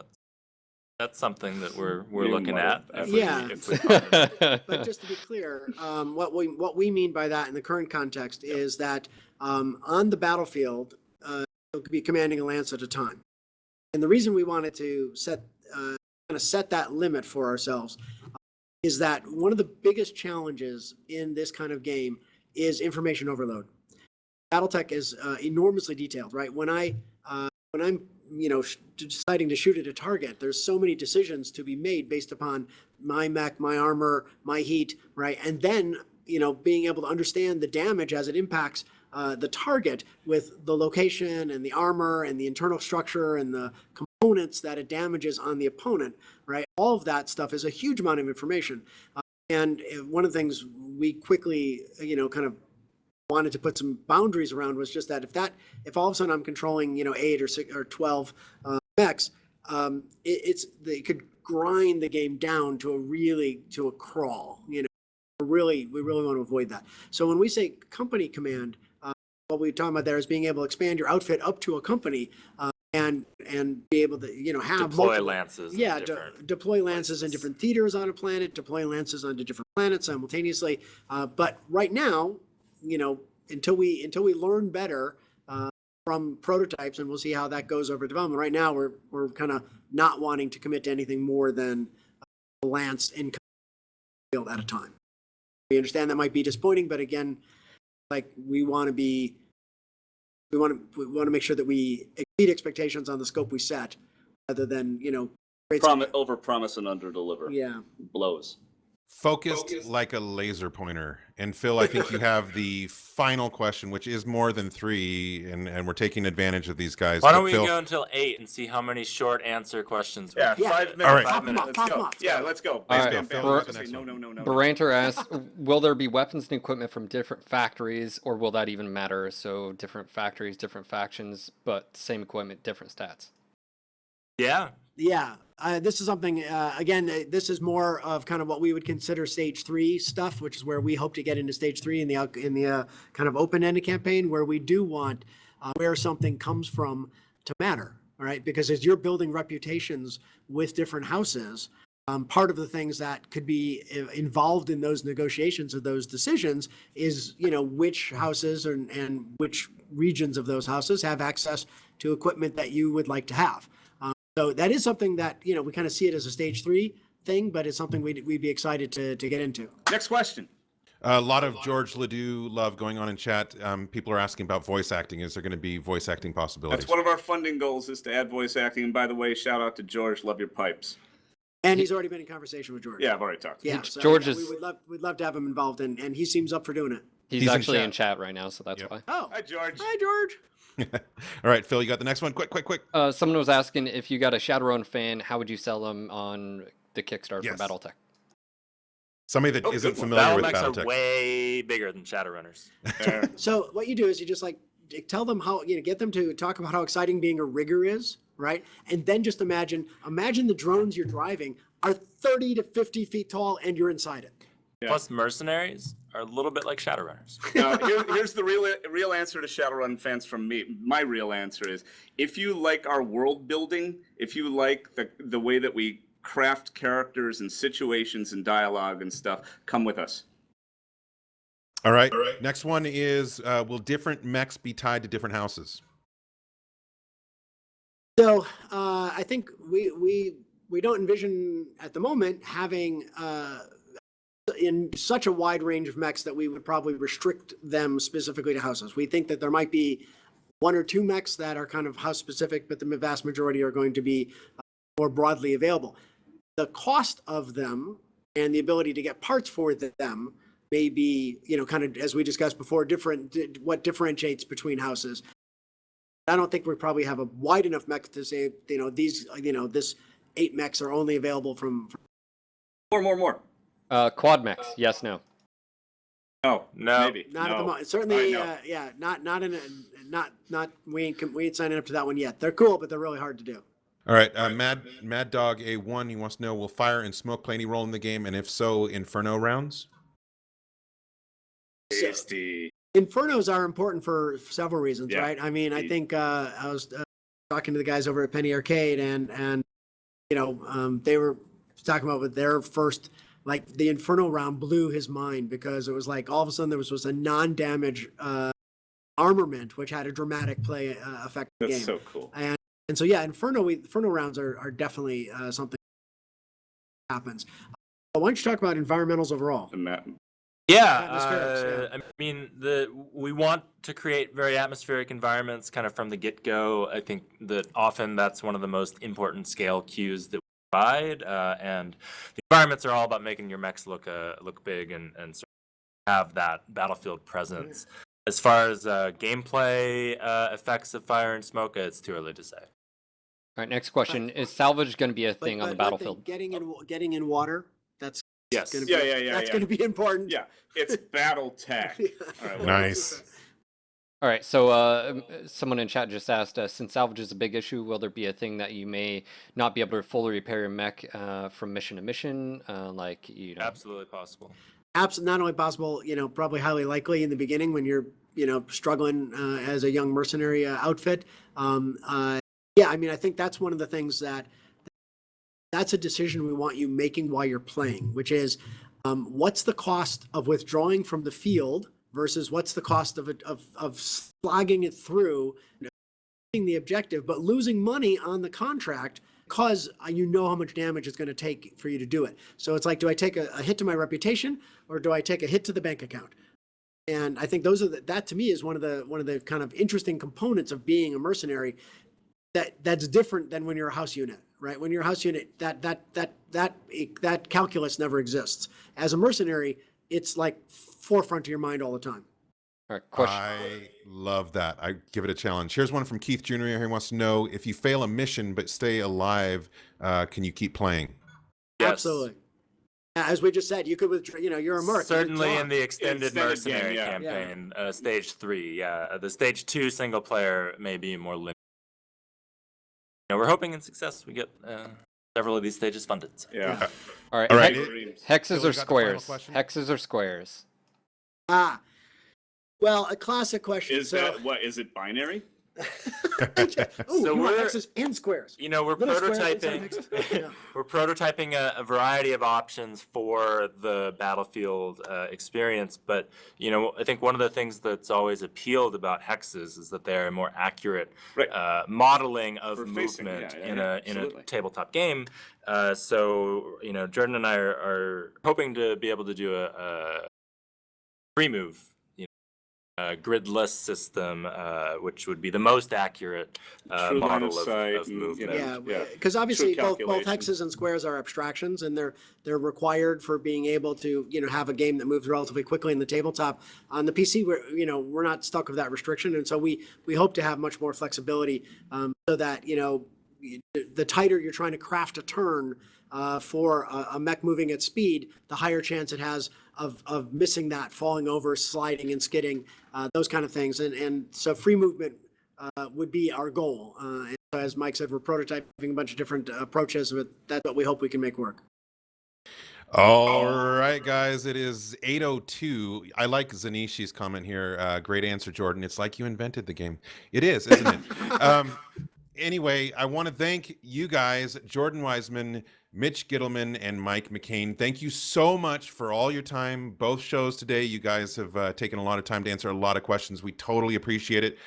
that's something that we're looking at. But just to be clear, what we mean by that in the current context is that on the battlefield, you'll be commanding a lance at a time. And the reason we wanted to set that limit for ourselves is that one of the biggest challenges in this kind of game is information overload. BattleTech is enormously detailed, right? When I'm deciding to shoot at a target, there's so many decisions to be made based upon my mech, my armor, my heat, right? And then, being able to understand the damage as it impacts the target with the location and the armor and the internal structure and the components that it damages on the opponent, right? All of that stuff is a huge amount of information. And one of the things we quickly, kind of wanted to put some boundaries around was just that if all of a sudden I'm controlling, 8 or 6 or 12 mechs, it could grind the game down to a crawl. You know, we really want to avoid that. So when we say company command, what we're talking about there is being able to expand your outfit up to a company, and be able to, you know, have deploy lances. Yeah, deploy lances in different theaters on a planet, deploy lances onto different planets simultaneously. But right now, you know, until we learn better from prototypes, and we'll see how that goes over development. Right now, we're kind of not wanting to commit to anything more than a lance in field at a time. We understand that might be disappointing, but again, like we want to make sure that we exceed expectations on the scope we set, rather than, you know, Over promise and under deliver. Yeah. Blows. Focused like a laser pointer. And Phil, I think you have the final question, which is more than 3, and we're taking advantage of these guys. Why But don't we Phil, go until 8 and see how many short answer questions we Yeah, have? 5 minutes. All right. Five minutes. Let's go. Yeah, let's go. All right. Bam, bam, Phil, bam. the next No, one. no, no, no. Baranter asks, will there be weapons and equipment from different factories, or will that even matter? So different factories, different factions, but same equipment, different stats. Yeah. Yeah, this is something, again, this is more of kind of what we would consider stage 3 stuff, which is where we hope to get into stage 3 in the kind of open-ended campaign, where we do want where something comes from to matter, all right? Because as you're building reputations with different houses, part of the things that could be involved in those negotiations or those decisions is, you know, which houses and which regions of those houses have access to equipment that you would like to have. So that is something that, you know, we kind of see it as a stage 3 thing, but it's something we'd be excited to get into. Next question. a lot of George Ledoux love going on in chat. People are asking about voice acting. Is there going to be voice acting possibilities? That's one of our funding goals, is to add voice acting. And by the way, shout out to George. Love your pipes. And he's already been in conversation with George. Yeah, I've already talked. Yeah, so George yeah, is- we'd love to have him involved, and he seems up for doing it. He's actually in chat right now, so that's why. Oh, Hi, George. Hi, George. All right, Phil, you got the next one. Quick. Someone was asking, if you got a Shadowrun fan, how would you sell them on the Kickstarter Yes. for BattleTech? Somebody that Oh, isn't good one. familiar with BattleTechs BattleTech. are way bigger than Shadowrunners. So what you do is you just like tell them how, you know, get them to talk about how exciting being a rigger is, right? And then just imagine the drones you're driving are 30 to 50 feet tall and you're inside it. Yeah. Plus, mercenaries are a little bit like Shadowrunners. Here's the real answer to Shadowrun fans from me. My real answer is, if you like our world building, if you like the way that we craft characters and situations and dialogue and stuff, come with us. All right. Next one is, will different mechs be tied to different houses? So I think we don't envision at the moment having in such a wide range of mechs that we would probably restrict them specifically to houses. We think that there might be one or two mechs that are kind of house specific, but the vast majority are going to be more broadly available. The cost of them and the ability to get parts for them may be, you know, kind of, as we discussed before, what differentiates between houses. I don't think we probably have a wide enough mech to say, you know, this 8 mechs are only available from. More. Quad mechs, yes, no. No, maybe. Not no. at the moment. Certainly, No. yeah, not. We ain't signing up to that one yet. They're cool, but they're really hard to do. All right. Mad Dog A1, he wants to know, will fire and smoke play any role in the game? And if so, Inferno rounds? Tasty. Infernos are important for several reasons, Yeah. right? I mean, I think I was talking to the guys over at Penny Arcade, and you know, they were talking about with their first, like, the Inferno round blew his mind, because it was like all of a sudden there was a non-damage armament which had a dramatic play effect in the That's game. so cool. And so yeah, Inferno rounds are definitely something that happens. Why don't you talk about environmentals overall? Yeah, I mean, we want to create very atmospheric environments kind of from the get-go. I think that often that's one of the most important scale cues that we provide, and the environments are all about making your mechs look big and sort of have that battlefield presence. As far as gameplay effects of fire and smoke, it's too early to say. All right, next question. Is salvage going to be a thing on the battlefield? Getting in water, that's Yes. gonna be, Yeah. that's going to be important. Yeah. It's BattleTech. All right, Nice. All right, so someone in chat just asked, since salvage is a big issue, will there be a thing that you may not be able to fully repair your mech from mission to mission? Like, you know. Absolutely possible. Not only possible, probably highly likely in the beginning when you're, struggling as a young mercenary outfit. Yeah, I mean, I think that's one of the things that's a decision we want you making while you're playing, which is what's the cost of withdrawing from the field versus what's the cost of slogging it through, the objective, but losing money on the contract because you know how much damage it's going to take for you to do it. So it's like, do I take a hit to my reputation or do I take a hit to the bank account? And I think those are that to me is one of the kind of interesting components of being a mercenary that's different than when you're a house unit, right? When you're a house unit, that calculus never exists. As a mercenary, it's like forefront of your mind all the time. All right, question. I love that. I give it a challenge. Here's one from Keith Jr. here. He wants to know, if you fail a mission but stay alive, can you keep playing? Yes. Absolutely. As we just said, you could withdraw, you're a merc. Certainly in the extended Extended mercenary game, yeah. campaign, stage 3. Yeah, the stage 2 single player may be more limited. We're hoping in success we get several of these stages funded. So. Yeah. All right, All right. hexes So we got the or final squares? question? Hexes or squares? Well, a classic question. Is that what? Is it binary? Ooh, So you want we're- X's and squares. We're Little squares inside prototyping. X's. Yeah. We're prototyping a variety of options for the Battlefield experience, but I think one of the things that's always appealed about hexes is that they're a more accurate modeling of For movement facing, yeah, in a absolutely. tabletop game. So Jordan and I are hoping to be able to do a free move. Gridless system, which would be the most accurate True line model of sight of and, movement. Yeah, because obviously True both calculation. hexes and squares are abstractions, and they're required for being able to have a game that moves relatively quickly in the tabletop. On the PC, we're not stuck with that restriction, and so we hope to have much more flexibility, so that the tighter you're trying to craft a turn for a mech moving at speed, the higher chance it has of missing that, falling over, sliding and skidding, those kind of things. And so free movement would be our goal. And so as Mike said, we're prototyping a bunch of different approaches, but that's what we hope we can make work. All right, guys, it is 8:02. I like Zanishi's comment here. Great answer, Jordan. It's like you invented the game. It is, isn't it? Anyway, I want to thank you guys, Jordan Wiseman, Mitch Gittleman, and Mike McCain. Thank you so much for all your time, both shows today. You guys have taken a lot of time to answer a lot of questions. We totally appreciate it.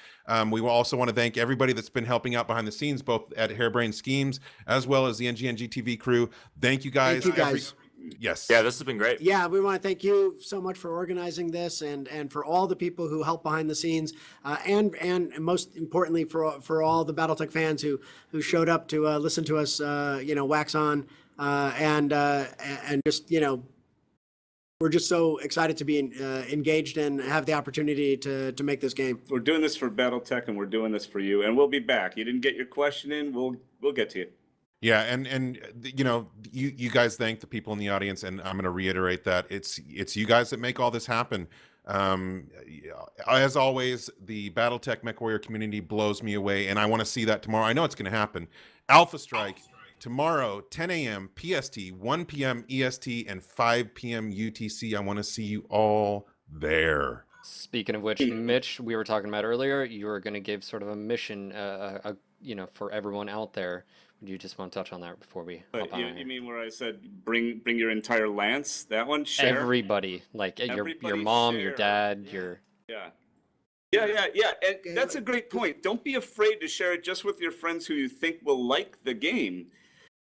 We will also want to thank everybody that's been helping out behind the scenes, both at Harebrained Schemes as well as the NGNG TV crew. Thank you guys. Thank you guys. Yes. Yeah, this has been great. Yeah, we want to thank you so much for organizing this and for all the people who help behind the scenes, and most importantly for all the BattleTech fans who showed up to listen to us, wax on, and just we're just so excited to be engaged and have the opportunity to make this game. We're doing this for BattleTech, and we're doing this for you, and we'll be back. You didn't get your question in, we'll get to you. Yeah, and you guys thank the people in the audience, and I'm going to reiterate that it's you guys that make all this happen. As always, the BattleTech MechWarrior community blows me away, and I want to see that tomorrow. I know it's going to happen. Alpha Strike tomorrow, 10 a.m. PST, 1 p.m. EST, and 5 p.m. UTC. I want to see you all there. Speaking of which, Mitch, we were talking about earlier, you were going to give sort of a mission, for everyone out there. Would you just want to touch on that before we hop on? You mean where I said bring your entire lance? That one? Share? Everybody, like your mom, your dad, your... Yeah. And that's a great point. Don't be afraid to share it just with your friends who you think will like the game.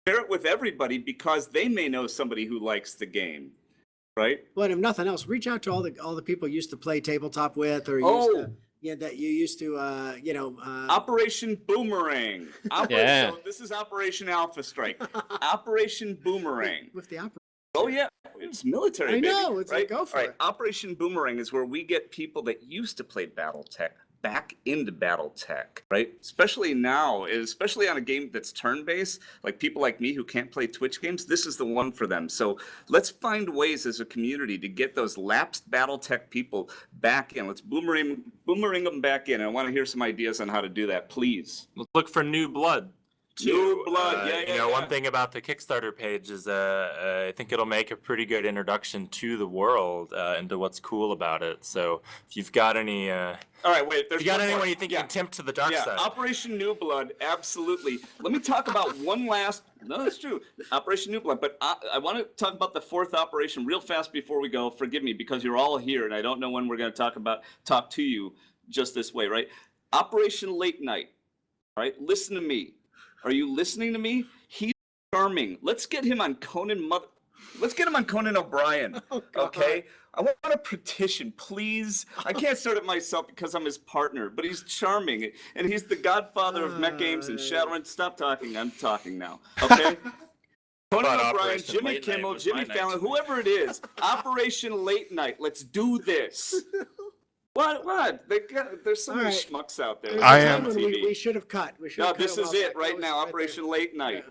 Share it with everybody because they may know somebody who likes the game, right? But if nothing else, reach out to all the people you used to play tabletop with, or that you used to, Operation Boomerang. Yeah. So this is Operation Alpha Strike. Operation Boomerang. with the opera. Oh yeah, it's military. I baby, know, it's right? like, go for All right, it. Operation Boomerang is where we get people that used to play BattleTech back into BattleTech, right? Especially now, especially on a game that's turn-based, like people like me who can't play Twitch games, this is the one for them. So let's find ways as a community to get those lapsed BattleTech people back in. Let's boomerang them back in. I want to hear some ideas on how to do that, please. Let's look for new blood. New blood, One thing about the Kickstarter page is I think it'll make a pretty good introduction to the world and to what's cool about it. So if you've got any, all right, wait. If you got anyone you think you can tempt to the dark side? Operation New Blood, absolutely. Let me talk about one last. No, that's true. Operation New Blood, but I want to talk about the fourth operation real fast before we go. Forgive me because you're all here, and I don't know when we're going to talk to you just this way, right? Operation Late Night. All right, listen to me. Are you listening to me? He's charming. Let's get him on Let's get him on Conan O'Brien. Okay? I want a petition, please. I can't start it myself because I'm his partner, but he's charming, and he's the godfather of mech games and Shadowrun. Stop talking. I'm talking now. Okay? Conan O'Brien, Jimmy Kimmel, Jimmy Fallon, whoever it is. Operation Late Night. Let's do this. What? There's so many schmucks out there. We should have cut. No, this is it right now. Operation Late Night.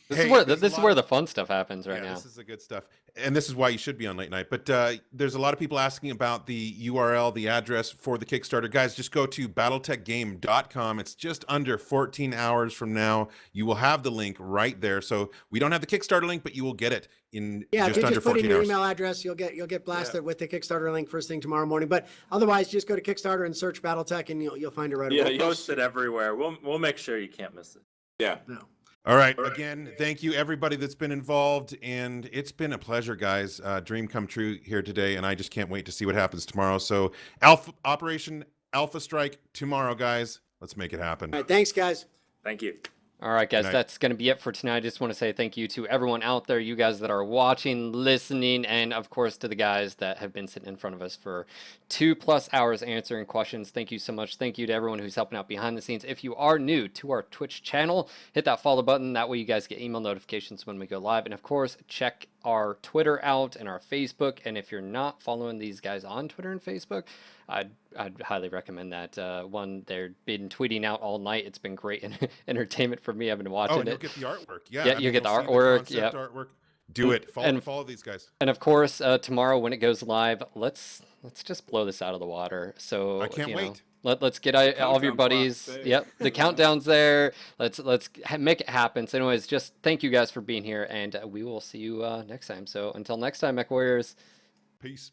This is where the fun stuff happens right now. This is the good stuff. And this is why you should be on Late Night. But there's a lot of people asking about the URL, the address for the Kickstarter. Guys, just go to BattleTechGame.com. It's just under 14 hours from now. You will have the link right there. So we don't have the Kickstarter link, but you will get it in just under 14 hours. Put in your email address, you'll get blasted with the Kickstarter link first thing tomorrow morning. But otherwise, just go to Kickstarter and search BattleTech, and you'll find it right away. Yeah, you'll post it everywhere. We'll make sure you can't miss it. Yeah. No. All right. Again, thank you everybody that's been involved, and it's been a pleasure, guys. Dream come true here today, and I just can't wait to see what happens tomorrow. So, Operation Alpha Strike tomorrow, guys. Let's make it happen. All right, thanks, guys. Thank you. All right, guys, that's going to be it for tonight. I just want to say thank you to everyone out there, you guys that are watching, listening, and of course to the guys that have been sitting in front of us for 2+ hours answering questions. Thank you so much. Thank you to everyone who's helping out behind the scenes. If you are new to our Twitch channel, hit that follow button. That way you guys get email notifications when we go live. And of course, check our Twitter out and our Facebook. And if you're not following these guys on Twitter and Facebook, I'd highly recommend that. One, they've been tweeting out all night. It's been great entertainment for me. I've been watching and it. you'll get the artwork. Yeah, Yeah, you get the artwork. Yeah, artwork. Do it. Follow these guys. And of course, tomorrow when it goes live, let's just blow this out of the water. So I can't wait. Let's get all of your buddies. Yep, the countdown's there. Let's make it happen. So, anyways, just thank you guys for being here, and we will see you next time. So, until next time, Mech Warriors. Peace.